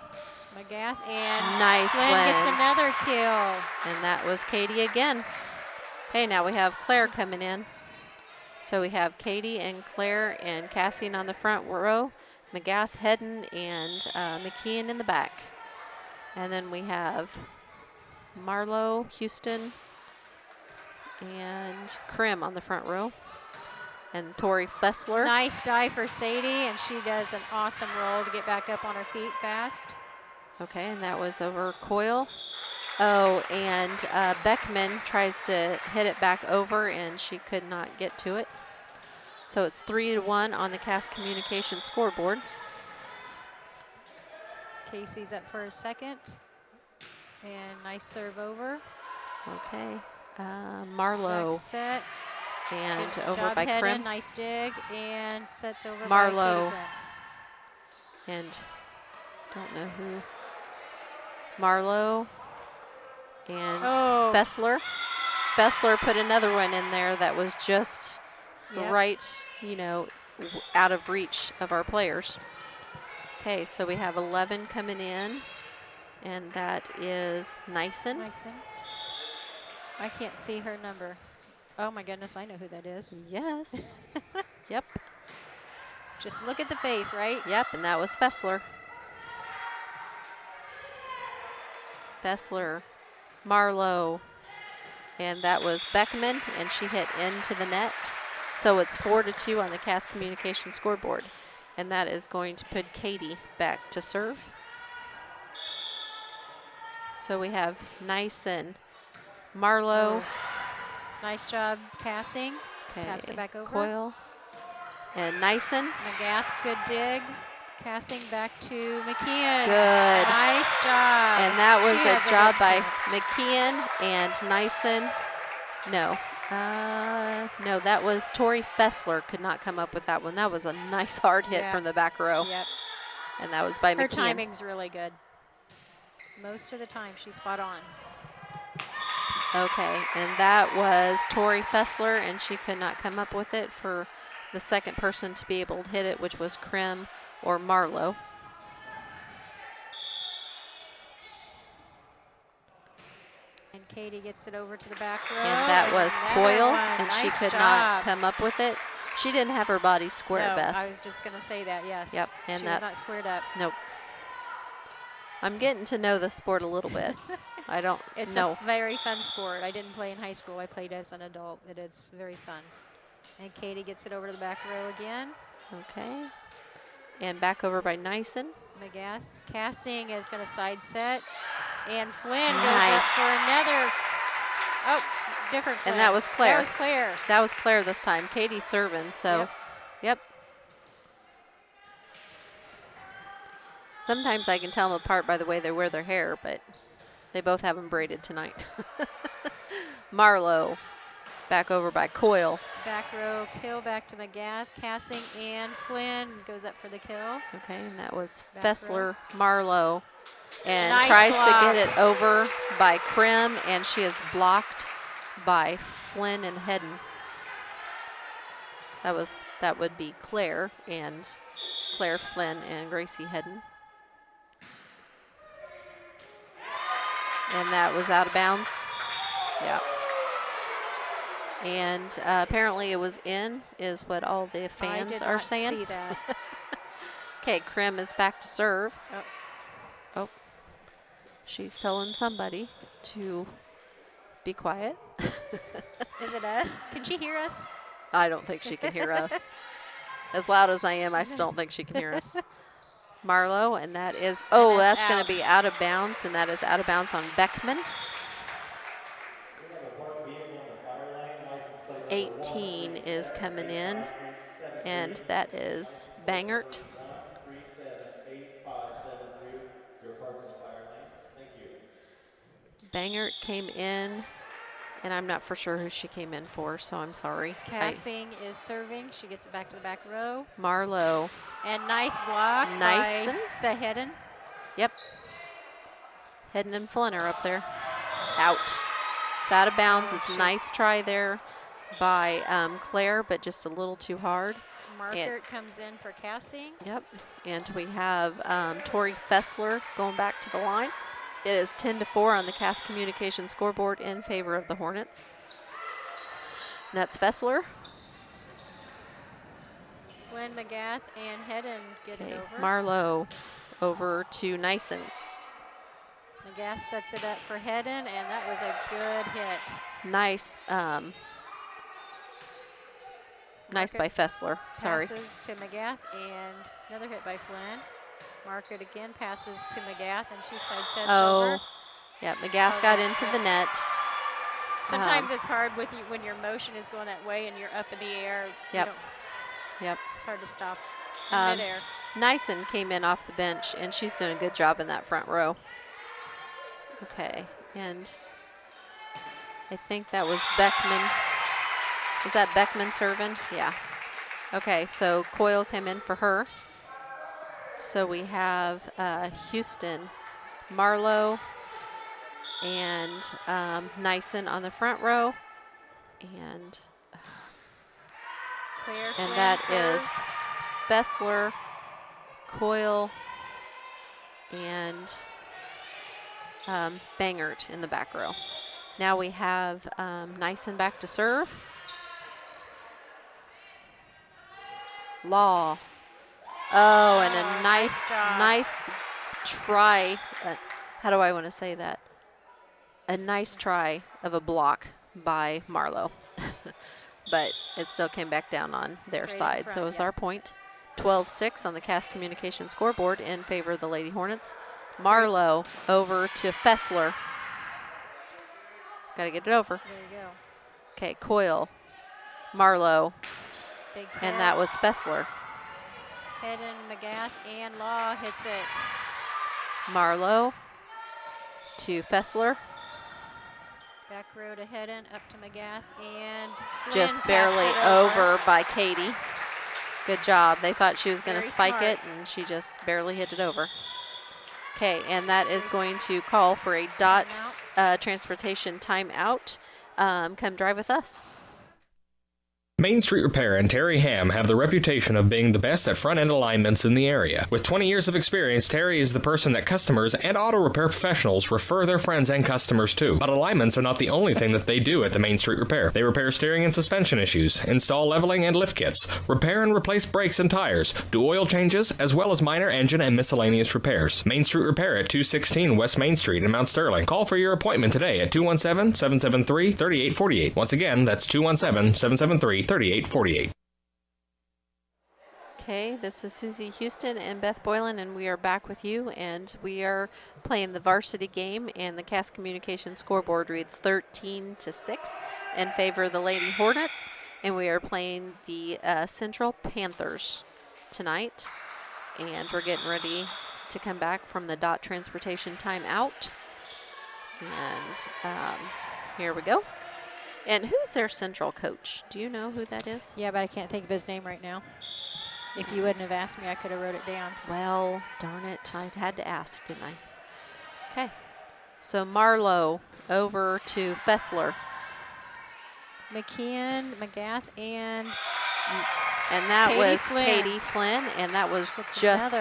McGath, and nice Flynn gets another kill. And that was Katie again. Okay, now we have Claire coming in. So we have Katie and Claire and Cassian on the front row, McGath, Hedden, and McKeon in the back. And then we have Marlowe, Houston, and Krim on the front row. and Tori Fessler. Nice dive for Sadie, and she does an awesome roll to get back up on her feet fast. Okay, and that was over Coyle. Oh, and Beckman tries to hit it back over, and she could not get to it. So it's 3-1 on the Cass Communication scoreboard. Casey's up for a second. And nice serve over. Okay. Marlowe. Back set. And Good over job, by Hedden. Krim. Nice dig. And sets over Marlowe. by Katie Krim. And don't know who. Marlowe. And Fessler. Fessler put another one in there that was just right, you know, out of reach of our players. Okay, so we have 11 coming in, and that is Nyson. I can't see her number. Oh my goodness, I know who that is. Yes. Yep. Just look at the face, right? Yep, and that was Fessler. Fessler, Marlowe, and that was Beckman, and she hit into the net. So it's 4-2 on the Cass Communication scoreboard. And that is going to put Katie back to serve. So we have Nyson, Marlowe. Nice job passing. Okay, Taps it back over. Coyle. And Nyson. McGath, good dig. Passing back to McKeon. Good. Nice job. And that was She has a job by good McKeon and Nyson. No. No, that was Tori Fessler could not come up with that one. That was a nice hard hit from the back row. Yep. And that was by Her McKeon. timing's really good. Most of the time she's spot on. Okay, and that was Tori Fessler, and she could not come up with it for the second person to be able to hit it, which was Krim or Marlowe. And Katie gets it over to the back row. And that was Coyle, and nice she could job. not come up with it. She didn't have her body square, No, Beth. I was just going to say that, yes. Yep, and she was that's not squared up. Nope. I'm getting to know the sport a little bit. I don't know. It's a very fun sport. I didn't play in high school. I played as an adult. It's very fun. And Katie gets it over to the back row again. Okay. And back over by Nyson. McGath casting is going to side set. And Flynn goes up for another. Oh, different Flynn. And that was Claire. That was Claire. That was Claire this time. Katie serving, so, yep. Sometimes I can tell them apart by the way they wear their hair, but they both have them braided tonight. Marlowe, back over by Coyle. Back row kill back to McGath, casting, and Flynn goes up for the kill. Okay, and that was Back Fessler, Marlowe, and Nice tries block. to get it over by Krim, and she is blocked by Flynn and Hedden. That would be Claire Flynn and Gracie Hedden. And that was out of bounds. Yeah. And apparently it was in, is what all the fans are saying. I did not see that. Okay, Krim is back to serve. Oh. She's telling somebody to be quiet. Is it us? Can she hear us? I don't think she can hear us. As loud as I am, I still don't think she can hear us. Marlowe, and that is, that's going to be out of bounds, and that is out of bounds on Beckman. 18 is coming in, and that is Bangert. Bangert came in, and I'm not for sure who she came in for, so I'm sorry. Casting is serving. She gets it back to the back row. Marlowe. And nice block by, is that Hedden? Yep. Hedden and Flynn are up there. Out. It's out of bounds. It's a nice try there by Claire, but just a little too hard. Markert comes in for casting. Yep. And we have Tori Fessler going back to the line. It is 10-4 on the Cass Communication scoreboard in favor of the Hornets. And that's Fessler. Flynn, McGath, and Hedden get it over. Marlowe over to Nyson. McGath sets it up for Hedden, and that was a good hit. Nice Nice by Fessler. Sorry. Passes to McGath, and another hit by Flynn. Market again passes to McGath, and she sidesteps over. Yeah, McGath got into the net. Sometimes it's hard with you when your motion is going that way and you're up in the air. Yep. It's hard to stop in midair. Nyson came in off the bench, and she's doing a good job in that front row. Okay, and I think that was Beckman. Was that Beckman serving? Yeah. Okay, so Coyle came in for her. So we have Houston, Marlowe, and Nyson on the front row. And that is Fessler, Coyle, and Bangert in the back row. Now we have Nyson back to serve. Law. Oh, and a nice try. How do I want to say that? A nice try of a block by Marlowe. But it still came back down on their side. So it's our point. 12-6 on the Cass Communication scoreboard in favor of the Lady Hornets. Marlowe over to Fessler. Got to get it over. There you go. Okay, Coyle, Marlowe, Big and that was Fessler. Hedden, McGath, and Law hits it. Marlowe to Fessler. Back row to Hedden, up to McGath, and just barely over by Katie. Good job. They thought she was going to spike it, and she just barely hit it over. Okay, and that is going to call for a dot transportation timeout. Come drive with us. Main Street Repair and Terry Ham have the reputation of being the best at front-end alignments in the area. With 20 years of experience, Terry is the person that customers and auto repair professionals refer their friends and customers to. But alignments are not the only thing that they do at the Main Street Repair. They repair steering and suspension issues, install leveling and lift kits, repair and replace brakes and tires, do oil changes, as well as minor engine and miscellaneous repairs. Main Street Repair at 216 West Main Street in Mount Sterling. Call for your appointment today at 217-773-3848. Once again, that's 217-773-3848. Okay, this is Susie Houston and Beth Boylan, and we are back with you, and we are playing the varsity game, and the Cass Communication scoreboard reads 13-6 in favor of the Lady Hornets, and we are playing the Central Panthers tonight, and we're getting ready to come back from the dot transportation timeout, and here we go. And who's their Central coach? Do you know who that is? Yeah, but I can't think of his name right now. If you wouldn't have asked me, I could have wrote it down. Well, darn it, I had to ask, didn't I? Okay, so Marlowe over to Fessler. McKeon, McGath, and that Katie was Flynn. Katie Flynn, and that was just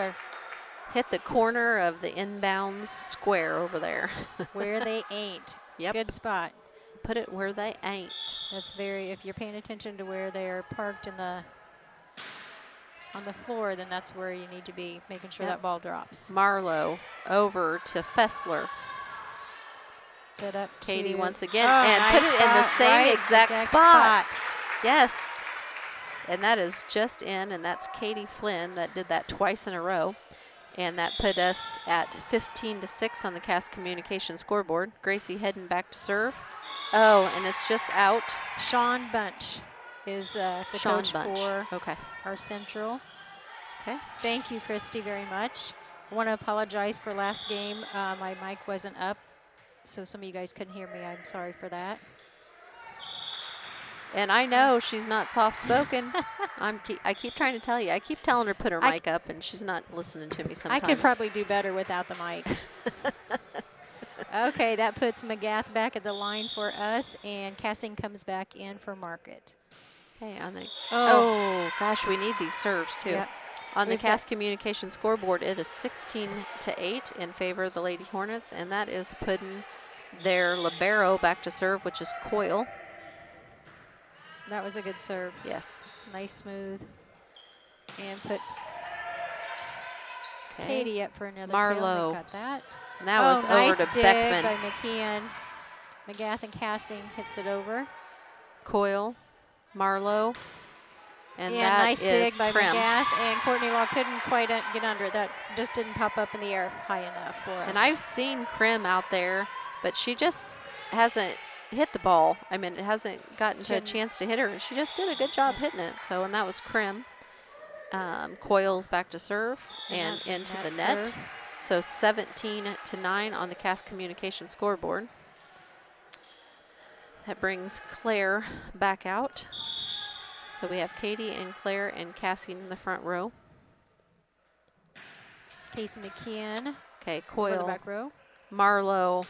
hit the corner of the inbounds square over there. Where they ain't. Yep. Good spot. Put it where they ain't. That's very, if you're paying attention to where they're parked in the on the floor, then that's where you need to be making sure that ball drops. Marlowe over to Fessler. Set up Katie to once again, and nice put it in the same exact spot. Yes. And that is just in, and that's Katie Flynn that did that twice in a row. And that put us at 15-6 on the Cass Communication scoreboard. Gracie Hedden back to serve. Oh, and it's just out. Sean Bunch is the Sean coach Bunch. for Okay. our Central. Okay. Thank you, Christy, very much. I want to apologize for last game. My mic wasn't up, so some of you guys couldn't hear me. I'm sorry for that. And I know she's not soft-spoken. I keep trying to tell you. I keep telling her to put her mic up, and she's not listening to me sometimes. I could probably do better without the mic. Okay, that puts McGath back at the line for us, and Cassing comes back in for Market. Okay, on the oh gosh, we need these serves too. Yep. On the Cass Communication scoreboard, it is 16-8 in favor of the Lady Hornets, and that is putting their libero back to serve, which is Coyle. That was a good serve. Yes. Nice, smooth. And puts Katie up for another Marlowe. Got that. And that was nice over to dig Beckman. by McKeon. McGath and Cassing hits it over. Coyle, Marlowe, And And that nice is dig by Prim. McGath, and Courtney Law couldn't quite get under it. That just didn't pop up in the air high enough for us. And I've seen Prim out there, but she just hasn't hit the ball. I mean, it hasn't gotten to a chance to hit her, and she just did a good job hitting it. So, and that was Prim. Coils back to serve and into the net. Serve. So 17-9 on the Cass Communication scoreboard. That brings Claire back out. So we have Katie and Claire and Cassie in the front row. Casey McKeon. Okay, over the Coyle. back row. Marlowe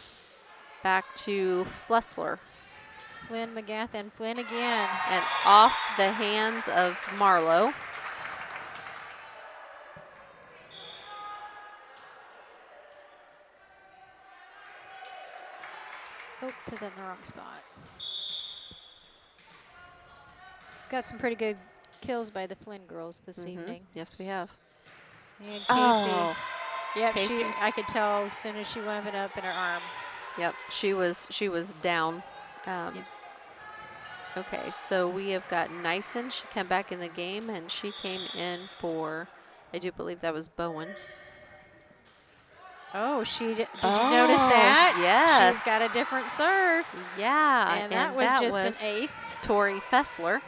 back to Flessler. Flynn, McGath, and Flynn again. And off the hands of Marlowe. Oh, put that in the wrong spot. Got some pretty good kills by the Flynn girls this evening. Yes, we have. And Casey. Oh. Yep, Casey. I could tell as soon as she wound it up in her arm. Yep, she was down. Okay, so we have got Nyson. She came back in the game, and she came in for, I do believe that was Bowen. Oh, did you notice that? Yes. She's got a different serve. Yeah. And that was just an ace. Tori Fessler.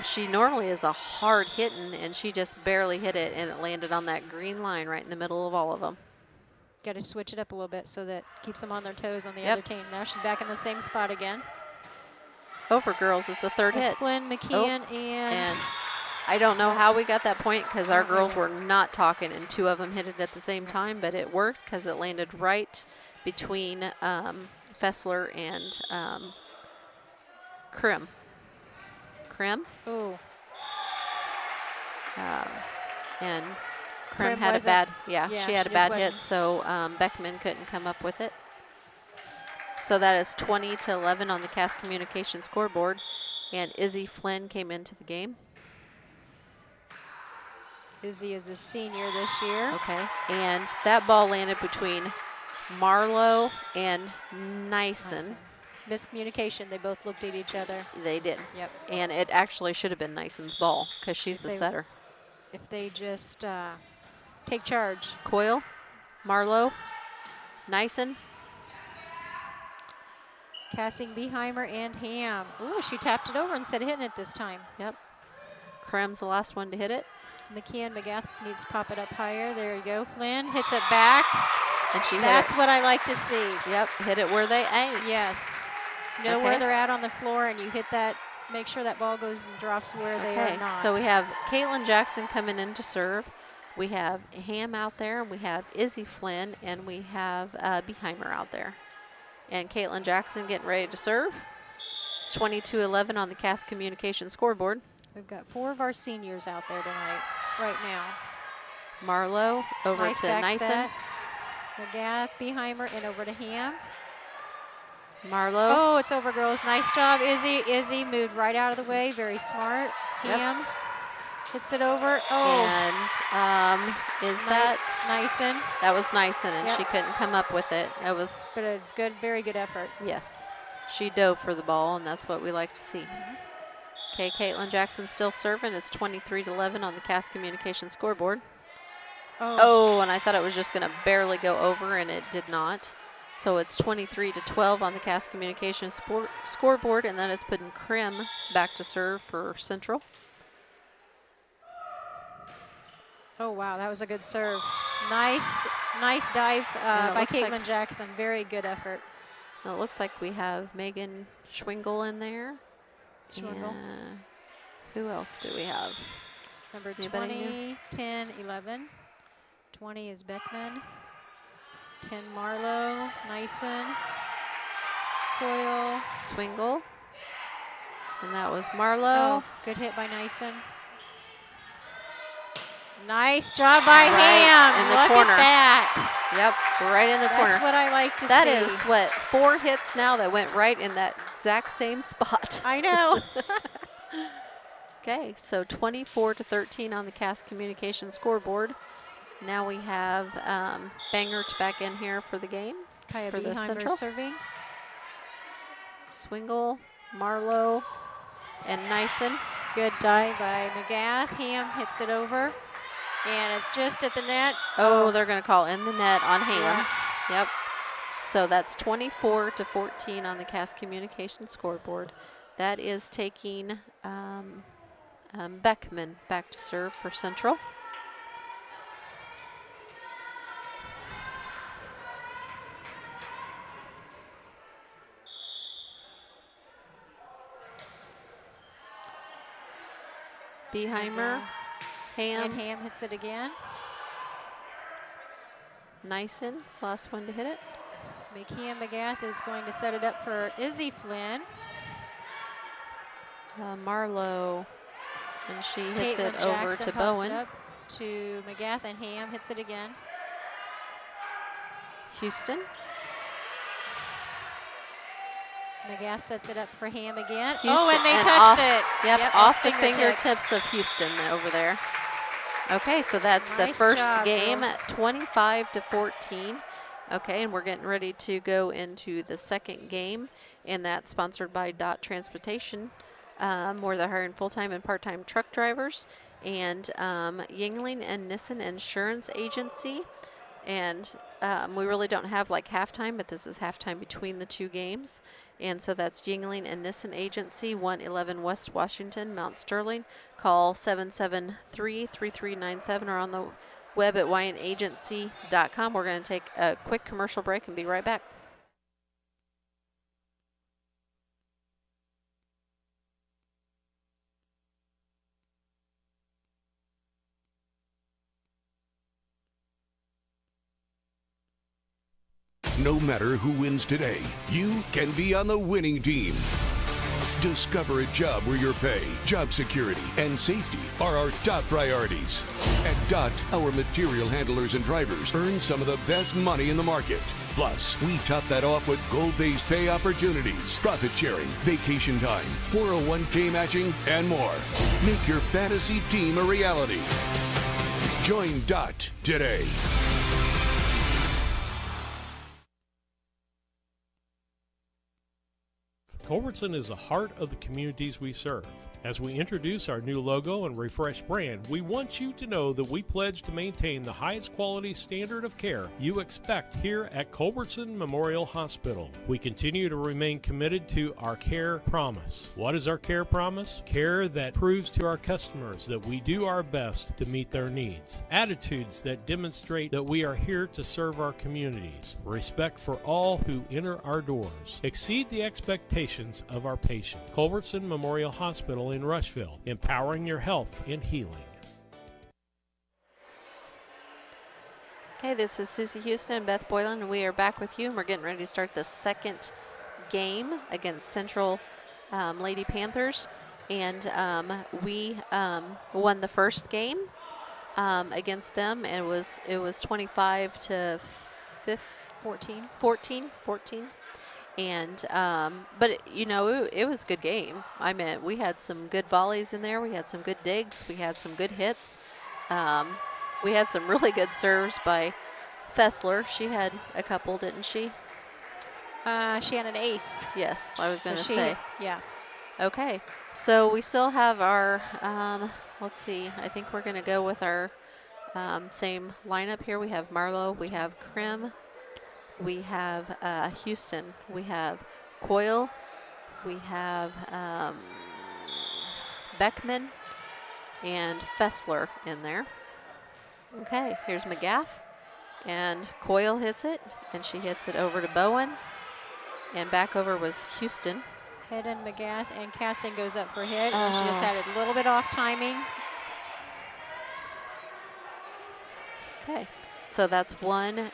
She normally is a hard hitting, and she just barely hit it, and it landed on that green line right in the middle of all of them. Got to switch it up a little bit so that keeps them on their toes on the Yep. other team. Now she's back in the same spot again. Over girls is the third hit. Flynn, McKeon, And I don't know how we got that point because our girls were not talking, and two of them hit it at the same time, but it worked because it landed right between Fessler and Krim. Ooh. And Krim Krim had a wasn't- bad, she had a just bad wasn't- hit, so Beckman couldn't come up with it. So that is 20-11 on the Cass Communication scoreboard, and Izzy Flynn came into the game. Izzy is a senior this year. Okay, and that ball landed between Marlowe and Nyson. Miscommunication. They both looked at each other. They did. Yep. And it actually should have been Nyson's ball because she's the setter. If they just take charge. Coyle, Marlowe, Nyson. Cassing Beheimer and Ham. Ooh, she tapped it over instead of hitting it this time. Yep. Krim's the last one to hit it. McKeon, McGath needs to pop it up higher. There you go. Flynn hits it back. And she That's hit it. what I like to see. Yep, hit it where they ain't. Yes. Know where Okay. they're at on the floor, and you hit that, make sure that ball goes and drops where they are not. So we have Caitlin Jackson coming in to serve. We have Ham out there, and we have Izzy Flynn, and we have Beheimer out there. And Caitlin Jackson getting ready to serve. It's 22-11 on the Cass Communication scoreboard. We've got 4 of our seniors out there tonight, right now. Marlowe over Nice to back Nyson. set. McGath, Beheimer, and over to Ham. Marlowe. Oh, it's over, girls. Nice job, Izzy. Izzy moved right out of the way. Very smart. Yep. Ham hits it over. Oh. And is that Nyson? That was Nyson, and Yep. she couldn't come up with it. It was. But it's good, very good effort. Yes. She dove for the ball, and that's what we like to see. Okay, Caitlin Jackson still serving. It's 23-11 on the Cass Communication scoreboard. Oh, and I thought it was just going to barely go over, and it did not. So it's 23-12 on the Cass Communication scoreboard, and that is putting Krim back to serve for Central. Oh, wow, that was a good serve. Nice dive And it by looks like- Caitlin Jackson. Very good effort. It looks like we have Megan Schwingle in there. Schwingle. And who else do we have? Number Anybody 20, 10, 11. 20 is Beckman. 10 Marlowe, Nyson, Coyle. Swingle. And that was Marlowe. Oh, good hit by Nyson. Nice job by Right Ham. in the Look corner. at that. Yep, right in the corner. That's what I like to That see. is what, 4 hits now that went right in that exact same spot. I know. Okay, so 24-13 on the Cass Communication scoreboard. Now we have Banger to back in here for the game. Kaya for the Beheimer Central. serving. Swingle, Marlowe, and Nyson. Good dive by McGath. Ham hits it over. And it's just at the net. Oh, they're going to call in the net on Ham. Yeah. Yep. So that's 24-14 on the Cass Communication scoreboard. That is taking Beckman back to serve for Central. Beheimer, Ham. And Ham hits it again. Nyson, it's the last one to hit it. McKeon McGath is going to set it up for Izzy Flynn. Marlowe, and she hits Caitlin it over Jackson to pops Bowen. it up to McGath, and Ham hits it again. Houston. McGath sets it up for Ham again. Houston, oh, and they and touched off, it. Yep, off the fingertips of Houston over there. Okay, so that's the Nice first job, game girls. at 25-14. Okay, and we're getting ready to go into the second game, and that's sponsored by Dot Transportation, where they're hiring full-time and part-time truck drivers, and Yingling and Nissen Insurance Agency. And we really don't have like halftime, but this is halftime between the two games. And so that's Yingling and Nissen Agency, 111 West Washington, Mount Sterling. Call 773-3397 or on the web at ynagency.com. We're going to take a quick commercial break and be right back. No matter who wins today, you can be on the winning team. Discover a job where your pay, job security, and safety are our top priorities. At DOT, our material handlers and drivers earn some of the best money in the market. Plus, we top that off with goal-based pay opportunities, profit sharing, vacation time, 401k matching, and more. Make your fantasy team a reality. Join DOT today. Culbertson is the heart of the communities we serve. As we introduce our new logo and refreshed brand, we want you to know that we pledge to maintain the highest quality standard of care you expect here at Culbertson Memorial Hospital. We continue to remain committed to our care promise. What is our care promise? Care that proves to our customers that we do our best to meet their needs. Attitudes that demonstrate that we are here to serve our communities. Respect for all who enter our doors. Exceed the expectations of our patients. Culbertson Memorial Hospital in Rushville, empowering your health and healing. Okay, this is Susie Houston and Beth Boylan, and we are back with you, and we're getting ready to start the second game against Central Lady Panthers. And we won the first game against them, and it was 25-14. And but it was a good game. I mean, we had some good volleys in there. We had some good digs. We had some good hits. We had some really good serves by Fessler. She had a couple, didn't she? She had an ace. Yes, I was going to say. Yeah. Okay, so we still have our, let's see, I think we're going to go with our same lineup here. We have Marlowe, we have Krim, we have Houston, we have Coyle, we have Beckman, and Fessler in there. Okay, here's McGath, and Coyle hits it, and she hits it over to Bowen, and back over was Houston. Head and McGath, and Cassing goes up for hit, and she just had it a little bit off timing. Okay, so that's 1-0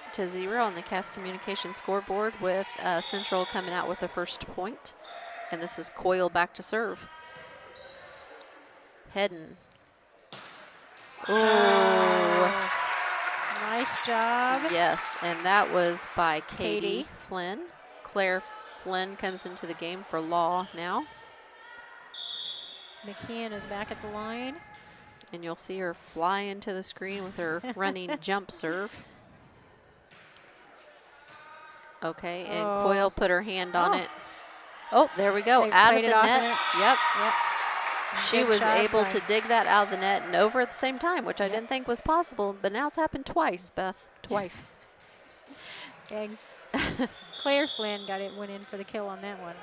on the Cass Communication scoreboard, with Central coming out with the first point. And this is Coyle back to serve. Hedden. Oh, nice job. Yes, and that was by Katie Flynn. Claire Flynn comes into the game for Law now. McKeon is back at the line. And you'll see her fly into the screen with her running jump serve. Okay, and Coyle put her hand on it. Oh, there we go. They out of played the it net. off Yep. She was shot able by- to dig that out of the net and over at the same time, which I didn't think was possible, but now it's happened twice, Beth, twice. And Claire Flynn went in for the kill on that one.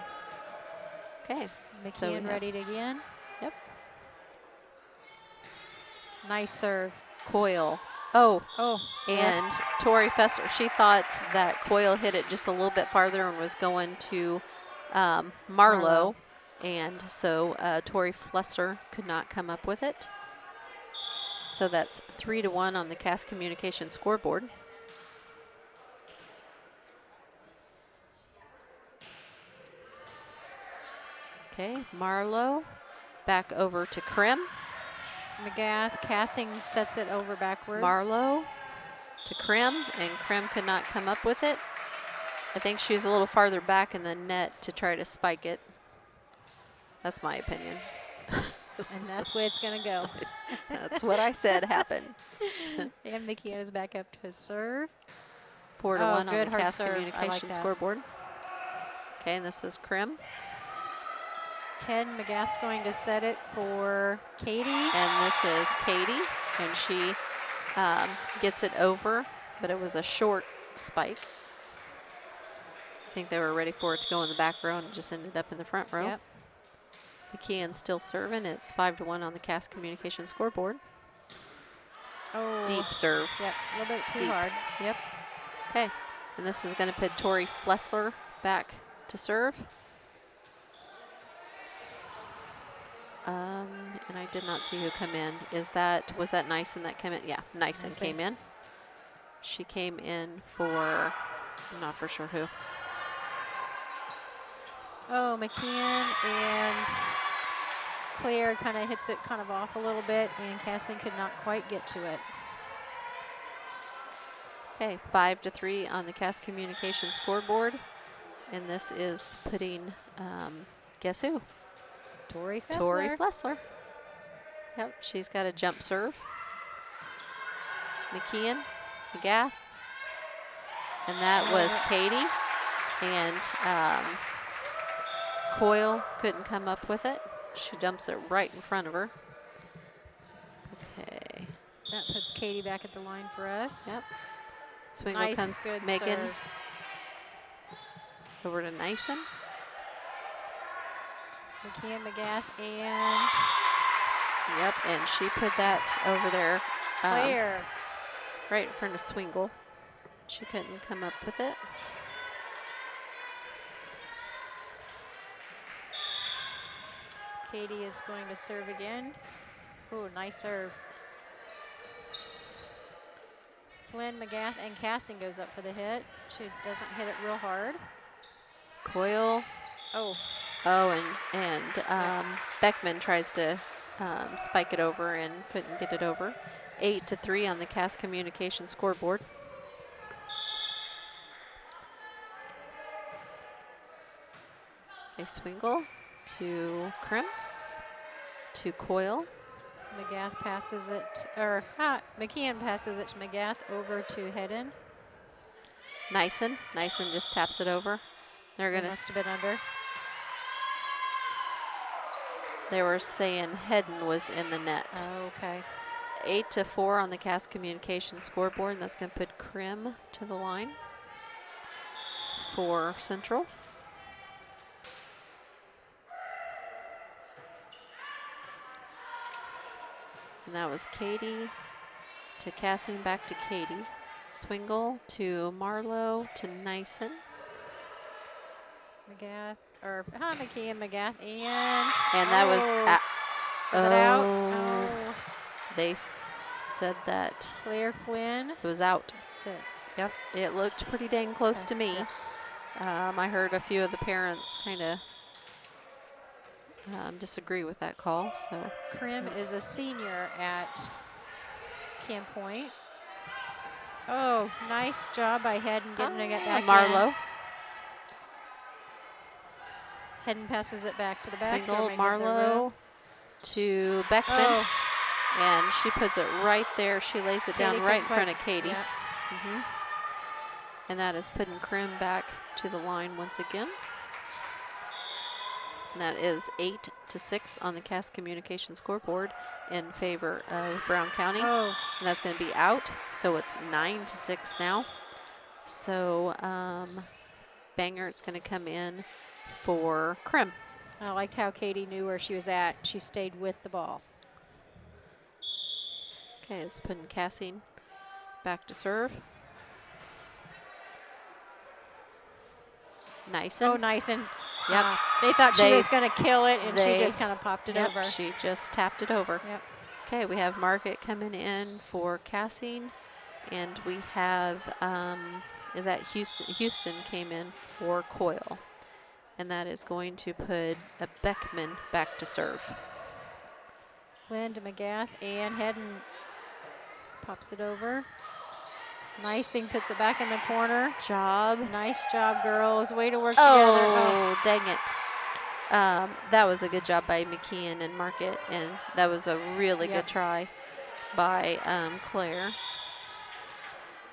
Okay. so we McKeon have- ready to again. Yep. Nice serve. Coyle. Oh. Oh. And Tori Fester, she thought that Coyle hit it just a little bit farther and was going to Marlowe. And so Tori Flesser could not come up with it. So that's 3-1 on the Cass Communication scoreboard. Okay, Marlowe back over to Krim. McGath, Cassing sets it over backwards. Marlowe to Krim, and Krim could not come up with it. I think she was a little farther back in the net to try to spike it. That's my opinion. And that's where it's going to go. That's what I said happened. And McKeon is back up to his serve. 4-1 on the hard Cass serve. I like Communication that. scoreboard. Okay, and this is Krim. Head McGath's going to set it for Katie. And this is Katie, and she gets it over, but it was a short spike. I think they were ready for it to go in the back row, and it just ended up in the front row. Yep. McKeon still serving. It's 5-1 on the Cass Communication scoreboard. Oh. Deep serve. Yep, a little bit too Deep. hard. Yep. Okay, and this is going to put Tori Flessler back to serve. And I did not see who come in. Was that Nyson that came in? Yeah, Nyson came in. She came in for, I'm not for sure who. Oh, McKeon and Claire kind of hits it kind of off a little bit, and Cassing could not quite get to it. Okay, 5-3 on the Cass Communication scoreboard. And this is putting, guess who? Tori Flessler. Tori Flessler. Yep, she's got a jump serve. McKeon, McGath. And that was Katie. And Coyle couldn't come up with it. She dumps it right in front of her. Okay. That puts Katie back at the line for us. Yep. Swingle Nice, comes good Megan serve. over to Nyson. McKeon, McGath, and Yep, and she put that over there. Claire. Right in front of Swingle. She couldn't come up with it. Katie is going to serve again. Ooh, nice serve. Flynn, McGath, and Cassing goes up for the hit. She doesn't hit it real hard. Coyle. Oh. Oh, and Beckman tries to spike it over and couldn't get it over. 8-3 on the Cass Communication scoreboard. A Swingle to Krim, to Coyle. McGath passes it, McKeon passes it to McGath over to Hedden. Nyson just taps it over. They're It gonna must have been under. They were saying Hedden was in the net. Oh, okay. 8-4 on the Cass Communication scoreboard, and that's going to put Krim to the line for Central. And that was Katie to Cassing, back to Katie. Swingle to Marlowe to Nyson. McGath, McKeon, McGath, and that was is it out? Oh. They said that Claire Flynn. it was out. Sit. Yep, it looked pretty dang close to me. Yeah. I heard a few of the parents kind of disagree with that call. So Krim is a senior at Camp Point. Oh, nice job by Hedden getting it back Marlowe. in. Hedden passes it back to the back. Swingle, Marlowe to Beckman. Oh. And she puts it right there. She lays it down right in front of Katie. Yeah. And that is putting Krim back to the line once again. And that is 8-6 on the Cass Communication scoreboard in favor of Brown County. Oh. And that's going to be out, so it's 9-6 now. So Bangert's going to come in for Krim. I liked how Katie knew where she was at. She stayed with the ball. Okay, it's putting Cassine back to serve. Nice. Oh, nice. And yep. They thought she was going to kill it, and she just kind of popped it yep, over. She just tapped it over. Yep. Okay, we have Margaret coming in for Cassine, and we have, is that Houston? Houston came in for Coyle, and that is going to put a Beckman back to serve. Lynn to McGath, and Hedden pops it over. Nicing puts it back in the corner. Job. Nice job, girls. Way to work together. Oh, dang it. That was a good job by McKeon and Market, and that was a really good try by Claire.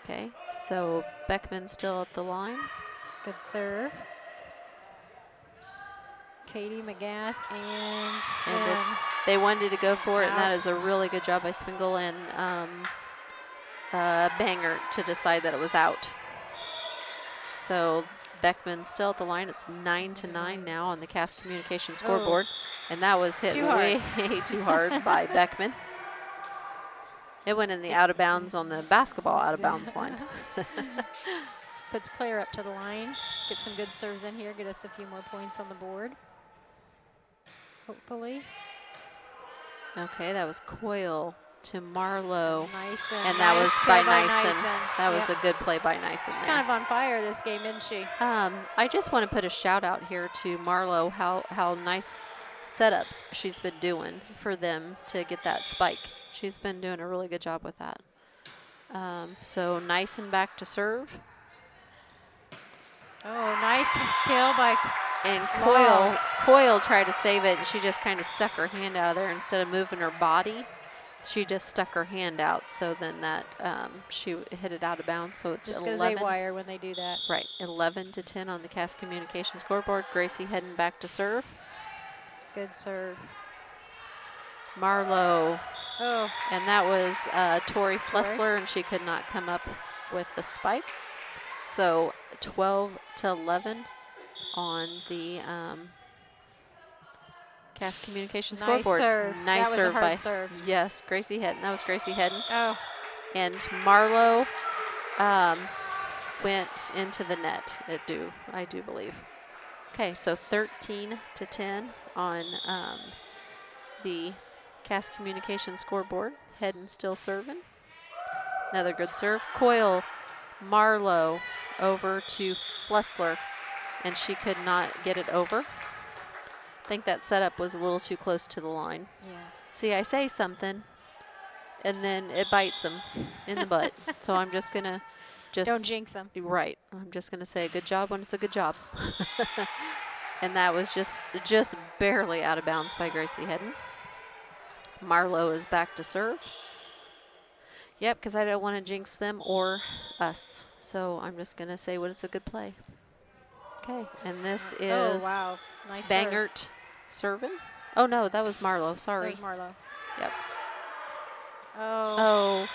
Okay, so Beckman still at the line. Good serve. Katie McGath and they wanted to go for it, and that is a really good job by Swingle and Banger to decide that it was out. So Beckman still at the line. It's 9-9 now on the Cass Communication scoreboard, and that was hit way too hard by Beckman. It went in the out of bounds on the basketball out of bounds line. Puts Claire up to the line. Get some good serves in here. Get us a few more points on the board. Hopefully. Okay, that was Coyle to Marlowe. Nyson. And that was by Nyson. That was yep. a good play by Nyson. She's kind of on fire this game, isn't she? I just want to put a shout out here to Marlowe, how nice setups she's been doing for them to get that spike. She's been doing a really good job with that. So Nyson back to serve. Oh, nice kill by... And Coyle tried to save it, and she just kind of stuck her hand out of there. Instead of moving her body, she just stuck her hand out. So then that she hit it out of bounds. So it's just 11. goes haywire when they do that. Right, 11-10 on the Cass Communication scoreboard. Gracie heading back to serve. Good serve. Marlowe. Oh. And that was Tori Flessler, and she could not come up with the spike. So 12-11. On the Cass Communication scoreboard. Serve. Nice that was serve a hard by serve. Yes, Gracie Hedden. That was Gracie Hedden. Oh. And Marlowe went into the net. I do believe. Okay, so 13-10 on the Cass Communication scoreboard. Hedden still serving. Another good serve. Coyle, Marlowe over to Flessler. And she could not get it over. I think that setup was a little too close to the line. Yeah. See, I say something, and then it bites them in the butt. So I'm just going to don't jinx them. Right. I'm just going to say a good job when it's a good job. And that was just barely out of bounds by Gracie Hedden. Marlowe is back to serve. Yep, because I don't want to jinx them or us. So I'm just going to say what it's a good play. Okay, and this is wow. Nice Bangert serving. Oh no, that was Marlowe. Sorry. There's Marlowe. Yep. Oh.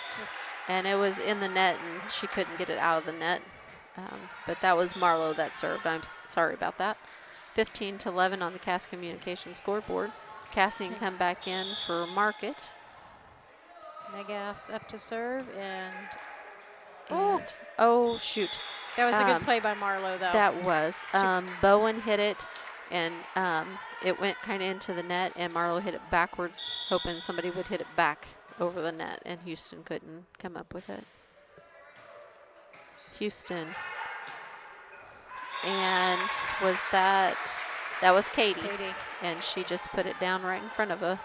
And it was in the net, and she couldn't get it out of the net. But that was Marlowe that served. I'm sorry about that. 15-11 on the Cass Communication scoreboard. Cassie come back in for Market. Megath's up to serve, and oh shoot. That was a good play by Marlowe, though. That was. Bowen hit it, and it went kind of into the net, and Marlowe hit it backwards, hoping somebody would hit it back over the net, and Houston couldn't come up with it. Houston. And that was Katie. And she just put it down right in front of a,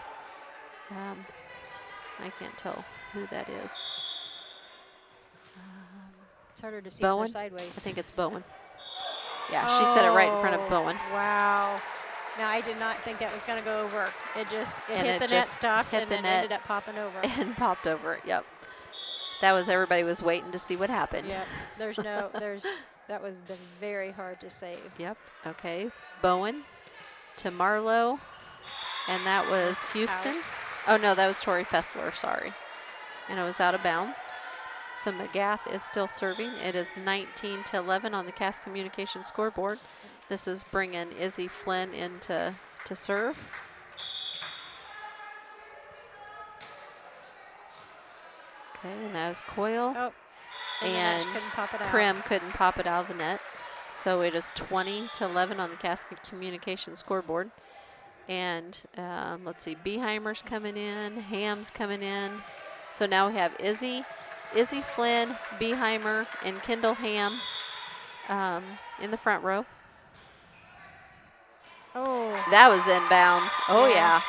I can't tell who that is. It's harder to see Bowen? sideways. I think it's Bowen. Yeah, she set it right in front of Bowen. Wow. Now, I did not think that was going to go over. It hit the net, stopped, and then ended up popping over. And popped over it, yep. Everybody was waiting to see what happened. Yep. That was been very hard to save. Yep. Okay. Bowen to Marlowe, and that was Houston. Oh, no, that was Tori Fessler, sorry. And it was out of bounds. So McGath is still serving. It is 19-11 on the Cass Communication scoreboard. This is bringing Izzy Flynn in to serve. Okay, and that was Coyle. Oh, and Krim couldn't pop it out of the net. So it is 20-11 on the Cass Communication scoreboard. And let's see, Beheimer's coming in, Ham's coming in. So now we have Izzy Flynn, Beheimer, and Kendall Ham in the front row. Oh. That was inbounds. Oh, Yeah.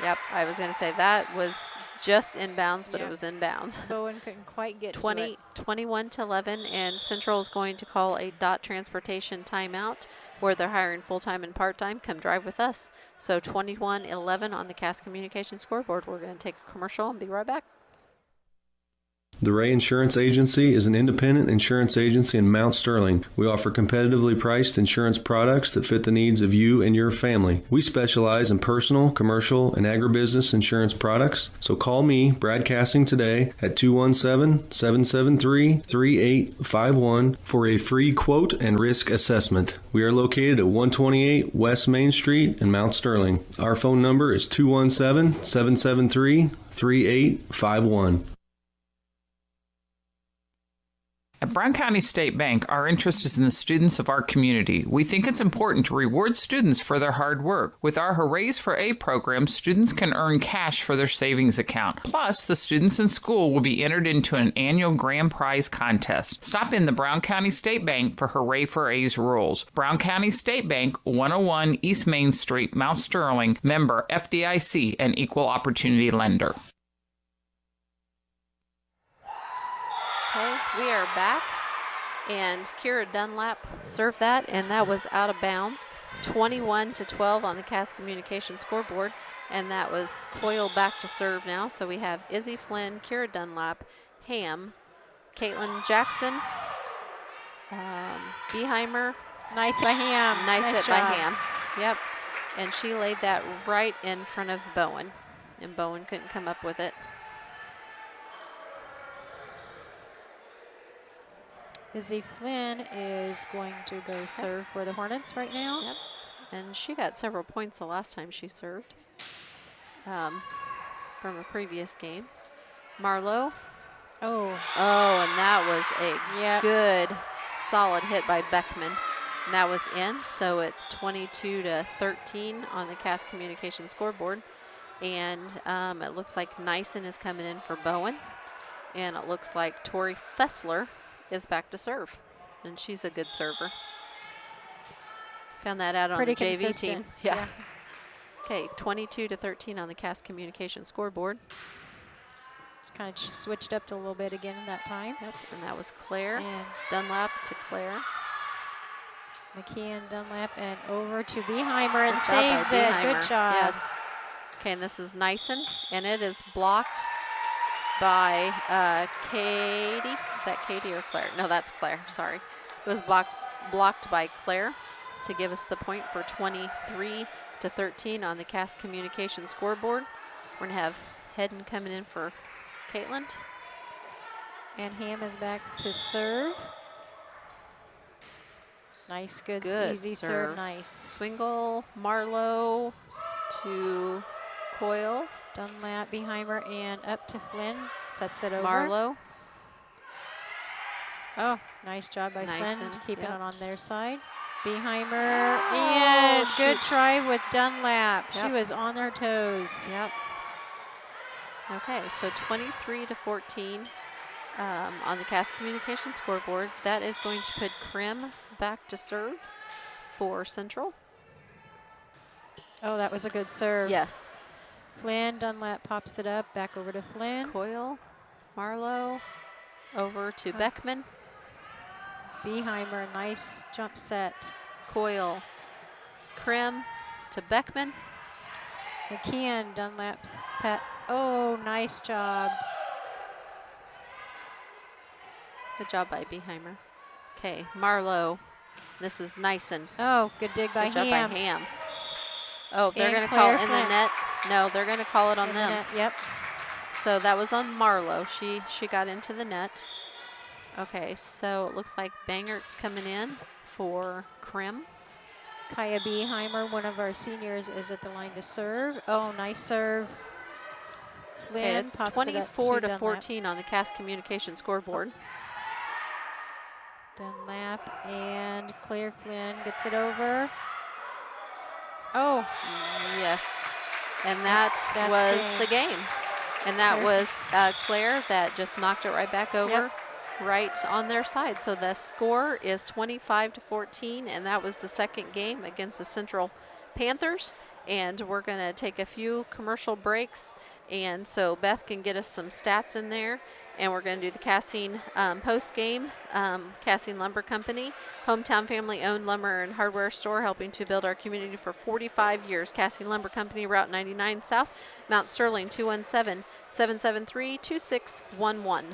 Yep, I was going to say that was just inbounds, but Yep. it was inbounds. Bowen couldn't quite get to it. 21-11, and Central is going to call a dot transportation timeout where they're hiring full-time and part-time. Come drive with us. So 21-11 on the Cass Communication scoreboard. We're going to take a commercial and be right back. The Ray Insurance Agency is an independent insurance agency in Mount Sterling. We offer competitively priced insurance products that fit the needs of you and your family. We specialize in personal, commercial, and agribusiness insurance products. So call me, Brad Cassing, today at 217-773-3851 for a free quote and risk assessment. We are located at 128 West Main Street in Mount Sterling. Our phone number is 217-773-3851. At Brown County State Bank, our interest is in the students of our community. We think it's important to reward students for their hard work. With our Hoorays for A program, students can earn cash for their savings account. Plus, the students in school will be entered into an annual grand prize contest. Stop in the Brown County State Bank for Hooray for A's rules. Brown County State Bank, 101 East Main Street, Mount Sterling, member FDIC, and equal opportunity lender. Okay, we are back, and Kira Dunlap served that, and that was out of bounds. 21-12 on the Cass Communication scoreboard, and that was Coyle back to serve now. So we have Izzy Flynn, Kira Dunlap, Ham, Caitlin Jackson, Beheimer. Nice by Ham. Nice hit by job. Ham. Yep, and she laid that right in front of Bowen, and Bowen couldn't come up with it. Izzy Flynn is going to go serve for the Hornets right now. Yep. And she got several points the last time she served from a previous game. Marlowe. Oh, and that was a good, solid hit by Beckman. And that was in, so it's 22-13 on the Cass Communication scoreboard. And it looks like Nyson is coming in for Bowen. And it looks like Tori Fessler is back to serve, and she's a good server. Found that out on the JV team. Yeah. Okay, 22-13 on the Cass Communication scoreboard. Just kind of switched up to a little bit again in that time. Yep, and that was Claire. And Dunlap to Claire. McKeon, Dunlap, and over to Beheimer, and Good job saves by it. Beheimer. Good job. Yes. Okay, and this is Nyson, and it is blocked by Katie. Is that Katie or Claire? No, that's Claire. Sorry. It was blocked by Claire to give us the point for 23-13 on the Cass Communication scoreboard. We're going to have Hedden coming in for Caitlin. And Ham is back to serve. Nice, good easy serve. Nice. Swingle, Marlowe to Coyle. Dunlap, Beheimer, and up to Flynn. Sets it over. Marlowe. Oh, nice job by Nyson, Flynn to keep it yep. on their side. Beheimer, and good try with Dunlap. Yep. She was on her toes. Yep. Okay, so 23-14 on the Cass Communication scoreboard. That is going to put Krim back to serve for Central. Oh, that was a good serve. Yes. Flynn, Dunlap pops it up, back over to Flynn. Coyle, Marlowe, over to Beckman. Beheimer, nice jump set. Coyle, Krim to Beckman. McKeon, Dunlap's pet. Oh, nice job. Good job by Beheimer. Okay, Marlowe This is Nyson. Oh, good dig by Good job Ham. by Ham. Oh, they're And going to call Claire it in the Flynn. net. No, they're going to call it on In the them. net, yep. So that was on Marlowe. She got into the net. Okay, so it looks like Bangert's coming in for Krim. Kaya Beheimer, one of our seniors, is at the line to serve. Oh, nice serve. Okay, Flynn it's pops 24 it up to 14 on the Cass Communication scoreboard. Dunlap and Claire Flynn gets it over. Oh. Yes. And that's game. the game. And that Claire. was Claire that just knocked it right back over, right on their side. So the score is 25 to 14, and that was the second game against the Central Panthers. And we're going to take a few commercial breaks, and so Beth can get us some stats in there. And we're going to do the Cassine post-game. Cassine Lumber Company, hometown family-owned lumber and hardware store, helping to build our community for 45 years. Cassine Lumber Company, Route 99 South, Mount Sterling, 217-773-2611.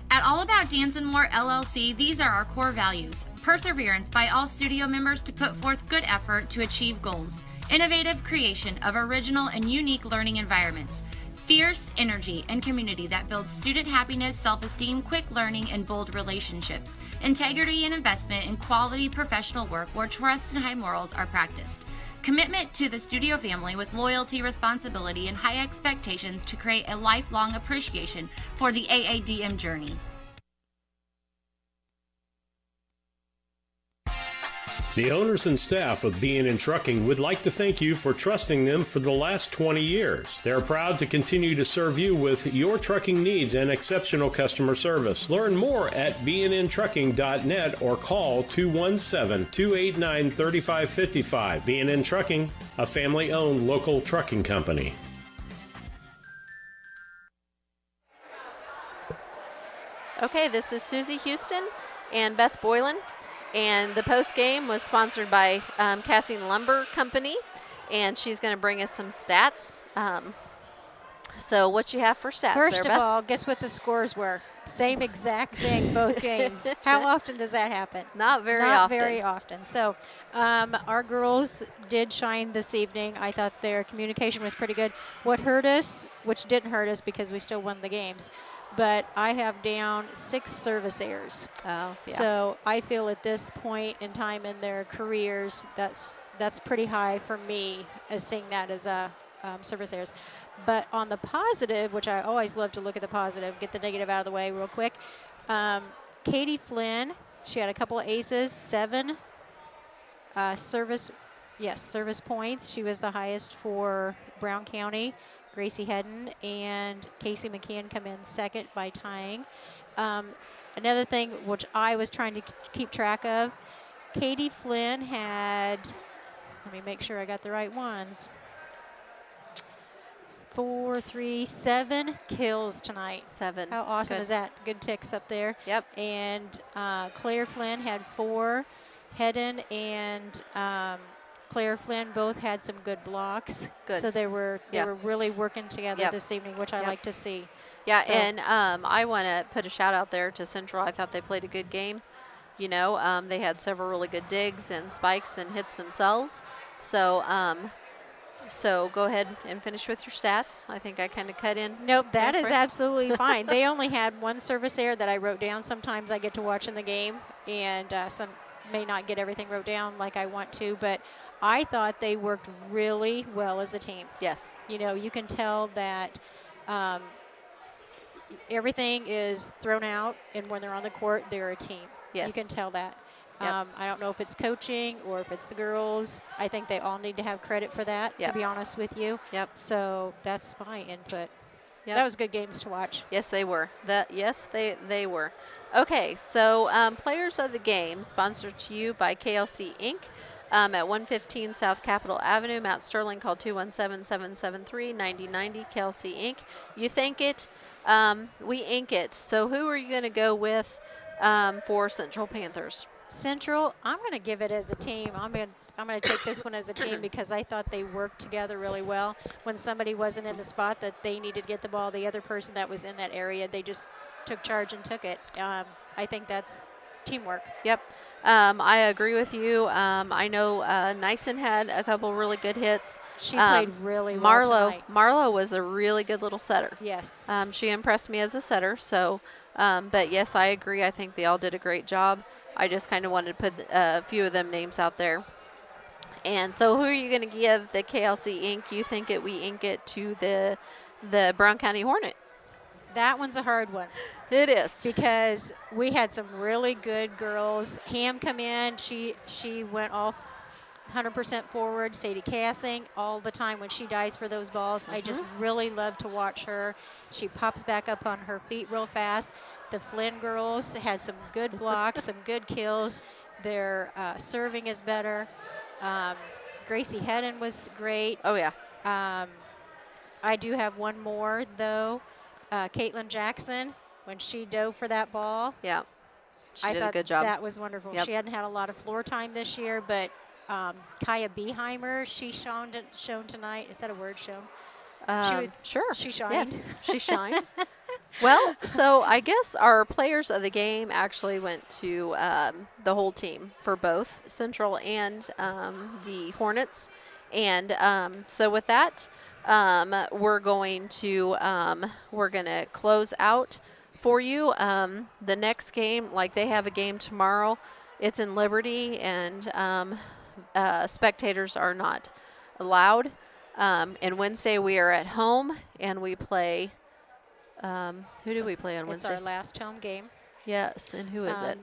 At All About Dance and More LLC, these are our core values. Perseverance by all studio members to put forth good effort to achieve goals. Innovative creation of original and unique learning environments. Fierce energy and community that builds student happiness, self-esteem, quick learning, and bold relationships. Integrity and investment in quality professional work where trust and high morals are practiced. Commitment to the studio family with loyalty, responsibility, and high expectations to create a lifelong appreciation for the AADM journey. The owners and staff of B&N Trucking would like to thank you for trusting them for the last 20 years. They are proud to continue to serve you with your trucking needs and exceptional customer service. Learn more at bnntrucking.net or call 217-289-3555. B&N Trucking, a family-owned local trucking company. Okay, this is Susie Houston and Beth Boylan. And the post game was sponsored by Cassine Lumber Company, and she's going to bring us some stats. So what you have for stats? First there, of Beth? all, guess what the scores were? Same exact thing, both games. How often does that happen? Not very often. Not very often. So our girls did shine this evening. I thought their communication was pretty good. What hurt us, which didn't hurt us because we still won the games, but I have down 6 service errors. Oh, yeah. So I feel at this point in time in their careers, that's pretty high for me as seeing that as a service errors. But on the positive, which I always love to look at the positive, get the negative out of the way real quick. Katie Flynn, she had a couple of aces, 7 service points. She was the highest for Brown County. Gracie Hedden and Casey McKeon come in second by tying. Another thing which I was trying to keep track of, Katie Flynn had, let me make sure I got the right ones, 7 kills tonight. 7. How awesome Good. is that? Good ticks up there. Yep. And Claire Flynn had 4. Hedden and Claire Flynn both had some good blocks. Good. So they were really working together this evening, which I like to see. Yeah, So- and I want to put a shout out there to Central. I thought they played a good game. You know, they had several really good digs and spikes and hits themselves. So so go ahead and finish with your stats. I think I kind of cut in. Nope, that there is for you. absolutely fine. They only had 1 service error that I wrote down. Sometimes I get to watch in the game, and some may not get everything wrote down like I want to, but I thought they worked really well as a team. Yes. You know, you can tell that everything is thrown out, and when they're on the court, they're a team. Yes. You can tell that. Yep. I don't know if it's coaching or if it's the girls. I think they all need to have credit for that, Yep. to be honest with you. Yep. So that's my input. Yep. That was good games to watch. Yes, they were. Yes, they were. Okay, so players of the game, sponsored to you by KLC Inc. At 115 South Capitol Avenue, Mount Sterling. Call 217-773-9090, KLC Inc. You think it, we ink it. So who are you going to go with for Central Panthers? Central, I'm going to give it as a team. I'm going to take this one as a team because I thought they worked together really well. When somebody wasn't in the spot that they needed to get the ball, the other person that was in that area, they just took charge and took it. I think that's teamwork. Yep. I agree with you. I know Nyson had a couple really good hits. She played really well tonight. Marlo was a really good little setter. Yes. She impressed me as a setter. So, but yes, I agree. I think they all did a great job. I just kind of wanted to put a few of them names out there. And so who are you going to give the KLC ink? You think we ink it to the Brown County Hornet? That one's a hard one. It is. Because we had some really good girls. Ham come in. She went all 100% forward. Sadie Cassing all the time when she dives for those balls. I just really love to watch her. She pops back up on her feet real fast. The Flynn girls had some good blocks, some good kills. Their serving is better. Gracie Hedden was great. Oh, yeah. I do have one more, though. Caitlin Jackson, when she dove for that ball. Yeah. She I did thought a good job. That was wonderful. Yep. She hadn't had a lot of floor time this year, but Kaya Beheimer, she shown tonight. Is that a word, shown? Sure. She shined. Yes, she shined. Well, so I guess our players of the game actually went to the whole team for both Central and the Hornets. And so with that, we're going to close out for you. The next game, like they have a game tomorrow, it's in Liberty, and spectators are not allowed. And Wednesday we are at home and we play. Who do we play on Wednesday? It's our last home game. Yes, and who is it?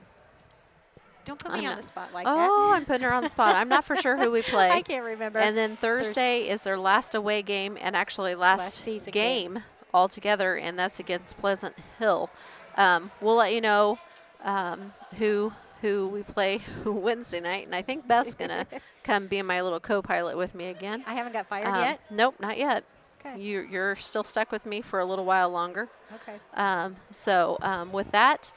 Don't put me on the spot like that. Oh, I'm putting her on the spot. I'm not for sure who we play. I can't remember. And then Thursday is their last away game, and actually last season game altogether, and that's against Pleasant Hill. We'll let you know who we play Wednesday night, and I think Beth's gonna come be my little co-pilot with me again. I haven't got fired yet? Nope, not yet. Okay. You're still stuck with me for a little while longer. Okay. With that,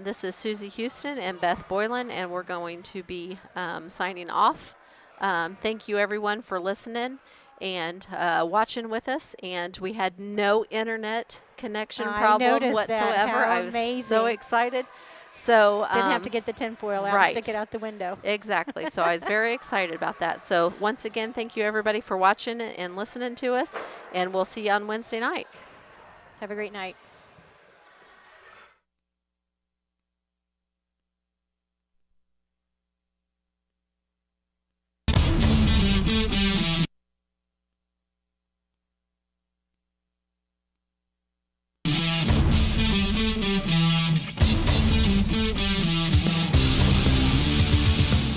this is Susie Houston and Beth Boylan, and we're going to be signing off. Thank you, everyone, for listening and watching with us. And we had no internet connection problem whatsoever. I was so excited. So didn't have to get the tinfoil out and stick it out the window. Exactly. So I was very excited about that. So once again, thank you everybody for watching and listening to us, and we'll see you on Wednesday night. Have a great night.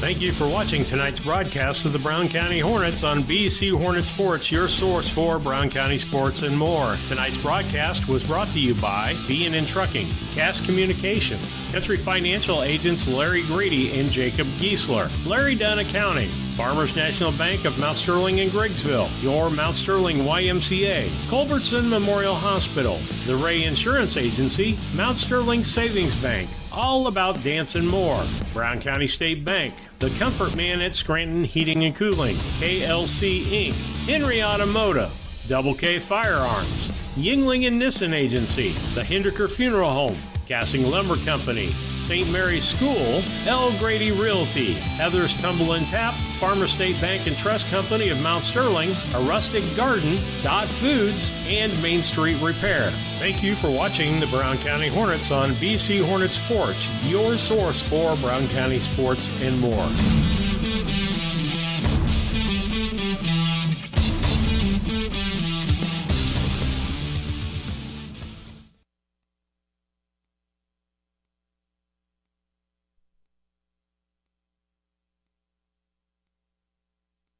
Thank you for watching tonight's broadcast of the Brown County Hornets on BC Hornet Sports, your source for Brown County sports and more. Tonight's broadcast was brought to you by B&N Trucking, Cass Communications, Country Financial agents Larry Grady and Jacob Giesler, Larry Dunn Accounting, Farmers National Bank of Mount Sterling and Griggsville, your Mount Sterling YMCA, Culbertson Memorial Hospital, the Ray Insurance Agency, Mount Sterling Savings Bank, All About Dance and More, Brown County State Bank, The Comfort Man at Scranton Heating and Cooling, KLC Inc., Henry Automotive, Double K Firearms, Yingling and Nissen Agency, the Hinderker Funeral Home, Cassing Lumber Company, St. Mary's School, L. Grady Realty, Heather's Tumble and Tap, Farmer State Bank and Trust Company of Mount Sterling, A Rustic Garden, Dot Foods, and Main Street Repair. Thank you for watching the Brown County Hornets on BC Hornet Sports, your source for Brown County sports and more.